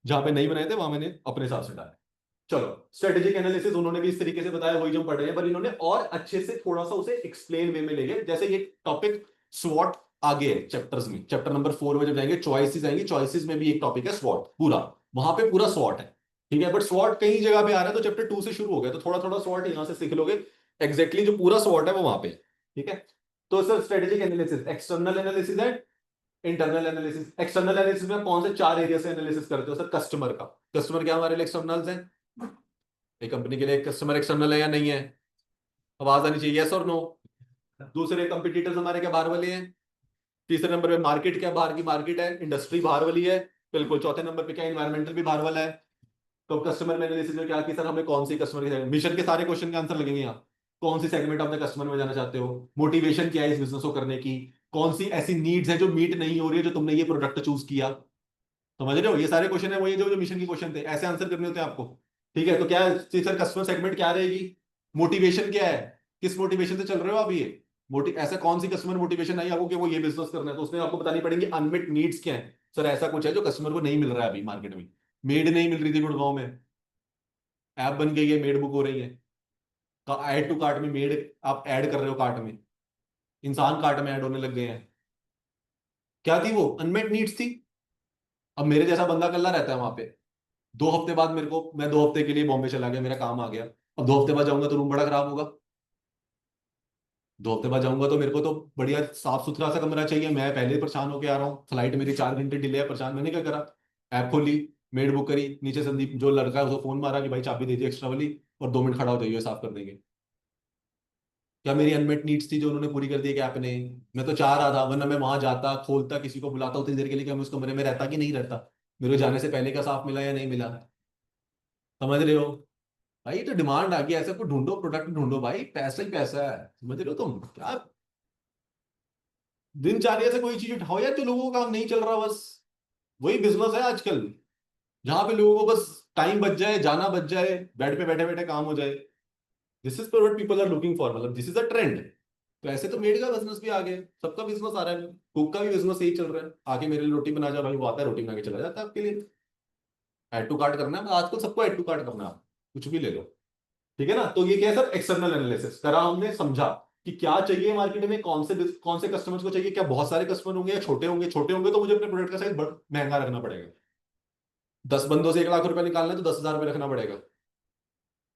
जहां पे नहीं बनाए थे वहां मैंने अपने हिसाब से डाले। चलो स्ट्रेटेजिक एनालिसिस उन्होंने भी इस तरीके से बताया, वही जो हम पढ़ रहे हैं, पर इन्होंने और अच्छे से थोड़ा सा उसे एक्सप्लेन वे में ले गए। जैसे ये टॉपिक स्वॉट आगे है चैप्टर्स में, चैप्टर नंबर 4 में जब जाएंगे चॉइसेस आएंगी, चॉइसेस में भी एक टॉपिक है स्वॉट, पूरा वहां पे पूरा स्वॉट है, ठीक है। बट स्वॉट कई जगह पे आ रहा है, तो चैप्टर 2 से शुरू हो गया, तो थोड़ा थोड़ा स्वॉट यहाँ से सीख लोगे, एग्जैक्टली जो पूरा स्वॉट है वो वहां पे, ठीक है। तो sir strategic analysis external analysis है, इंटरनल एनालिसिस। एक्सटर्नल एनालिसिस में कौन से 4 एरिया से एनालिसिस करते हो सर? कस्टमर का, कस्टमर क्या हमारे लिए एक्सटर्नल्स है? एक कंपनी के लिए कस्टमर एक्सटर्नल है या नहीं है? आवाज आनी चाहिए, यस और नो। दूसरे कंपटीटर्स हमारे क्या बाहर वाले हैं? तीसरे नंबर पे मार्केट क्या बाहर की मार्केट है, इंडस्ट्री बाहर वाली है, बिल्कुल। चौथे नंबर पे क्या एनवायरमेंटल भी बाहर वाला है। तो कस्टमर में एनालिसिस में क्या कि सर हमें कौन सी कस्टमर के मिशन के सारे क्वेश्चन के आंसर लगेंगे यहाँ। कौन सी सेगमेंट अपने कस्टमर में जाना चाहते हो, मोटिवेशन क्या है इस बिजनेस को करने की, कौन सी ऐसी नीड्स है जो मीट नहीं हो रही है जो तुमने ये प्रोडक्ट चूज किया। समझ रहे हो, ये सारे क्वेश्चन है, वो ये जो जो मिशन के क्वेश्चन थे, ऐसे आंसर करने होते हैं आपको, ठीक है। तो क्या है सर, कस्टमर सेगमेंट क्या रहेगी, मोटिवेशन क्या है, किस मोटिवेशन से चल रहे हो आप ये, मोटिव ऐसा कौन सी कस्टमर मोटिवेशन आई आपको कि वो ये बिजनेस करना है, तो उसमें आपको बतानी पड़ेगी अनमेट नीड्स क्या है। सर ऐसा कुछ है जो कस्टमर को नहीं मिल रहा है अभी मार्केट में, मेड नहीं मिल रही थी गुड़गांव में, ऐप बन गई है, मेड बुक हो रही है, तो ऐड टू कार्ट में मेड आप ऐड कर रहे हो कार्ट में, इंसान कार्ट में ऐड होने लग गए हैं। क्या थी वो? अनमेट नीड्स थी। अब मेरे जैसा बंदा कल्ला रहता है वहां पे, 2 हफ्ते बाद मेरे को, मैं 2 हफ्ते के लिए बॉम्बे चला गया, मेरा काम आ गया, अब 2 हफ्ते बाद जाऊंगा तो रूम बड़ा खराब होगा। 2 हफ्ते बाद जाऊंगा तो मेरे को तो बढ़िया साफ सुथरा सा कमरा चाहिए, मैं पहले ही परेशान होके आ रहा हूँ, फ्लाइट मेरी 4 घंटे डिले है, परेशान। मैंने क्या करा, ऐप खोली, मेड बुक करी, नीचे संदीप जो लड़का है उसको फोन मारा कि भाई चाबी दे दी एक्स्ट्रा वाली, और 2 मिनट खड़ा हो जाइए साफ कर देंगे। क्या मेरी अनमेट नीड्स थी जो उन्होंने पूरी कर दी कि ऐप ने? मैं तो चाह रहा था, वरना मैं वहां जाता, खोलता, किसी को बुलाता उतनी देर के लिए, कि मैं उस कमरे में रहता कि नहीं रहता, मेरे को जाने से पहले का साफ मिला या नहीं मिला। समझ रहे हो भाई? तो डिमांड आ गई, ऐसा कोई ढूंढो, प्रोडक्ट ढूंढो भाई, पैसा ही पैसा है। समझ रहे हो तुम क्या? दिनचर्या से कोई चीज उठाओ यार, जो लोगों का काम नहीं चल रहा, बस वही बिजनेस है आजकल, जहां पे लोगों को बस टाइम बच जाए, जाना बच जाए, बेड पे बैठे बैठे काम हो जाए। This is what people are looking for, मतलब दिस इज अ ट्रेंड। तो ऐसे तो मेड का बिजनेस भी आ गया, सबका बिजनेस आ रहा है, कुक का भी बिजनेस यही चल रहा है, आके मेरे लिए रोटी बना जा भाई, वो आता है रोटी बना के चला जाता है आपके लिए। ऐड टू कार्ट करना है आजकल सबको, ऐड टू कार्ट करना है, कुछ भी ले लो, ठीक है ना। तो ये क्या है सर, एक्सटर्नल एनालिसिस करा हमने, समझा कि क्या चाहिए मार्केट में, कौन से कस्टमर्स को चाहिए, क्या बहुत सारे कस्टमर होंगे या छोटे होंगे, छोटे होंगे तो मुझे अपने प्रोडक्ट का साइज महंगा रखना पड़ेगा, 10 बंदों से 1 लाख रुपए निकालना है तो 10,000 रुपये रखना पड़ेगा,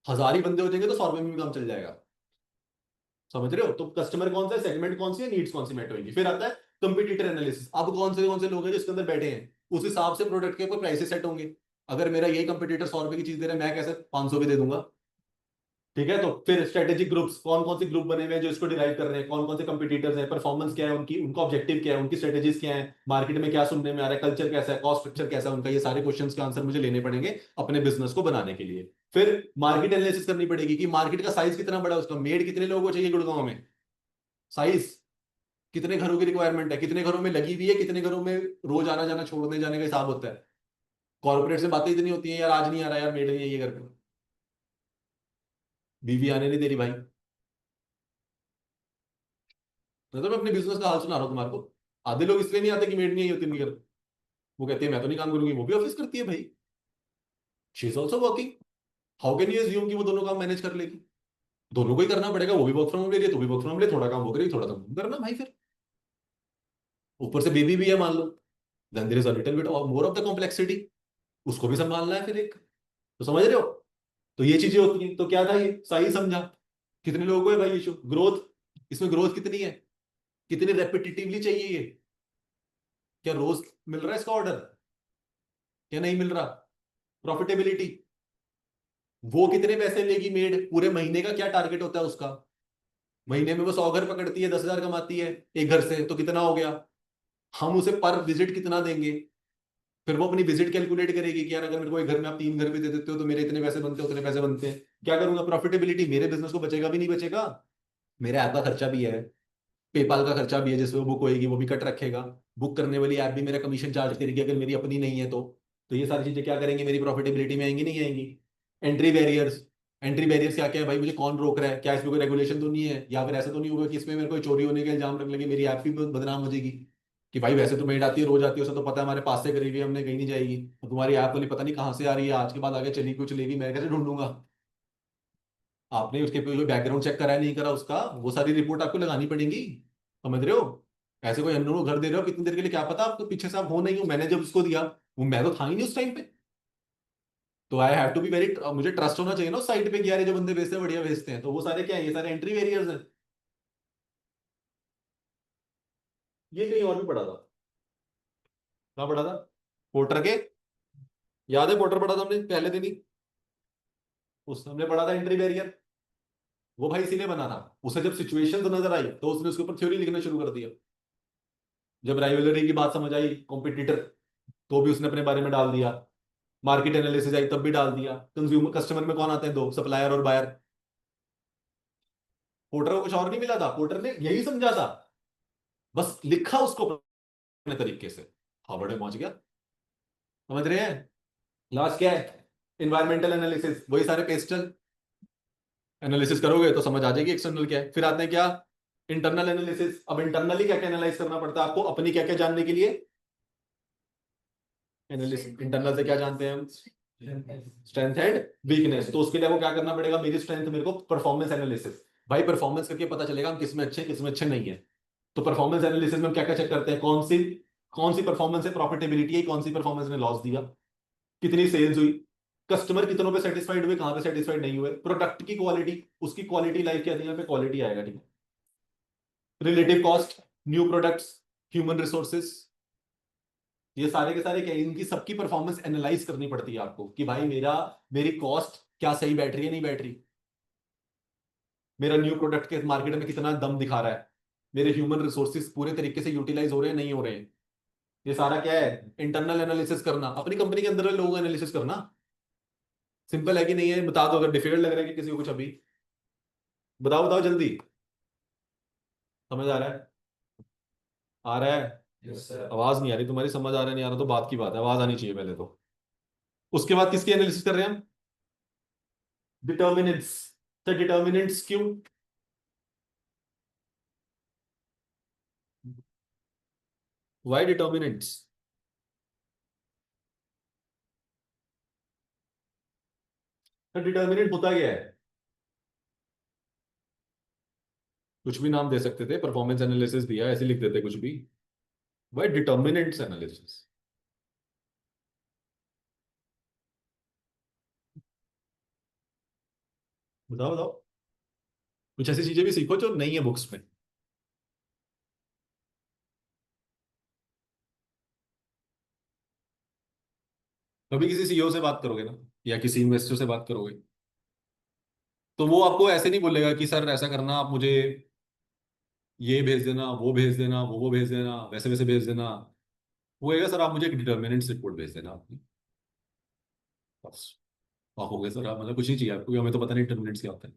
1,000 ही बंदे हो जाएंगे तो 100 रुपये में भी काम चल जाएगा। समझ रहे हो? तो कस्टमर कौन सा है, सेगमेंट कौन सी है, नीड्स कौन सी मेट होगी। फिर आता है कंपटीटर एनालिसिस, अब कौन से लोग हैं जो इसके अंदर बैठे हैं, उस हिसाब से प्रोडक्ट के ऊपर प्राइसेस सेट होंगे। अगर मेरा यही कंपटीटर 100 रुपए की चीज दे रहा है, मैं कैसे 500 भी दे दूंगा, ठीक है। तो फिर स्ट्रेटेजिक ग्रुप्स, कौन कौन से ग्रुप बने हुए हैं जो इसको डिराइव कर रहे हैं, कौन कौन से कंपटीटर्स हैं, परफॉर्मेंस क्या है उनकी, उनका ऑब्जेक्टिव क्या है, उनकी स्ट्रेटेजीज क्या है, मार्केट में क्या सुनने में आ रहा है, कल्चर कैसा है, कॉस्ट स्ट्रक्चर कैसा है उनका, ये सारे क्वेश्चंस के आंसर मुझे लेने पड़ेंगे अपने बिजनेस को बनाने के लिए। फिर मार्केट एनालिसिस करनी पड़ेगी कि मार्केट का साइज कितना बड़ा है, उसका मेड कितने लोगों को चाहिए गुड़गांव में, साइज कितने घरों की रिक्वायरमेंट है, कितने घरों में लगी हुई है, कितने घरों में रोज आना जाना छोड़ने जाने का हिसाब होता है। कॉर्पोरेट से बातें इतनी होती है, यार आज नहीं आ रहा यार मेड ने ये करके, बीवी आने नहीं दे रही भाई। मतलब मैं अपने बिजनेस का हाल सुना रहा हूँ तुम्हारे को। आधे लोग इसलिए नहीं आते कि मेड नहीं आई होती उनके घर, वो कहते हैं मैं तो नहीं काम करूंगी, वो भी ऑफिस करती है भाई, she is also working. How can you assume कि वो दोनों काम मैनेज कर लेगी? दोनों को ही करना पड़ेगा, वो भी वर्क फ्रॉम होम ले रही है, तो भी वर्क फ्रॉम होम ले, थोड़ा काम वो करेगी, थोड़ा काम तुम करना भाई। फिर ऊपर से बेबी भी है मान लो, then there is a little bit of more of the complexity, उसको भी संभालना है फिर एक। तो समझ रहे हो? तो ये चीजें होती हैं। तो क्या था, ये सही समझा, कितने लोगों को है भाई इशू, ग्रोथ, इसमें ग्रोथ कितनी है, कितनी रेपिटेटिवली चाहिए ये, क्या रोज मिल रहा है इसका ऑर्डर, क्या नहीं मिल रहा, प्रॉफिटेबिलिटी, वो कितने पैसे लेगी मेड, पूरे महीने का क्या टारगेट होता है उसका, महीने में वो 100 घर पकड़ती है, 10,000 कमाती है एक घर से, तो कितना हो गया, हम उसे पर विजिट कितना देंगे। फिर वो अपनी विजिट कैलकुलेट करेगी कि यार अगर मेरे को एक घर में आप 3 घर भी दे देते हो तो मेरे इतने पैसे बनते हैं, उतने पैसे बनते हैं। क्या करूंगा, प्रॉफिटेबिलिटी, मेरे बिजनेस को बचेगा भी नहीं बचेगा, मेरे ऐप का खर्चा भी है, पेपाल का खर्चा भी है, जिसमें वो बुक होएगी वो भी कट रखेगा, बुक करने वाली ऐप भी मेरा कमीशन चार्ज करेगी अगर मेरी अपनी नहीं है तो ये सारी चीजें क्या करेंगे, मेरी प्रॉफिटेबिलिटी में आएंगी नहीं आएंगी। एंट्री बैरियर्स, एंट्री बैरियर्स क्या क्या है भाई, मुझे कौन रोक रहा है, क्या इसमें कोई रेगुलेशन तो नहीं है, या फिर ऐसा तो नहीं होगा कि इसमें मेरे को चोरी होने का इल्जाम रख लगे, मेरी ऐप भी बदनाम हो जाएगी। कि भाई वैसे तो मेड आती है, रोज आती है, उसे तो पता है हमारे पास से करी हुई है, हमने कहीं नहीं जाएगी, तो तुम्हारी ऐप वाली पता नहीं कहाँ से आ रही है, आज के बाद आगे चली क्यों चलेगी, मैं कैसे ढूंढूंगा। आपने उसके कोई बैकग्राउंड चेक करा है नहीं करा उसका, वो सारी रिपोर्ट आपको लगानी पड़ेगी। समझ रहे हो? ऐसे कोई अननोन घर दे रहे हो कितनी देर के लिए, क्या पता आपको पीछे से आप हो नहीं हो। मैंने जब उसको दिया, वो मैं तो था ही नहीं उस टाइम पे, तो I have to be very, मुझे ट्रस्ट होना चाहिए ना उस साइट पे कि यार ये जो बंदे भेजते हैं बढ़िया भेजते हैं। तो वो सारे क्या है, ये सारे एंट्री बैरियर्स हैं। ये कहीं और भी पढ़ा था। कहाँ पढ़ा था? पोर्टर के, याद है पोर्टर पढ़ा था हमने पहले दिन ही, उस हमने पढ़ा था एंट्री बैरियर। वो भाई इसीलिए बना था, उसे जब सिचुएशन नजर आई तो उसने उसके ऊपर थ्योरी लिखना शुरू कर दिया। जब राइवलरी की बात समझ आई, कॉम्पिटिटर, तो भी उसने अपने बारे में डाल दिया। मार्केट एनालिसिस आई तब भी डाल दिया। कंज्यूमर कस्टमर में कौन आते हैं, दो, सप्लायर और बायर। पोर्टर को कुछ और नहीं मिला था, पोर्टर ने यही समझा था, बस लिखा उसको अपने तरीके से। हार्वर्ड में पहुंच गया। समझ रहे हैं? लास्ट क्या है? इन्वायरमेंटल एनालिसिस, वही सारे पेस्टल एनालिसिस करोगे तो समझ आ जाएगी एक्सटर्नल क्या है। फिर आते हैं क्या, इंटरनल एनालिसिस। अब इंटरनली क्या क्या एनालाइज करना पड़ता है आपको अपनी क्या क्या जानने के लिए। एनालिसिस इंटरनल से क्या जानते हैं हम, स्ट्रेंथ एंड वीकनेस। तो उसके लिए वो क्या करना पड़ेगा, मेरी स्ट्रेंथ मेरे को परफॉर्मेंस एनालिसिस। भाई परफॉर्मेंस करके पता चलेगा हम किसमें अच्छे हैं किसमें अच्छे नहीं है। तो परफॉर्मेंस एनालिसिस में हम क्या क्या चेक करते हैं, कौन सी परफॉर्मेंस है, प्रॉफिटेबिलिटी है, कौन सी परफॉर्मेंस ने लॉस दिया, कितनी सेल्स हुई, कस्टमर कितनों पे सेटिस्फाइड हुए, कहां पे सेटिस्फाइड नहीं हुए, प्रोडक्ट की क्वालिटी, उसकी क्वालिटी लाइफ क्या थी, यहाँ पे क्वालिटी आएगा, ठीक है। Relative cost, new products, human resources, ये सारे के सारे क्या, इनकी सबकी परफॉर्मेंस एनालाइज करनी पड़ती है आपको कि भाई मेरी कॉस्ट क्या सही बैठ रही है नहीं बैठ रही, मेरा न्यू प्रोडक्ट के मार्केट में कितना दम दिखा रहा है, मेरे ह्यूमन रिसोर्सेज पूरे तरीके से यूटिलाइज हो रहे हैं नहीं हो रहे हैं। ये सारा क्या है, इंटरनल एनालिसिस करना, अपनी कंपनी के अंदर वाले लोगों का एनालिसिस करना। सिंपल है कि नहीं है, बता दो अगर डिफिकल्ट लग रहा है कि किसी को कुछ अभी। बताओ बताओ जल्दी। समझ आ रहा है? आ रहा है? Yes sir. आवाज नहीं आ रही तुम्हारी, समझ आ रहा है नहीं आ रहा तो बात की बात है, आवाज आनी चाहिए पहले तो। उसके बाद किसकी एनालिसिस कर रहे हैं हम, डिटर्मिनेंट्स। तो डिटर्मिनेंट्स क्यों, व्हाई डिटर्मिनेंट्स? तो डिटर्मिनेंट होता क्या है, कुछ भी नाम दे सकते थे, परफॉर्मेंस एनालिसिस दिया ऐसे लिख देते कुछ भी। Why determinants analysis? बताओ बताओ, कुछ ऐसी चीजें भी सीखो जो नहीं है बुक्स में। कभी किसी सीईओ से बात करोगे ना, या किसी इन्वेस्टर से बात करोगे, तो वो आपको ऐसे नहीं बोलेगा कि सर ऐसा करना, आप मुझे ये भेज देना, वो भेज देना, वो भेज देना, वैसे वैसे भेज देना। वो कहेगा सर आप मुझे एक डिटर्मिनेंट्स रिपोर्ट भेज देना आपकी, बस। आप हो गए सर, आप मतलब कुछ नहीं चाहिए आपको, हमें तो पता नहीं डिटर्मिनेंट्स क्या होता है।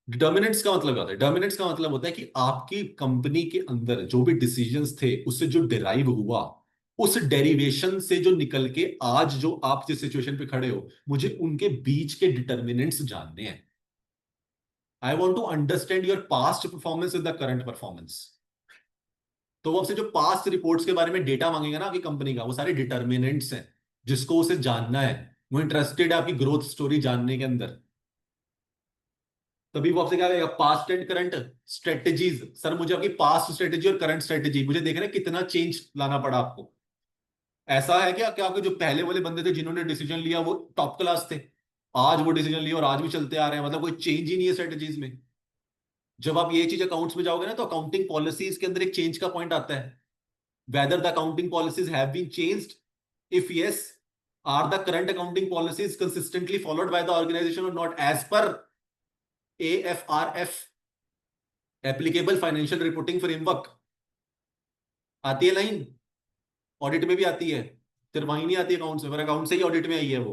डिटर्मिनेंट्स का मतलब क्या होता है, डिटर्मिनेंट्स का मतलब होता है कि आपकी कंपनी के अंदर जो भी डिसीजंस थे उससे जो डिराइव हुआ, उस डेरिवेशन से जो निकल के आज जो आप जिस सिचुएशन पे खड़े हो, मुझे उनके बीच के डिटर्मिनेंट्स जानने हैं। I want to understand your past performance with the current performance. तो वो आपसे जो पास्ट रिपोर्ट्स के बारे में डेटा मांगेगा ना आपकी कंपनी का, वो सारे डिटर्मिनेंट्स हैं जिसको उसे जानना है। वो इंटरेस्टेड है आपकी ग्रोथ स्टोरी जानने के अंदर। तभी वो आपसे क्या कहेगा, past and current strategies. Sir मुझे आपकी पास्ट स्ट्रेटेजी और करंट स्ट्रेटेजी मुझे देखना है, कितना चेंज लाना पड़ा आपको। ऐसा है क्या कि आपके जो पहले वाले बंदे थे जिन्होंने डिसीजन लिया वो टॉप क्लास थे, आज वो डिसीजन लिया और आज भी चलते आ रहे हैं, मतलब कोई चेंज ही नहीं है स्ट्रेटेजीज में। जब आप ये चीज अकाउंट्स में जाओगे ना, तो अकाउंटिंग पॉलिसीज के अंदर एक चेंज का पॉइंट आता है। whether the accounting policies have been changed, if yes, are the current accounting policies consistently followed by the organization or not as per AFRF, applicable financial reporting framework। आती है line, audit में भी आती है, सिर्फ वहीं नहीं आती अकाउंट्स में, पर अकाउंट से ही ऑडिट में आई है वो।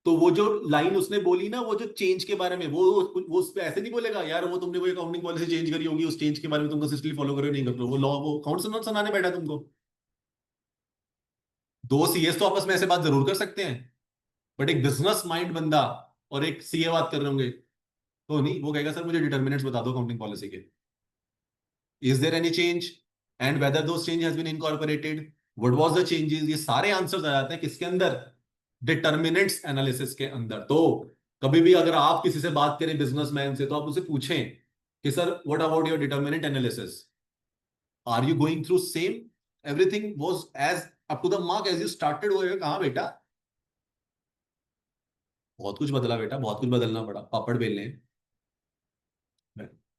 तो वो जो लाइन उसने बोली ना, वो जो चेंज के बारे में, वो उस पे ऐसे नहीं बोलेगा यार वो तुमने कोई अकाउंटिंग पॉलिसी चेंज करी होगी, उस चेंज के बारे में तुम कंसिस्टेंटली फॉलो करो नहीं करते हो, वो लॉ वो अकाउंट सुनाने बैठा तुमको। दो सीएस तो आपस में ऐसे बात जरूर कर सकते हैं, बट एक बिजनेस माइंड बंदा और एक सीए बात कर रहे होंगे तो नहीं, वो कहेगा सर मुझे डिटर्मिनेंट्स बता दो अकाउंटिंग पॉलिसी के। Is there any change? And whether those change has been incorporated? What was the changes? ये सारे आंसर्स आ जाते हैं किसके अंदर? डिटर्मिनेंट्स एनालिसिस के अंदर। तो कभी भी अगर आप किसी से बात करें बिजनेसमैन से, तो आप उसे पूछें कि sir what about your determinant analysis, are you going through same, everything was as up to the mark as you started? हुए कहाँ बेटा? बहुत कुछ बदला बेटा, बहुत कुछ बदलना पड़ा, पापड़ बेलने।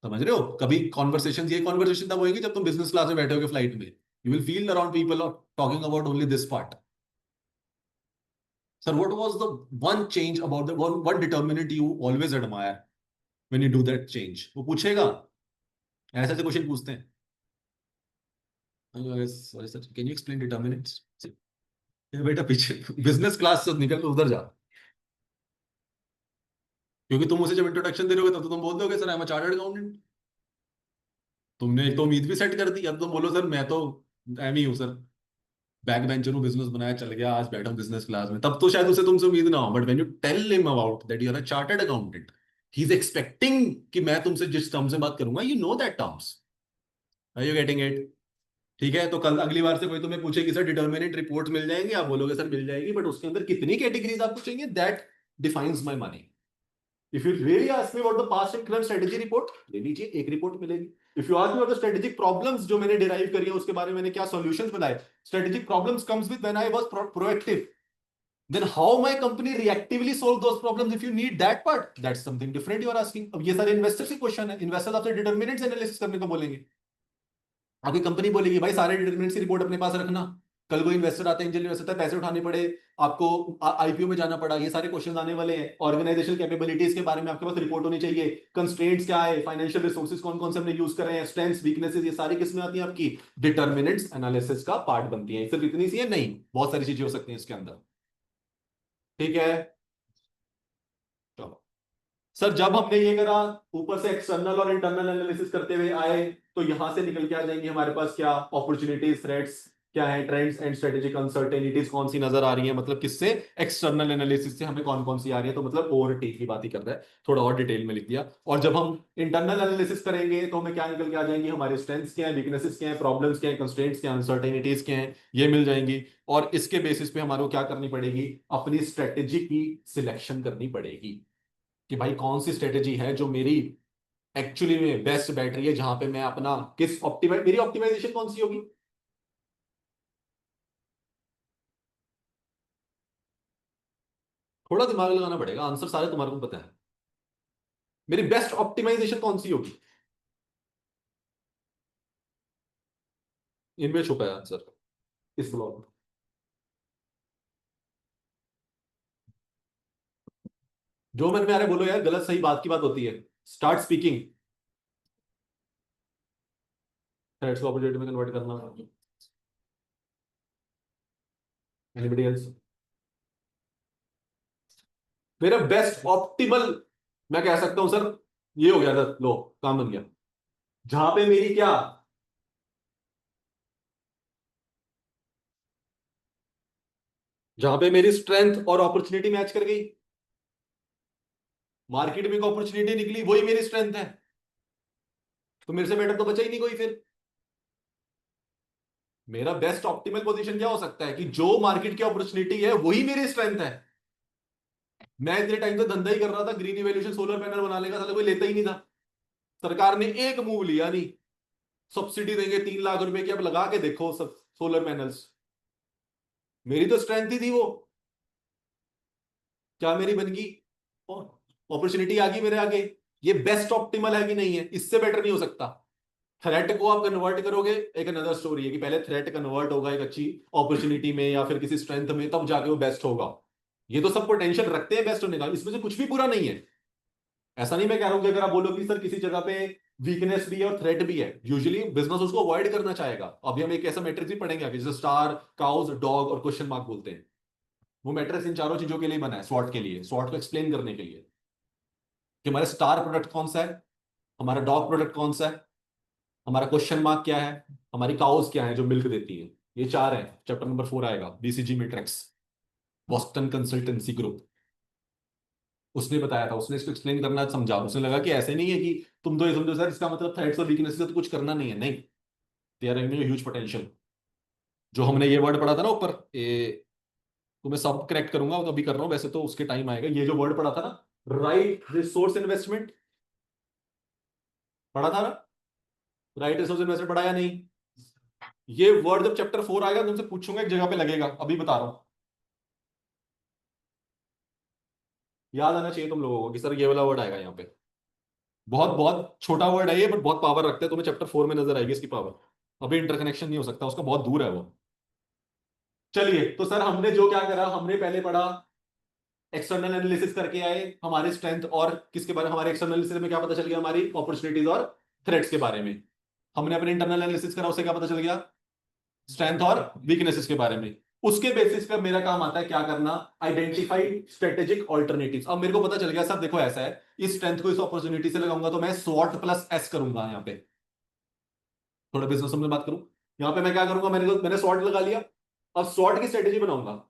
समझ रहे हो? कभी कॉन्वर्सेशन, ये कॉन्वर्सेशन तब होगी जब तुम बिजनेस क्लास में बैठे होगे फ्लाइट में, you will feel around people talking about only this part. Sir what was the one change about the one determinant you always admire when you do that change? वो पूछेगा, ऐसे ऐसे question पूछते हैं। Sorry sir, can you explain determinants? बेटा पीछे business class से निकल के उधर जा, क्योंकि तुम उसे जब इंट्रोडक्शन दे रहे हो तब तो तुम बोल दोगे sir I am a chartered accountant. तुमने एक तो उम्मीद भी सेट कर दी, अब तुम बोलो सर मैं तो एम ही हूँ सर, बैक बेंचर हूँ, बिजनेस बनाया चल गया, आज बैठा हूँ बिजनेस क्लास में। तब तो शायद उसे तुमसे उम्मीद ना हो, but when you tell him about that you are a chartered accountant, he is expecting कि मैं तुमसे जिस टर्म से बात करूंगा you know that terms. Are you getting it? ठीक है, तो कल अगली बार से कोई तुम्हें पूछे कि सर डिटर्मिनेंट रिपोर्ट मिल जाएंगे, आप बोलोगे सर मिल जाएगी, बट उसके अंदर कितनी कैटेगरीज आपको चाहिए, that defines my money. If you really ask me what the past and current strategy report, ले लीजिए, एक रिपोर्ट मिलेगी। If you ask me what the strategic problems जो मैंने डिराइव करी है उसके बारे में मैंने क्या सॉल्यूशंस बनाए, strategic problems comes with when I was proactive, then how my company reactively solve those problems, if you need that part, that's something different you are asking। अब ये सारे इन्वेस्टर से क्वेश्चन है, इन्वेस्टर्स आपसे determinants analysis करने को बोलेंगे। आपकी कंपनी बोलेगी भाई सारे डिटरमिनेंट्स की रिपोर्ट अपने पास रखना, कल कोई इन्वेस्टर आता है, एंजल इन्वेस्टर आता है, पैसे उठाने पड़े, आपको आईपीओ में जाना पड़ा, ये सारे क्वेश्चन आने वाले हैं। ऑर्गेनाइजेशनल कैपेबिलिटीज के बारे में आपके पास रिपोर्ट होनी चाहिए, कंस्ट्रेंट्स क्या है, फाइनेंशियल रिसोर्सेज कौन कौन से हमने यूज कर रहे हैं, स्ट्रेंथ्स वीकनेसेस, ये सारी किसमें आती हैं? आपकी डिटरमिनेंट्स एनालिसिस का पार्ट बनती है। सिर्फ इतनी सी है नहीं, बहुत सारी चीजें हो सकती हैं इसके अंदर। ठीक है, चलो सर जब हमने ये करा, ऊपर से एक्सटर्नल और इंटरनल एनालिसिस करते हुए आए, तो यहां से निकल के आ जाएंगे हमारे पास क्या अपॉर्चुनिटीज, थ्रेट्स क्या है, ट्रेंड्स एंड स्ट्रेटेजिक अनसर्टेनिटीज कौन सी नजर आ रही है, मतलब किससे? एक्सटर्नल एनालिसिस से हमें कौन कौन सी आ रही है। तो मतलब ओवर टेक की बात ही कर रहा है, थोड़ा और डिटेल में लिख दिया। और जब हम इंटरनल एनालिसिस करेंगे तो हमें क्या निकल के आ जाएंगे, हमारे स्ट्रेंथ्स क्या है, वीकनेसेस क्या है, प्रॉब्लम्स क्या है, कंस्ट्रेंट्स क्या है, अनसर्टेनिटीज क्या है, ये मिल जाएंगी। और इसके बेसिस पे हमारे को क्या करनी पड़ेगी, अपनी स्ट्रेटेजी की सिलेक्शन करनी पड़ेगी कि भाई कौन सी स्ट्रेटेजी है जो मेरी एक्चुअली में बेस्ट बैठ रही है, जहां पे मैं अपना किस ऑप्टिमाइज, मेरी ऑप्टिमाइजेशन कौन सी होगी। थोड़ा दिमाग लगाना पड़ेगा, आंसर सारे तुम्हारे को पता है। मेरी बेस्ट ऑप्टिमाइजेशन कौन सी होगी, इनमें छुपा है आंसर इस ब्लॉग में। जो मन में आ रहा है बोलो यार, गलत सही बात की बात होती है। Start speaking. थ्रेड्स को अपॉर्चुनिटी में कन्वर्ट करना। Anybody else? मेरा बेस्ट ऑप्टिमल, मैं कह सकता हूं सर, ये हो गया सर, लो काम बन गया। जहां पे मेरी क्या, जहां पे मेरी स्ट्रेंथ और अपॉर्चुनिटी मैच कर गई, मार्केट में एक अपॉर्चुनिटी निकली, वही मेरी स्ट्रेंथ है, तो मेरे से बेटर तो बचा ही नहीं कोई फिर। मेरा बेस्ट ऑप्टिमल पोजीशन क्या हो सकता है कि जो मार्केट की अपॉर्चुनिटी है वही मेरी स्ट्रेंथ है। मैं इतने टाइम से धंधा ही कर रहा था, ग्रीन इवोल्यूशन सोलर पैनल बनाने का, साला कोई लेता ही नहीं था। सरकार ने एक मूव लिया नहीं, सब्सिडी देंगे 3 लाख रुपए की, अब लगा के देखो सब सोलर पैनल्स। मेरी तो स्ट्रेंथ ही थी वो, क्या मेरी बन गई, अपॉर्चुनिटी आ गई मेरे आगे। ये बेस्ट ऑप्टिमल है कि नहीं है, इससे बेटर नहीं हो सकता। थ्रेट को आप कन्वर्ट करोगे, एक अनदर स्टोरी है कि पहले थ्रेट कन्वर्ट होगा एक अच्छी अपॉर्चुनिटी में या फिर किसी स्ट्रेंथ में, तब जाके वो बेस्ट होगा। ये तो सब पोटेंशियल रखते हैं बेस्ट होने का, इसमें से कुछ भी पूरा नहीं है। ऐसा नहीं मैं कह रहा हूं कि अगर आप बोलो कि सर किसी जगह पे वीकनेस भी है और थ्रेट भी है, यूजुअली बिजनेस उसको अवॉइड करना चाहेगा। अभी हम एक ऐसा मैट्रिक्स भी पढ़ेंगे आगे, जैसे स्टार, काउज, डॉग और क्वेश्चन मार्क बोलते हैं। वो मैट्रिक्स इन चारों चीजों के लिए बना है, स्वॉट के लिए, स्वॉट को एक्सप्लेन करने के लिए कि हमारा स्टार प्रोडक्ट कौन सा है, हमारा डॉग प्रोडक्ट कौन सा है, हमारा क्वेश्चन मार्क क्या है, हमारी काउस क्या है जो मिल्क देती है। ये चार है, चैप्टर नंबर 4 आएगा, BCG matrix, Boston consultancy group. उसने बताया था, उसने इसको एक्सप्लेन करना समझा, उसने लगा कि ऐसे नहीं है कि तुम तो ये समझो सर इसका मतलब थ्रेड्स और वीकनेसेस से तो कुछ करना नहीं है, नहीं, they are having huge potential. जो हमने ये वर्ड पढ़ा था ना ऊपर, ये तो मैं सब करेक्ट करूंगा, तो अभी कर रहा हूँ, वैसे तो उसके टाइम आएगा। ये जो वर्ड पढ़ा था ना, राइट रिसोर्स इन्वेस्टमेंट, पढ़ा था ना? राइट रिसोर्स इन्वेस्टमेंट पढ़ा या नहीं? ये वर्ड जब चैप्टर 4 आएगा तुमसे पूछूंगा, एक जगह पे लगेगा, अभी बता रहा हूँ। याद आना चाहिए तुम लोगों को कि सर ये वाला वर्ड आएगा यहाँ पे। बहुत बहुत छोटा वर्ड है ये, बट बहुत पावर रखता है, तुम्हें चैप्टर 4 में नजर आएगी इसकी पावर। अभी इंटरकनेक्शन नहीं हो सकता उसका, बहुत दूर है वो। चलिए, तो सर हमने जो क्या करा, हमने पहले पढ़ा, एक्सटर्नल एनालिसिस करके आए हमारे स्ट्रेंथ और किसके बारे में, हमारे एक्सटर्नल एनालिसिस में क्या पता चल गया, हमारी अपॉर्चुनिटीज और थ्रेट्स के बारे में। हमने अपने इंटरनल एनालिसिस करा, उससे क्या पता चल गया, स्ट्रेंथ और वीकनेसेस के बारे में। उसके बेसिस पे मेरा काम आता है क्या करना, आइडेंटिफाई स्ट्रेटेजिक ऑल्टरनेटिव्स। अब मेरे को पता चल गया सर देखो ऐसा है, इस स्ट्रेंथ को इस अपॉर्चुनिटी से लगाऊंगा तो मैं स्वॉट प्लस एस करूंगा। यहाँ पे थोड़ा बिजनेस में बात करूं, यहाँ पे मैं क्या करूंगा, मैंने स्वॉट लगा लिया, अब स्वॉट की स्ट्रेटेजी बनाऊंगा।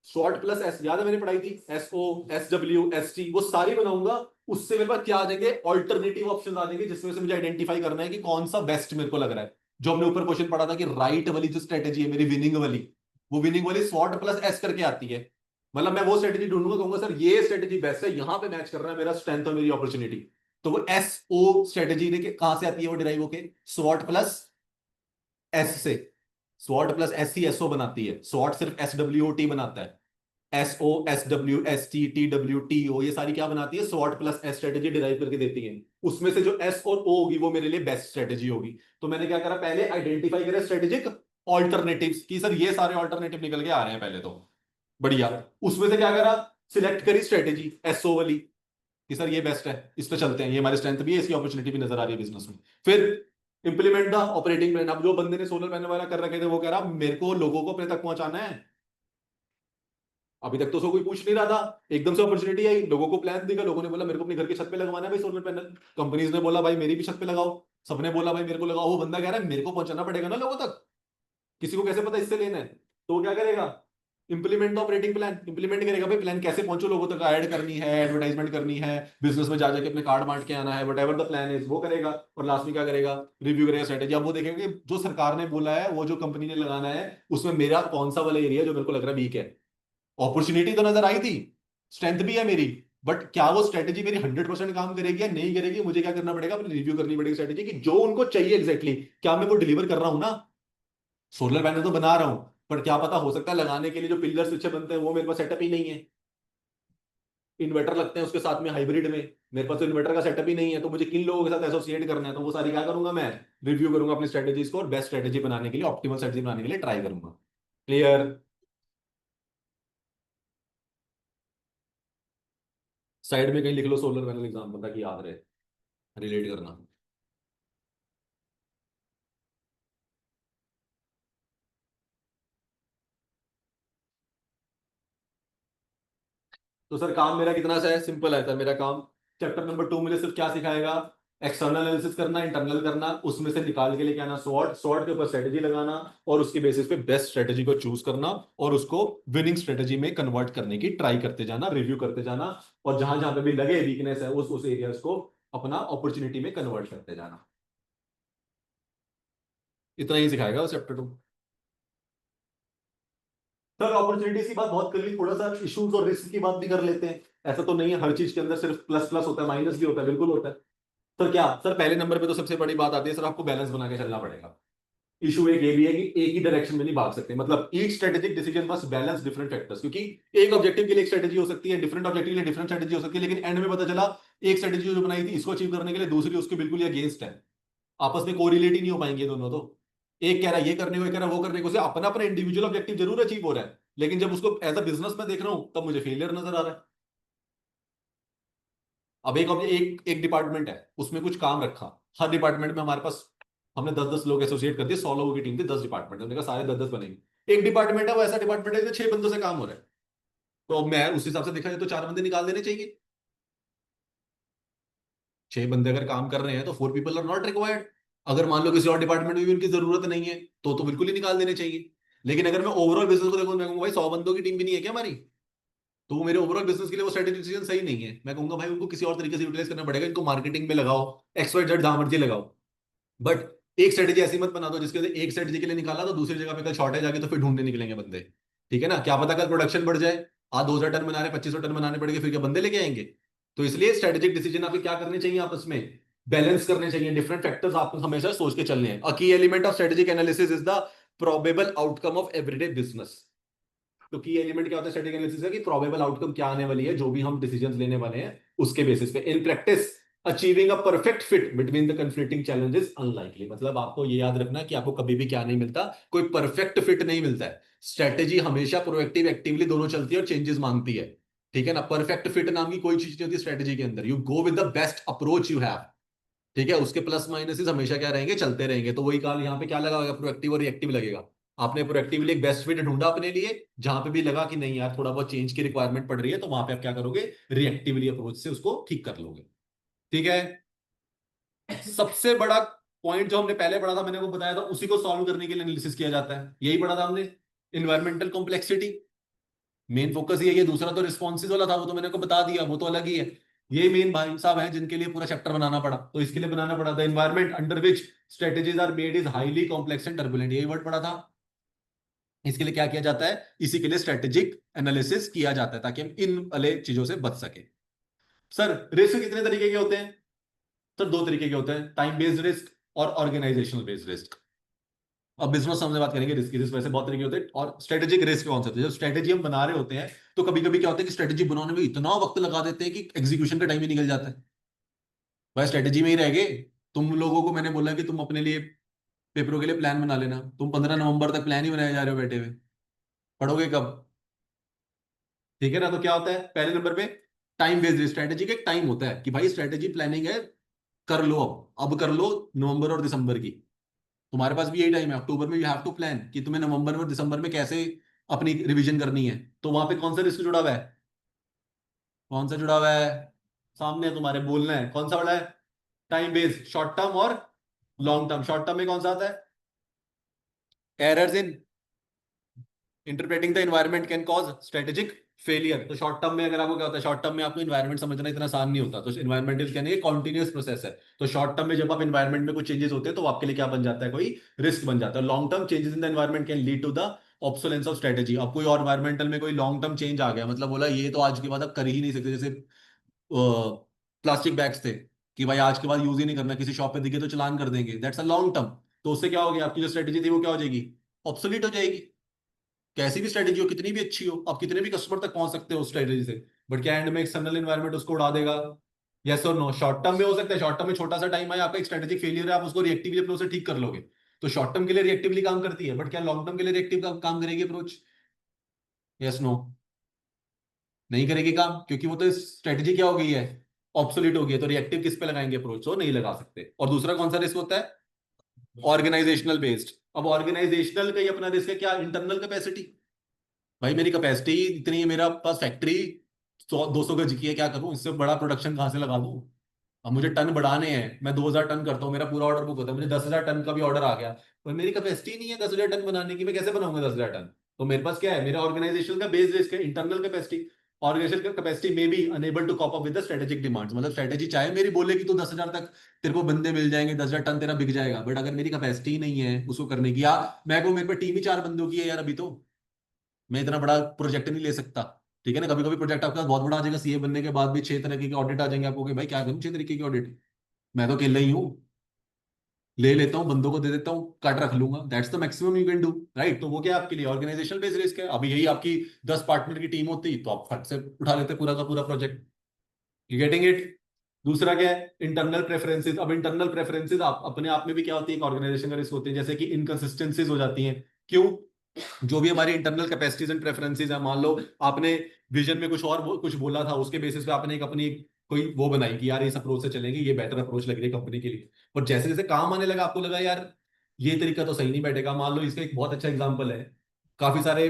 स्वॉट प्लस एस याद है मैंने पढ़ाई थी, S O S W S T, वो सारी बनाऊंगा। उससे मेरे पास क्या आ जाएंगे, ऑल्टरनेटिव ऑप्शन आ जाएंगे, जिसमें से मुझे आइडेंटिफाई करना है कि कौन सा बेस्ट मेरे को लग रहा है। जो हमने ऊपर क्वेश्चन पढ़ा था कि राइट वाली जो स्ट्रेटेजी है मेरी, विनिंग वाली, वो विनिंग वाली स्वॉट प्लस एस करके आती है। मतलब मैं वो स्ट्रेटेजी ढूंढूंगा, कहूंगा सर ये स्ट्रेटेजी बेस्ट है, यहां पे मैच कर रहा है मेरा स्ट्रेंथ और मेरी अपॉर्चुनिटी। तो वो एस ओ स्ट्रेटेजी देखिए कहां से आती है, वो डिराइव होके स्वॉट प्लस एस से। स्वॉट plus S C S O बनाती है, स्वॉट सिर्फ एस डब्ल्यू ओ टी बनाता है। S O S W S T T W T O, ये सारी क्या बनाती है, स्वॉट प्लस एस स्ट्रेटेजी डिराइव करके देती है। उसमें से जो एस और ओ होगी वो मेरे लिए बेस्ट स्ट्रेटेजी होगी। तो मैंने क्या करा, पहले आइडेंटिफाई करा स्ट्रेटेजिक ऑल्टरनेटिव्स की, सर ये सारे ऑल्टरनेटिव निकल के आ रहे हैं पहले तो, बढ़िया। उसमें से क्या करा, सिलेक्ट करी स्ट्रेटेजी एसओ वाली कि सर ये बेस्ट है, इस पे चलते हैं, ये हमारी स्ट्रेंथ भी है, इसकी अपॉर्चुनिटी भी नजर आ रही है बिजनेस में। फिर इंप्लीमेंट द ऑपरेटिंग प्लान। अब जो बंदे ने सोलर पैनल वाला कर रखे थे वो कह रहा मेरे को लोगों को अपने तक पहुंचाना है। अभी तक तो उसको कोई पूछ नहीं रहा था, एकदम से अपॉर्चुनिटी आई, लोगों को प्लान दिखा, लोगों ने बोला मेरे को अपने घर की छत पे लगवाना है भाई सोलर पैनल। कंपनीज ने बोला भाई मेरी भी छत पे लगाओ, सबने बोला भाई मेरे को लगाओ। वो बंदा कह रहा है मेरे को पहुंचाना पड़ेगा ना लोगों तक, किसी को कैसे पता इससे लेना है, तो वो क्या करेगा, इंप्लीमेंट ऑपरेटिंग प्लान इंप्लीमेंट करेगा। भाई प्लान कैसे पहुंचो लोगों तक, ऐड करनी है, एडवर्टाइजमेंट करनी है, बिजनेस में जा जाके अपने कार्ड बांट के आना है, what ever the plan is वो करेगा। और लास्ट में क्या करेगा, रिव्यू करेगा स्ट्रेटेजी। अब वो देखेंगे जो सरकार ने बोला है, वो जो कंपनी ने लगाना है, उसमें मेरा कौन सा वाला एरिया जो मेरे को लग रहा है वीक है। अपॉर्चुनिटी तो नजर आई थी, स्ट्रेंथ भी है मेरी, बट क्या वो स्ट्रेटेजी मेरी 100% काम करेगी या नहीं करेगी, मुझे क्या करना पड़ेगा, अपनी रिव्यू करनी पड़ेगी स्ट्रेटेजी की, जो उनको चाहिए एग्जैक्टली क्या मैं वो डिलीवर कर रहा हूं ना। सोलर पैनल तो बना रहा हूं, पर क्या पता हो सकता है लगाने के लिए जो पिलर स्विच बनते हैं वो मेरे पास सेटअप ही नहीं है। इन्वर्टर लगते हैं उसके साथ में हाइब्रिड में, मेरे पास तो इन्वर्टर का सेटअप ही नहीं है, तो मुझे किन लोगों के साथ एसोसिएट करना है, तो वो सारी क्या करूंगा मैं, रिव्यू करूंगा अपनी स्ट्रेटेजीज को, और बेस्ट स्ट्रेटेजी बनाने के लिए, ऑप्टिमल स्ट्रेटेजी बनाने के लिए ट्राई करूंगा। क्लियर? साइड में कहीं लिख लो सोलर पैनल एग्जाम्पल ताकि याद रहे, रिलेट करना। तो सर काम मेरा कितना सा है, सिंपल है सर मेरा काम। चैप्टर नंबर 2 मुझे सिर्फ क्या सिखाएगा, एक्सटर्नल एनालिसिस करना, इंटरनल करना, उसमें से निकाल के लेके आना स्वॉट, स्वॉट के ऊपर स्ट्रेटेजी लगाना, और उसके बेसिस पे बेस्ट स्ट्रेटेजी को चूज करना, और उसको विनिंग स्ट्रेटेजी में कन्वर्ट करने की ट्राई करते जाना, रिव्यू करते जाना, और जहां जहां पे भी लगे वीकनेस है उस एरियाज को अपना अपॉर्चुनिटी में कन्वर्ट करते जाना। इतना ही सिखाएगा चैप्टर 2। सर अपॉर्चुनिटीज की बात बहुत कर ली, थोड़ा सा इश्यूज और रिस्क की बात भी कर लेते हैं। ऐसा तो नहीं है हर चीज के अंदर सिर्फ प्लस प्लस होता है, माइनस भी होता है, बिल्कुल होता है। सर क्या, सर पहले नंबर पे तो सबसे बड़ी बात आती है सर, आपको बैलेंस बना के चलना पड़ेगा। इशू एक ये भी है कि एक ही डायरेक्शन में नहीं भाग सकते, मतलब each strategic decision must balance different factors, क्योंकि एक ऑब्जेक्टिव के लिए एक स्ट्रेटेजी हो सकती है, डिफरेंट ऑब्जेक्टिव के लिए डिफरेंट स्ट्रेटेजी हो सकती है, लेकिन एंड में पता चला एक स्ट्रेटेजी जो बनाई थी इसको अचीव करने के लिए, दूसरी उसके बिल्कुल अगेंस्ट है, आपस में कोरिलेट ही नहीं हो पाएंगे दोनों तो। एक कह रहा है ये करने को, एक कह रहा है वो करने को, उसे अपना अपना इंडिविजुअल ऑब्जेक्टिव जरूर अचीव हो रहा है, लेकिन जब उसको एज अ बिजनेस में देख रहा हूं तब मुझे फेलियर नजर आ रहा है। अब एक एक डिपार्टमेंट है, उसमें कुछ काम रखा, हर डिपार्टमेंट में हमारे पास, हमने 10-10 लोग एसोसिएट कर दिए, 100 लोगों की टीम थी, 10 डिपार्टमेंट, हमने कहा सारे 10-10 बनेंगे। एक डिपार्टमेंट है वो ऐसा डिपार्टमेंट है जो 6 बंदों से काम हो रहा है, तो अब मैं उस हिसाब से देखा जाए तो 4 बंदे निकाल देने चाहिए। 6 बंदे अगर काम कर रहे हैं तो 4 पीपल आर नॉट रिक्वायर्ड। अगर मान लो किसी और डिपार्टमेंट में भी उनकी जरूरत नहीं है तो बिल्कुल ही निकाल देने चाहिए। लेकिन अगर मैं ओवरऑल बिजनेस को देखूं, मैं कहूंगा भाई 100 बंदों की टीम भी नहीं है क्या हमारी, तो वो मेरे ओवरऑल बिजनेस के लिए वो स्ट्रेटेजिक डिसीजन सही नहीं है। मैं कहूंगा भाई उनको किसी और तरीके से यूटिलाइज करना पड़ेगा, इनको मार्केटिंग में लगाओ, एक्स वाई जेड जहां मर्जी लगाओ, बट एक स्ट्रेटेजी ऐसी मत बना दो जिसके लिए एक स्ट्रेटेजी के लिए निकाला तो दूसरी जगह पे कल शॉर्टेज आ गई तो फिर ढूंढने निकलेंगे बंदे। ठीक है ना, क्या पता कल प्रोडक्शन बढ़ जाए, आज 2,000 टन बना रहे 2,500 टन बनाने पड़ेंगे, फिर क्या बंदे लेके आएंगे? तो इसलिए स्ट्रेटेजिक डिसीजन आपके क्या करने चाहिए, आपस में बैलेंस करने चाहिए, डिफरेंट फैक्टर्स आपको हमेशा सोच के चलने हैं। अ की element of strategic analysis is the probable outcome of everyday business. तो की एलिमेंट क्या होता है स्ट्रेटेजिक एनालिसिस का, कि प्रोबेबल आउटकम क्या आने वाली है जो भी हम डिसीजंस लेने वाले हैं उसके बेसिस पे। In practice achieving a perfect fit between the conflicting challenges unlikely, मतलब आपको ये याद रखना कि आपको कभी भी क्या नहीं मिलता, कोई परफेक्ट फिट नहीं मिलता है। स्ट्रेटेजी हमेशा प्रोएक्टिव एक्टिवली दोनों चलती है और चेंजेस मांगती है। ठीक है ना, परफेक्ट फिट नाम की कोई चीज नहीं होती स्ट्रेटेजी के अंदर। You go with the best approach you have. ठीक है, उसके प्लस माइनसेस हमेशा क्या रहेंगे, चलते रहेंगे। तो वही कहा यहाँ पे क्या लगा होगा, प्रोएक्टिव और रिएक्टिव लगेगा। आपने प्रोएक्टिवली एक बेस्ट फिट ढूंढा अपने लिए, जहां पे भी लगा कि नहीं यार थोड़ा बहुत चेंज की रिक्वायरमेंट पड़ रही है, तो वहां पे आप क्या करोगे, रिएक्टिवली अप्रोच से उसको ठीक कर लोगे। ठीक है, सबसे बड़ा पॉइंट जो हमने पहले पढ़ा था, मैंने वो बताया था, उसी को सॉल्व करने के लिए एनालिसिस किया जाता है, यही पढ़ा था हमने, इन्वायरमेंटल कॉम्प्लेक्सिटी। मेन फोकस ये है, दूसरा तो रिस्पॉन्सिस वाला था, वो तो मैंने को बता दिया, वो तो अलग ही है। ये मेन भाई साहब है जिनके लिए पूरा चैप्टर बनाना पड़ा, तो इसके लिए बनाना पड़ा था। Environment under which strategies are made is highly complex and turbulent, यही वर्ड पड़ा था। इसके लिए क्या किया जाता है, इसी के लिए स्ट्रेटेजिक एनालिसिस किया जाता है, ताकि हम इन वाले चीजों से बच सके। सर रिस्क कितने तरीके के होते हैं? सर दो तरीके के होते हैं, टाइम बेस्ड रिस्क और ऑर्गेनाइजेशनल बेस्ड रिस्क। अब बिजनेस हमसे बात करेंगे, रिस्क रिस्क वैसे बहुत तरीके होते हैं, और स्ट्रेटेजिक रिस्क कौन से होते हैं? जब स्ट्रेटेजी हम बना रहे होते हैं तो कभी कभी क्या होता है कि स्ट्रेटेजी बनाने में इतना वक्त लगा देते हैं कि एग्जीक्यूशन का टाइम ही निकल जाता है। भाई स्ट्रेटेजी में ही रह गए। तुम लोगों को मैंने बोला कि तुम अपने लिए पेपरों के लिए प्लान बना लेना, तुम 15 नवंबर तक प्लान ही बनाए जा रहे हो बैठे हुए, पढ़ोगे कब? ठीक है ना, तो क्या होता है पहले नंबर पे, टाइम बेस्ड स्ट्रेटेजी का एक टाइम होता है कि भाई स्ट्रेटेजी प्लानिंग है, कर लो, अब कर लो, नवंबर और दिसंबर की। तुम्हारे पास भी यही टाइम है, अक्टूबर में यू हैव टू प्लान कि तुम्हें नवंबर और दिसंबर में कैसे अपनी रिवीजन करनी है। तो वहां पे कौन सा रिस्क जुड़ा हुआ है, कौन सा जुड़ा हुआ है? सामने है तुम्हारे, बोलना है कौन सा बड़ा है। टाइम बेस्ड शॉर्ट टर्म और लॉन्ग टर्म। शॉर्ट टर्म में कौन सा आता है, errors in interpreting the environment can cause strategic failure. तो शॉर्ट टर्म में अगर आपको क्या होता है, शॉर्ट टर्म में आपको एनवायरनमेंट समझना इतना आसान नहीं होता, तो एनवायरमेंटल कहने कॉन्टिन्यूस प्रोसेस है। तो शॉर्ट टर्म में जब आप एनवायरमेंट में कुछ चेंजेस होते हैं तो वो आपके लिए क्या बन जाता है, कोई रिस्क बन जाता है। Long term changes in the environment can lead to the obsolescence of strategy. अब कोई और एनवायरमेंटल में कोई लॉन्ग टर्म चेंज आ गया, मतलब बोला ये तो आज के बाद आप कर ही नहीं सकते, जैसे प्लास्टिक बैग्स थे कि भाई आज के बाद यूज ही नहीं करना, किसी शॉप पे दिखे तो चलान कर देंगे, दैट्स अ लॉन्ग टर्म। तो उससे क्या हो गया, आपकी जो स्ट्रेटेजी थी वो क्या हो जाएगी, ऑब्सोलीट हो जाएगी। कैसी भी स्ट्रेटेजी हो, कितनी भी अच्छी हो, आप कितने भी कस्टमर तक पहुंच सकते हो उस स्ट्रेटेजी से, बट क्या एंड में एक्सटर्नल एनवायरनमेंट उसको उड़ा देगा। यस और नो, शॉर्ट टर्म में हो सकता है, शॉर्ट टर्म में छोटा सा टाइम आया, आपका एक स्ट्रेटेजिक फेलियर है, आप उसको रिएक्टिवली अप्रोच से ठीक कर लोगे, तो शॉर्ट टर्म के लिए रिएक्टिवली काम करती है, बट क्या लॉन्ग टर्म के लिए रिएक्टिव काम करेगी अप्रोच? यस नो, नहीं करेगी काम, क्योंकि वो तो स्ट्रेटेजी क्या हो गई है, ऑब्सोलीट हो गई है। तो रिएक्टिव किस पे लगाएंगे अप्रोच, तो नहीं लगा सकते। और दूसरा कौन सा रिस्क होता है, ऑर्गेनाइजेशनल बेस्ड। अब ऑर्गेनाइजेशनल का ही अपना रिस्क है क्या, इंटरनल कैपेसिटी। भाई मेरी कैपेसिटी इतनी है, मेरा पास फैक्ट्री 100-200 गज की है, क्या करूं, इससे बड़ा प्रोडक्शन कहां से लगा दूं? अब मुझे टन बढ़ाने हैं, मैं 2,000 टन करता हूँ, मेरा पूरा ऑर्डर बुक होता है, मुझे 10,000 टन का भी ऑर्डर आ गया, पर मेरी कैपेसिटी नहीं है 10,000 टन बनाने की, मैं कैसे बनाऊंगा 10,000 टन? तो मेरे पास क्या है, मेरा ऑर्गेनाइजेशन का बेस रिस्क है, इंटरनल कैपेसिटी। ऑर्गेनाइजेशन कैपेसिटी में be enable to cope up with the strategic demands, मतलब स्ट्रेटेजी चाहे मेरी बोले कि तू 10,000 तक तेरे को बंदे मिल जाएंगे, 10,000 टन तेरा बिक जाएगा, बट अगर मेरी कैपेसिटी ही नहीं है उसको करने की, या मैं को मेरे पे टीम ही 4 बंदों की है यार, अभी तो मैं इतना बड़ा प्रोजेक्ट नहीं ले सकता। ठीक है ना, कभी कभी प्रोजेक्ट आपका बहुत बड़ा आ जाएगा, सीए बनने के बाद भी 6 तरह के ऑडिट आ जाएंगे आपको, कि भाई क्या करूं 6 तरीके की ऑडिट, मैं तो अकेला ही हूँ, ले लेता हूँ बंदों को दे देता हूँ, कट रख लूंगा, that's the maximum you can do, right. तो वो क्या आपके लिए ऑर्गेनाइजेशनल बेस्ड रिस्क है। अभी यही आपकी 10 पार्टनर की टीम होती तो आप फट से उठा लेते पूरा का पूरा प्रोजेक्ट। You getting it? दूसरा क्या है, इंटरनल प्रेफरेंसेस। अब इंटरनल प्रेफरेंसेस आप अपने आप में भी क्या होती है, एक ऑर्गेनाइजेशन का रिस्क होती है, जैसे कि इनकंसिस्टेंसीज हो जाती हैं। क्यों? जो भी हमारी इंटरनल कैपेसिटीज एंड प्रेफरेंसेस है, मान लो आपने विजन में कुछ और कुछ बोला था, उसके बेसिस पे आपने एक अपनी कोई वो बनाई कि यार इस अप्रोच से चलेंगे, ये बेटर अप्रोच लग रही है कंपनी के लिए, और जैसे जैसे काम आने लगा आपको लगा यार ये तरीका तो सही नहीं बैठेगा। मान लो इसका एक बहुत अच्छा एग्जांपल है, काफी सारे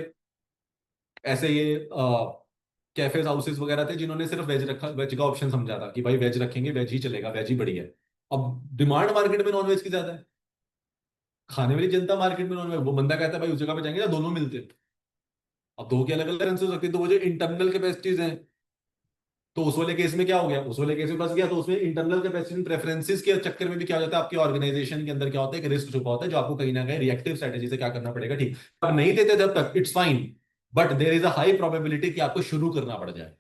ऐसे ये कैफेज हाउसेस वगैरह थे जिन्होंने सिर्फ वेज रखा, वेज का ऑप्शन समझा था कि भाई वेज रखेंगे, वेज ही चलेगा, वेज ही बढ़िया है। अब डिमांड मार्केट में नॉन वेज की ज्यादा है, खाने वाली जनता मार्केट में नॉन वेज, वो बंदा कहता है भाई उस जगह पे जाएंगे ना दोनों मिलते हैं। अब दो की अलग अलग करेंसी हो सकती है, तो वो जो इंटरनल कैपेसिटीज हैं, तो उस वाले केस में क्या हो गया, उस वाले केस में बस गया, तो उसमें इंटरनल कैपेसिटी प्रेफरेंसेस के चक्कर में भी क्या हो जाता है, आपकी ऑर्गेनाइजेशन के अंदर क्या होता है, एक रिस्क छुपा होता है, जो आपको कहीं ना कहीं रिएक्टिव स्ट्रेटेजी से क्या करना पड़ेगा, ठीक। अब नहीं देते जब तक it's fine, but there is a high probability कि आपको शुरू करना पड़ जाए,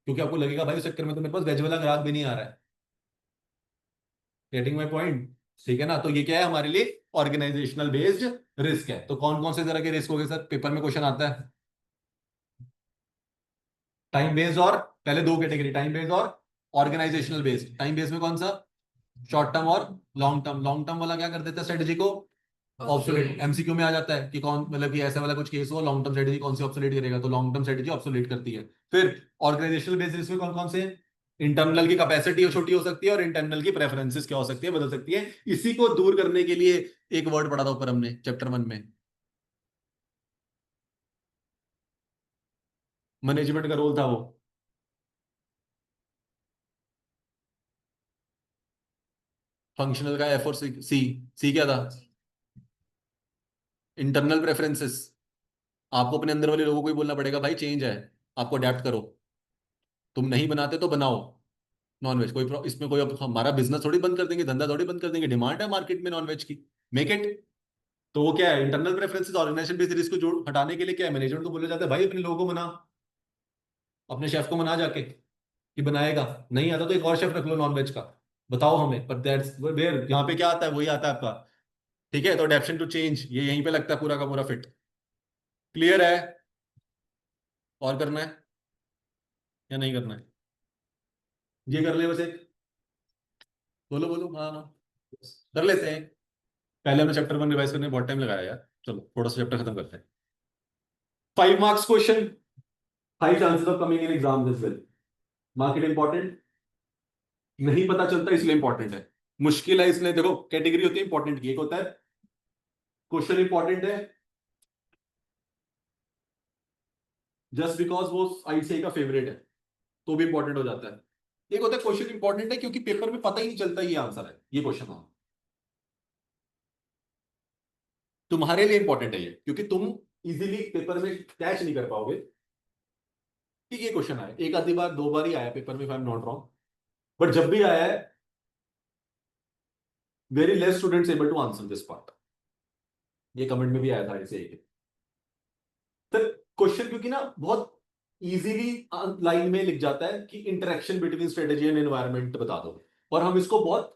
क्योंकि आपको लगेगा भाई उस चक्कर में तो मेरे पास वेज वाला ग्राहक भी नहीं आ रहा है। Getting my point? ठीक है ना, तो ये क्या है हमारे लिए, ऑर्गेनाइजेशनल बेस्ड रिस्क है। तो कौन कौन से तरह के रिस्क हो गए सर, पेपर में क्वेश्चन आता है। टाइम बेस्ड और, पहले दो कैटेगरी, टाइम बेस्ड और ऑर्गेनाइजेशनल बेस्ड। टाइम बेस्ड में कौन सा, शॉर्ट टर्म और लॉन्ग टर्म। लॉन्ग टर्म वाला क्या कर देता है, स्ट्रेटेजी को ऑब्सोलेट। एमसीक्यू में आ जाता है कि कौन, मतलब कि ऐसा वाला कुछ केस हो, लॉन्ग टर्म स्ट्रेटेजी कौन सी ऑब्सोलेट करेगा, तो लॉन्ग टर्म स्ट्रेटेजी ऑब्सोलेट करती है। फिर ऑर्गेनाइजेशनल बेसिस में कौन कौन से, इंटरनल की कैपेसिटी छोटी हो सकती है, और इंटरनल की प्रेफरेंसेस क्या हो सकती है, बदल सकती है। इसी को दूर करने के लिए एक वर्ड पढ़ा था ऊपर हमने चैप्टर 1 में, मैनेजमेंट का रोल था वो। फंक्शनल का एफ और सी, सी क्या था, इंटरनल प्रेफरेंसेस। आपको अपने अंदर वाले लोगों को ही बोलना पड़ेगा भाई चेंज है, आपको अडेप्ट करो, तुम नहीं बनाते तो बनाओ नॉनवेज। इसमें कोई, अब हमारा बिजनेस थोड़ी बंद कर देंगे, धंधा थोड़ी बंद कर देंगे, डिमांड है मार्केट में नॉनवेज की, मेक इट। तो वो क्या है, internal preferences organisation based risk को जोड़ हटाने के लिए क्या है, मैनेजमेंट को बोला जाता है भाई अपने लोगों को बना, अपने शेफ को मना जाके कि बनाएगा, नहीं आता तो एक और शेफ रख लो नॉनवेज का, बताओ हमें। पर दैट्स वेयर, यहाँ पे क्या आता है, वही आता है आपका। ठीक है, तो अडेप्शन टू चेंज ये यहीं पे लगता है पूरा का पूरा फिट। क्लियर है, और करना है या नहीं करना है, ये कर ले बस एक, बोलो बोलो, हाँ हाँ कर लेते हैं। पहले हमने चैप्टर 1 रिवाइज करने में बहुत टाइम लगाया यार, चलो थोड़ा सा चैप्टर खत्म करते हैं। 5 marks question, high chances of coming in exam this will, market important, नहीं पता चलता इसलिए इंपॉर्टेंट है, मुश्किल है इसलिए। देखो कैटेगरी होती है इंपॉर्टेंट की, एक होता है क्वेश्चन इंपॉर्टेंट है जस्ट बिकॉज वो आईसीआई का फेवरेट है, तो भी इंपॉर्टेंट हो जाता है। एक होता है क्वेश्चन इंपॉर्टेंट है क्योंकि पेपर में पता ही नहीं चलता ये आंसर है, ये क्वेश्चन है तुम्हारे लिए इंपॉर्टेंट है ये, क्योंकि तुम इजीली पेपर में कैच नहीं कर पाओगे कि ये क्वेश्चन आया। एक आधी बार, दो बार ही आया पेपर में, if I am not wrong, but जब भी आया है very less students able to answer this part. ये कमेंट में भी आया था ऐसे ही। तो क्वेश्चन क्योंकि ना बहुत इजीली लाइन में लिख जाता है कि interaction between strategy and environment बता दो, और हम इसको बहुत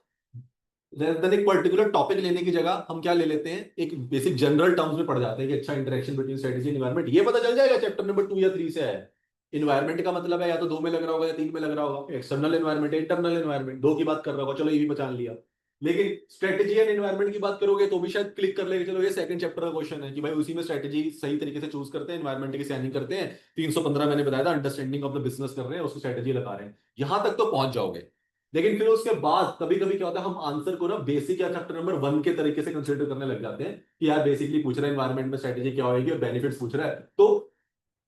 rather than एक पर्टिकुलर टॉपिक लेने की जगह हम क्या ले लेते हैं, एक बेसिक जनरल टर्म्स में पढ़ जाते हैं कि अच्छा interaction between strategy and environment, ये पता चल जाएगा चैप्टर नंबर 2 या 3 से है। इन्वायरमेंट का मतलब है या तो 2 में लग रहा होगा या 3 में लग रहा होगा, एक्सटर्नल एनवायरनमेंट, इंटरनल एनवायरनमेंट, दो की बात कर रहा होगा, चलो ये भी पहचान लिया। लेकिन स्ट्रेटेजी एंड एनवायरनमेंट की बात करोगे तो भी शायद क्लिक कर लेगे, चलो ये सेकंड चैप्टर का क्वेश्चन है कि भाई उसी में स्ट्रेटेजी सही तरीके से चूज करते हैं, एनवायरनमेंट की सैनिंग करते हैं। 315 मैंने बताया था, अंडरस्टैंडिंग ऑफ द बिजनेस कर रहे हैं, उसको स्ट्रेटेजी लगा रहे हैं, यहां तक तो पहुंच जाओगे। लेकिन फिर उसके बाद कभी कभी क्या होता है, हम आंसर को ना बेसिक या चैप्टर नंबर 1 के तरीके से कंसिडर करने लग जाते हैं कि यार बेसिकली पूछ रहा है एनवायरनमेंट में स्ट्रेटेजी क्या होगी और बेनिफिट्स पूछ रहा है, तो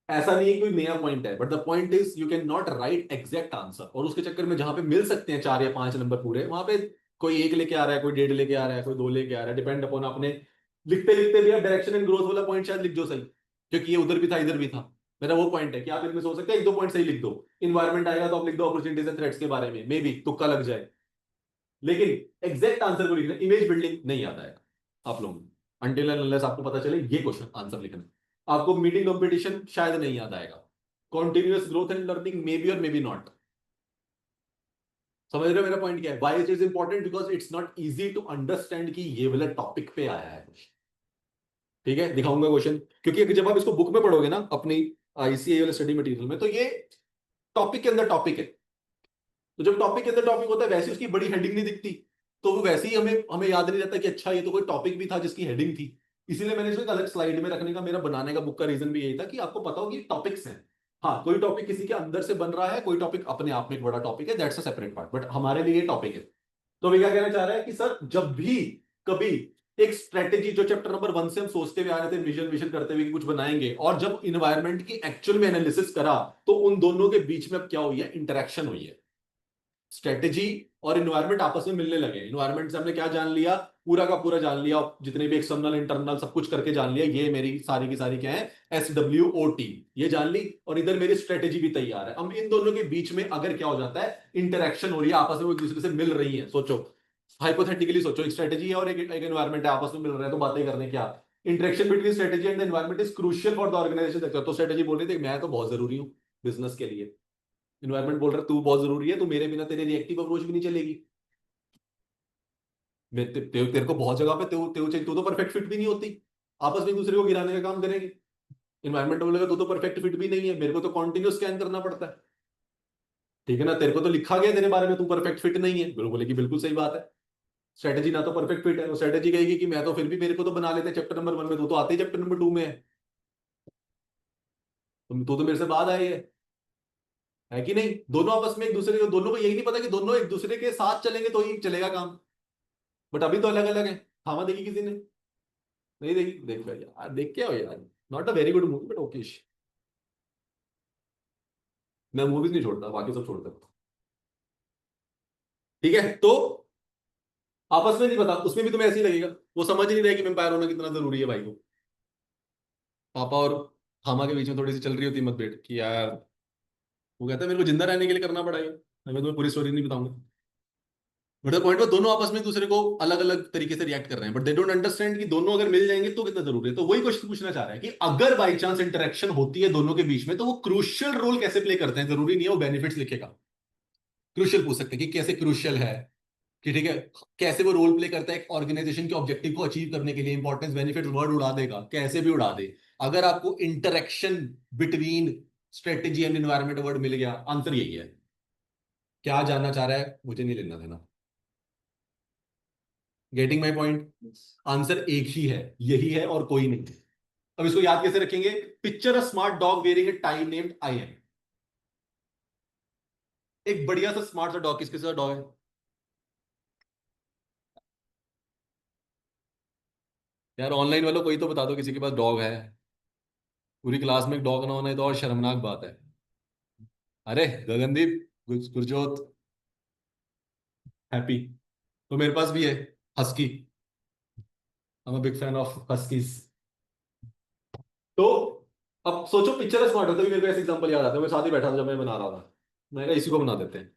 ऐसा नहीं है कोई नया पॉइंट है, but the point is you can not right exact answer, और उसके चक्कर में जहां पे मिल सकते हैं 4 या 5 नंबर पूरे, वहां पे कोई एक लेके आ रहा है, कोई डेढ़ लेके आ रहा है, कोई दो लेके आ रहा है, डिपेंड अपॉन अपने। लिखते लिखते भी आप डायरेक्शन एंड ग्रोथ वाला पॉइंट शायद लिख दो सही, क्योंकि ये उधर भी था इधर भी था। मेरा वो पॉइंट है कि आप इनमें सोच सकते हैं एक दो पॉइंट सही लिख दो, इन्वायरमेंट आएगा तो आप लिख दो अपॉर्चुनिटीज एंड थ्रेट्स के बारे में, मे बी तुक्का लग जाए, लेकिन एग्जैक्ट आंसर को लिखना, इमेज बिल्डिंग नहीं आता है आप लोगों को, अनटिल एंड अनलेस आपको पता चले ये क्वेश्चन आंसर लिखना। आपको मीटिंग कंपटीशन शायद नहीं याद आएगा, continuous growth and learning may be और मे बी नॉट। समझ रहे हो मेरा पॉइंट क्या है, why it is important, because it's not easy to understand कि ये वाला टॉपिक पे आया है कुछ। ठीक है, दिखाऊंगा क्वेश्चन, क्योंकि जब आप इसको बुक में पढ़ोगे ना अपनी आईसीए वाले स्टडी मटेरियल में, तो ये टॉपिक के अंदर टॉपिक है, तो जब टॉपिक के अंदर टॉपिक होता है वैसे उसकी बड़ी हेडिंग नहीं दिखती, तो वो वैसे ही हमें हमें याद नहीं रहता कि अच्छा ये तो कोई टॉपिक भी था जिसकी हेडिंग थी। इसीलिए मैंने इसको एक अलग स्लाइड में रखने का, मेरा बनाने का बुक का रीजन भी यही था कि आपको पता हो कि टॉपिक्स हैं। हाँ, कोई टॉपिक किसी के अंदर से बन रहा है, कोई टॉपिक अपने आप में एक बड़ा टॉपिक है, that's a separate part, but हमारे लिए ये टॉपिक है। तो वे क्या कहना चाह रहा है कि सर जब भी कभी एक स्ट्रेटेजी जो चैप्टर नंबर 1 से हम सोचते हुए आ रहे थे, विजन विजन करते हुए कि कुछ बनाएंगे, और जब इन्वायरमेंट की एक्चुअल में एनालिसिस करा, तो उन दोनों के बीच में अब क्या हुई है, इंटरेक्शन हुई है। स्ट्रेटेजी और इन्वायरमेंट आपस में मिलने लगे। इन्वायरमेंट से हमने क्या जान लिया, पूरा का पूरा जान लिया, जितने भी एक्सटर्नल इंटरनल सब कुछ करके जान लिया, ये मेरी सारी की सारी क्या है, SWOT, ये जान ली। और इधर मेरी स्ट्रेटेजी भी तैयार है। अब इन दोनों के बीच में अगर क्या हो जाता है, इंटरेक्शन हो रही है, आपस में वो एक दूसरे से मिल रही है। सोचो, हाइपोथेटिकली सोचो, एक स्ट्रेटेजी है और एक एनवायरमेंट है, आपस में मिल रहे हैं, तो बातें करने क्या। Interaction between strategy and environment is crucial for the organisation. तो स्ट्रेटेजी बोल रही थी मैं तो बहुत जरूरी हूँ बिजनेस के लिए, इन्वायरमेंट बोल रहा है तू बहुत जरूरी है, तू मेरे बिना तेरे रिएक्टिव अप्रोच भी नहीं चलेगी। तेरे को बहुत जगह पे तू तो परफेक्ट फिट भी नहीं होती, आपस में एक दूसरे को गिराने का काम करेंगे। इन्वायरमेंट बोलेगा तू तो परफेक्ट फिट भी नहीं है, मेरे को तो कॉन्टिन्यूस स्कैन करना पड़ता है, ठीक है ना, तेरे को तो लिखा गया तेरे बारे में तू परफेक्ट फिट नहीं है, बिल्कुल बोलेगी बिल्कुल सही बात है। स्ट्रेटेजी ना तो परफेक्ट फिट है, स्ट्रेटेजी कहेगी कि मैं तो फिर भी, मेरे को तो बना लेते चैप्टर नंबर 1 में, तू तो आते ही चैप्टर नंबर 2 में है, तू तो मेरे से बाद आए है कि नहीं। दोनों आपस में एक दूसरे को, दोनों को यही नहीं पता कि दोनों एक दूसरे के साथ चलेंगे तो ही चलेगा काम, बट अभी तो अलग अलग है। खामा देखी किसी ने, नहीं देखी, देखो यार, देख के आओ यार, not a very good movie but okay. मैं मूवीज नहीं छोड़ता, बाकी सब छोड़ता हूँ। ठीक है, तो आपस में नहीं पता, उसमें भी तुम्हें ऐसे ही लगेगा, वो समझ ही नहीं रहे कि एम्पायर होना कितना जरूरी है भाई को। पापा और खामा के बीच में थोड़ी सी चल रही होती मतभेद कि यार, वो कहता है मेरे को जिंदा रहने के लिए करना पड़ेगा, मैं तुम्हें पूरी स्टोरी नहीं बताऊंगा। बट द पॉइंट, वो दोनों आपस में एक दूसरे को अलग अलग तरीके से रिएक्ट कर रहे हैं, बट दे डोंट अंडरस्टैंड कि दोनों अगर मिल जाएंगे तो कितना जरूरी है। तो वही क्वेश्चन पूछना चाह रहा है कि अगर बाई चांस इंटरेक्शन होती है दोनों के बीच में, तो वो क्रूशियल रोल कैसे प्ले करते हैं। जरूरी नहीं है वो बेनिफिट्स लिखेगा, क्रूशियल पूछ सकते हैं कि कैसे क्रूशियल है, कि ठीक है, कैसे वो रोल प्ले करता है एक ऑर्गेनाइजेशन के ऑब्जेक्टिव को अचीव करने के लिए। इंपॉर्टेंस बेनिफिट वर्ड उड़ा देगा, कैसे भी उड़ा दे। अगर आपको interaction between strategy and environment word मिल गया, आंसर यही है। क्या जानना चाह रहा है मुझे नहीं लेना देना, गेटिंग माई पॉइंट। आंसर एक ही है, यही है और कोई नहीं। अब इसको याद कैसे रखेंगे, picture a smart dog wearing A tie named I am. एक बढ़िया सा स्मार्ट सा डॉग, किसके साथ डॉग है, यार ऑनलाइन वालों कोई तो बता दो किसी के पास डॉग है। पूरी क्लास में एक डॉग ना होना है तो और शर्मनाक बात है। अरे गगनदीप, गुरजोत, हैप्पी, तो मेरे पास भी है husky, I am big fan of huskies. तो अब सोचो, पिक्चर स्मार्ट होता है, मेरे को ऐसे एग्जांपल याद आता है, मैं साथ ही बैठा था जब मैं बना रहा था, मैं कहा इसी को बना देते हैं।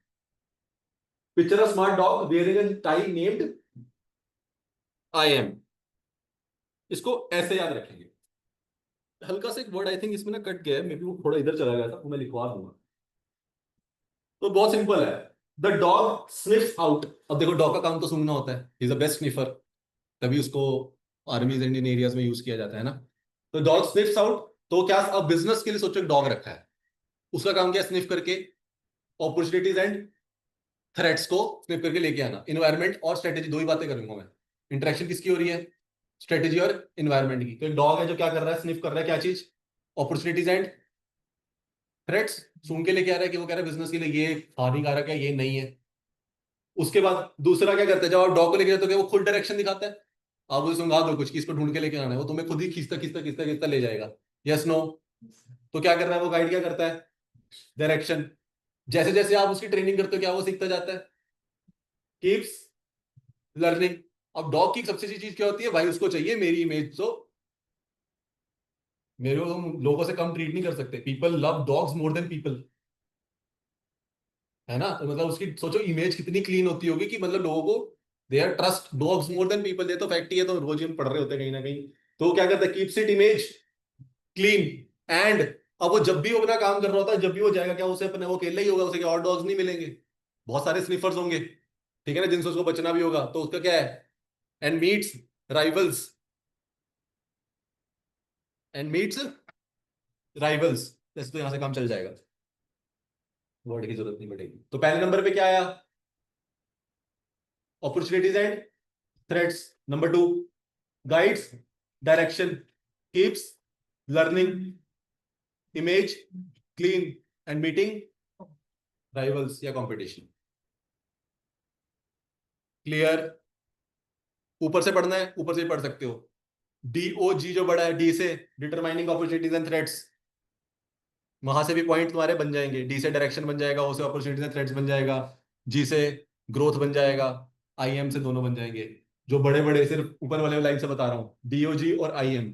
Picture smart dog wearing A tie named I am, इसको ऐसे याद रखेंगे। हल्का सा एक वर्ड आई थिंक इसमें ना कट गया है, मे बी वो थोड़ा इधर चला गया था, वो मैं लिखवा दूंगा। तो बहुत सिंपल है, द डॉग स्निफ्स आउट। अब देखो, डॉग का काम तो सूंघना होता है, इज द बेस्ट स्निफर, तभी उसको आर्मीज इंडियन एरियाज में यूज किया जाता है ना। तो डॉग स्निफ्स आउट, तो क्या, अब बिजनेस के लिए सोचो, एक डॉग रखा है, उसका काम क्या, स्निफ करके अपॉर्चुनिटीज एंड थ्रेट्स को स्निफ करके लेके आना। इन्वायरमेंट और स्ट्रेटेजी, दो ही बातें करूंगा मैं। इंटरेक्शन किसकी हो रही है, स्ट्रेटेजी और इन्वायरमेंट की। तो एक डॉग है जो क्या कर रहा है, स्निफ कर रहा है, क्या चीज, अपॉर्चुनिटीज एंड थ्रेट्स, सूंघ के लेके आ रहा है कि वो कह रहा है बिजनेस के लिए ये हानिकारक है, ये नहीं है। उसके बाद दूसरा क्या करता है, जब आप डॉग को लेके जाते हो क्या वो खुद डायरेक्शन दिखाता है, आप उसे सुंघा दो कुछ कि इसको ढूंढ के लेके आना है, वो तुम्हें खुद ही खींचता खींचता खींचता खींचता ले जाएगा। Yes no. तो क्या कर रहा है वो, गाइड क्या करता है, डायरेक्शन। जैसे जैसे आप उसकी ट्रेनिंग करते हो क्या वो सीखता जाता है, कीप्स लर्निंग। अब डॉग की सबसे अच्छी चीज क्या होती है भाई, उसको चाहिए मेरी इमेज, तो मेरे को तुम लोगों से कम ट्रीट नहीं कर सकते। People love dogs more than people, है ना। तो मतलब उसकी सोचो इमेज कितनी क्लीन होती होगी कि मतलब लोगों को, they are trust dogs more than people. ये तो फैक्ट ही है, तो रोज ही हम पढ़ रहे होते हैं कहीं ना कहीं। तो क्या करता है, keeps it image clean and, अब वो जब भी वो अपना काम कर रहा होता है, जब भी वो जाएगा क्या, उसे अपने वो अकेला ही होगा, उसे क्या और डॉग्स नहीं मिलेंगे, बहुत सारे स्निफर्स होंगे, ठीक है ना, जिनसे उसको बचना भी होगा। तो उसका क्या है, and meets rivals, and meets rivals, जैसे तो यहां से काम चल जाएगा, वर्ड की जरूरत नहीं पड़ेगी। तो पहले नंबर पे क्या आया, opportunities and threats. Number 2, guides direction, keeps learning, image clean and meeting rivals या कंपटीशन। क्लियर। ऊपर से पढ़ना है, ऊपर से भी पढ़ सकते हो। DOG जो बड़ा है, डी से डिटरमाइनिंग अपॉर्चुनिटीज एंड थ्रेट्स, वहां से भी पॉइंट तुम्हारे बन जाएंगे। डी से डायरेक्शन बन जाएगा, ओ से अपॉर्चुनिटीज एंड थ्रेट्स बन जाएगा, जी से ग्रोथ बन जाएगा, आईएम से दोनों बन जाएंगे। जो बड़े बड़े सिर्फ ऊपर वाले लाइन से बता रहा हूँ, डीओजी और आईएम,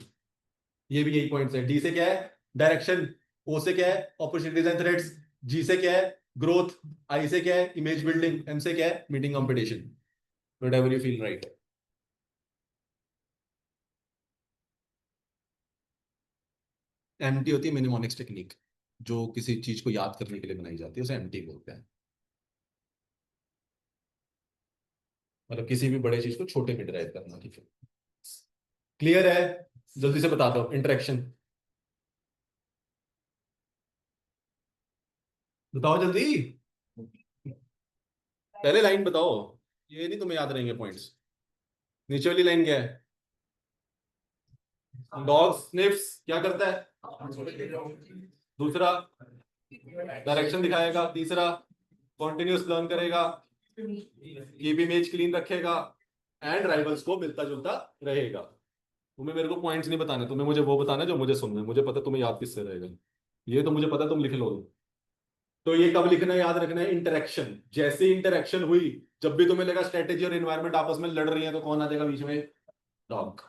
ये भी यही पॉइंट्स है। डी से क्या है, डायरेक्शन। ओ से क्या है, अपॉर्चुनिटीज एंड थ्रेट्स। जी से क्या है, ग्रोथ। आई से क्या है, इमेज बिल्डिंग। एम से क्या है, meeting competition. Whatever you feel right. MT होती है मिनिमोनिक्स टेक्निक, जो किसी चीज को याद करने के लिए बनाई जाती है, उसे एमटी बोलते हैं। मतलब किसी भी बड़े चीज को छोटे में ड्राइव करना, ठीक है। क्लियर है? जल्दी से बता दो इंटरेक्शन। बताओ जल्दी, पहले लाइन बताओ। ये नहीं तुम्हें याद रहेंगे पॉइंट्स। नीचे वाली लाइन क्या है? डॉग स्निफ्स क्या करता है? दूसरा, डायरेक्शन दिखाएगा। तीसरा, कॉन्टिन्यूस लर्न करेगा। कीप इमेज क्लीन रखेगा। एंड राइवल्स को मिलता जुलता रहेगा। तुम्हें मेरे को पॉइंट्स नहीं बताने, तुम्हें मुझे वो बताना है जो मुझे सुनना है। मुझे पता तुम्हें याद किससे रहेगा, ये तो मुझे पता तुम लिख लोगे। तो ये कब लिखना है, याद रखना है, इंटरेक्शन। जैसे इंटरेक्शन हुई, जब भी तुम्हें लगा स्ट्रेटेजी और एनवायरमेंट आपस में लड़ रही है, तो कौन आ जाएगा बीच में? डॉग।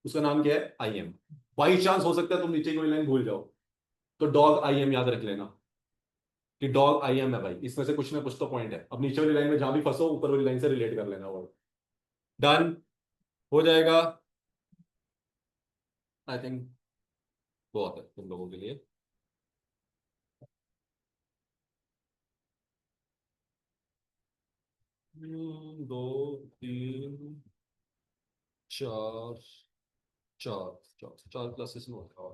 उसका नाम क्या है? आईएम। बाई चांस हो सकता है तुम नीचे की लाइन भूल जाओ, तो डॉग आईएम याद रख लेना कि डॉग आईएम है भाई। इसमें से कुछ ना कुछ तो पॉइंट है। अब नीचे वाली लाइन में जहां भी फंसो, ऊपर वाली लाइन से रिलेट कर लेना। वर्ड डन हो जाएगा। आई थिंक बहुत है तुम लोगों के लिए। 2 3 4 4 4 4 क्लासेस में होता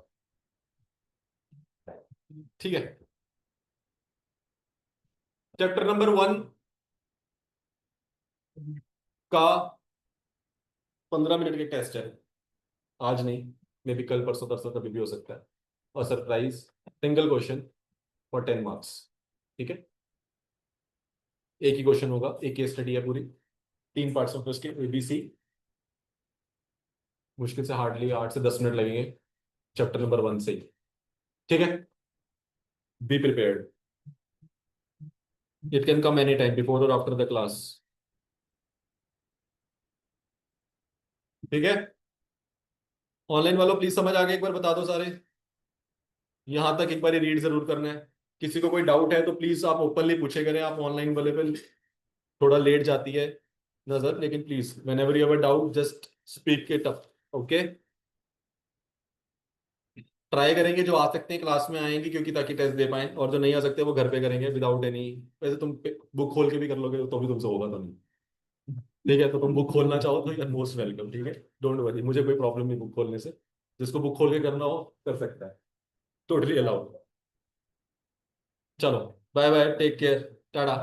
है। ठीक है, चैप्टर नंबर 1 का 15 मिनट के टेस्ट है। आज नहीं, मे बी कल परसों तरसों कभी भी हो सकता है। और surprise, single question for 10 marks. ठीक है, एक ही क्वेश्चन होगा, एक केस स्टडी है पूरी, 3 पार्ट्स होंगे उसके, एबीसी। मुश्किल से हार्डली 8 से 10 मिनट लगेंगे चैप्टर नंबर 1 से ही। ठीक है, be prepared. It can come any time, before और आफ्टर द क्लास। ठीक है, ऑनलाइन वालों प्लीज समझ आ गए, एक बार बता दो सारे। यहां तक एक बार रीड जरूर करना है। किसी को कोई डाउट है तो प्लीज आप ओपनली पूछे करें। आप ऑनलाइन वाले पे थोड़ा लेट जाती है नजर, लेकिन please when ever you have a doubt just speak it up. Okay, try करेंगे जो आ सकते हैं क्लास में आएंगे, क्योंकि ताकि टेस्ट दे पाएं, और जो नहीं आ सकते वो घर पे करेंगे विदाउट एनी। वैसे तुम बुक खोल के भी कर लोगे तो भी तुमसे होगा तो नहीं। ठीक है, तो तुम बुक खोलना चाहो तो यू मोस्ट वेलकम। ठीक है, डोंट वरी, मुझे कोई प्रॉब्लम नहीं बुक खोलने से। जिसको बुक खोल के करना हो कर सकता है, टोटली अलाउड। चलो, bye bye, take care, Tata.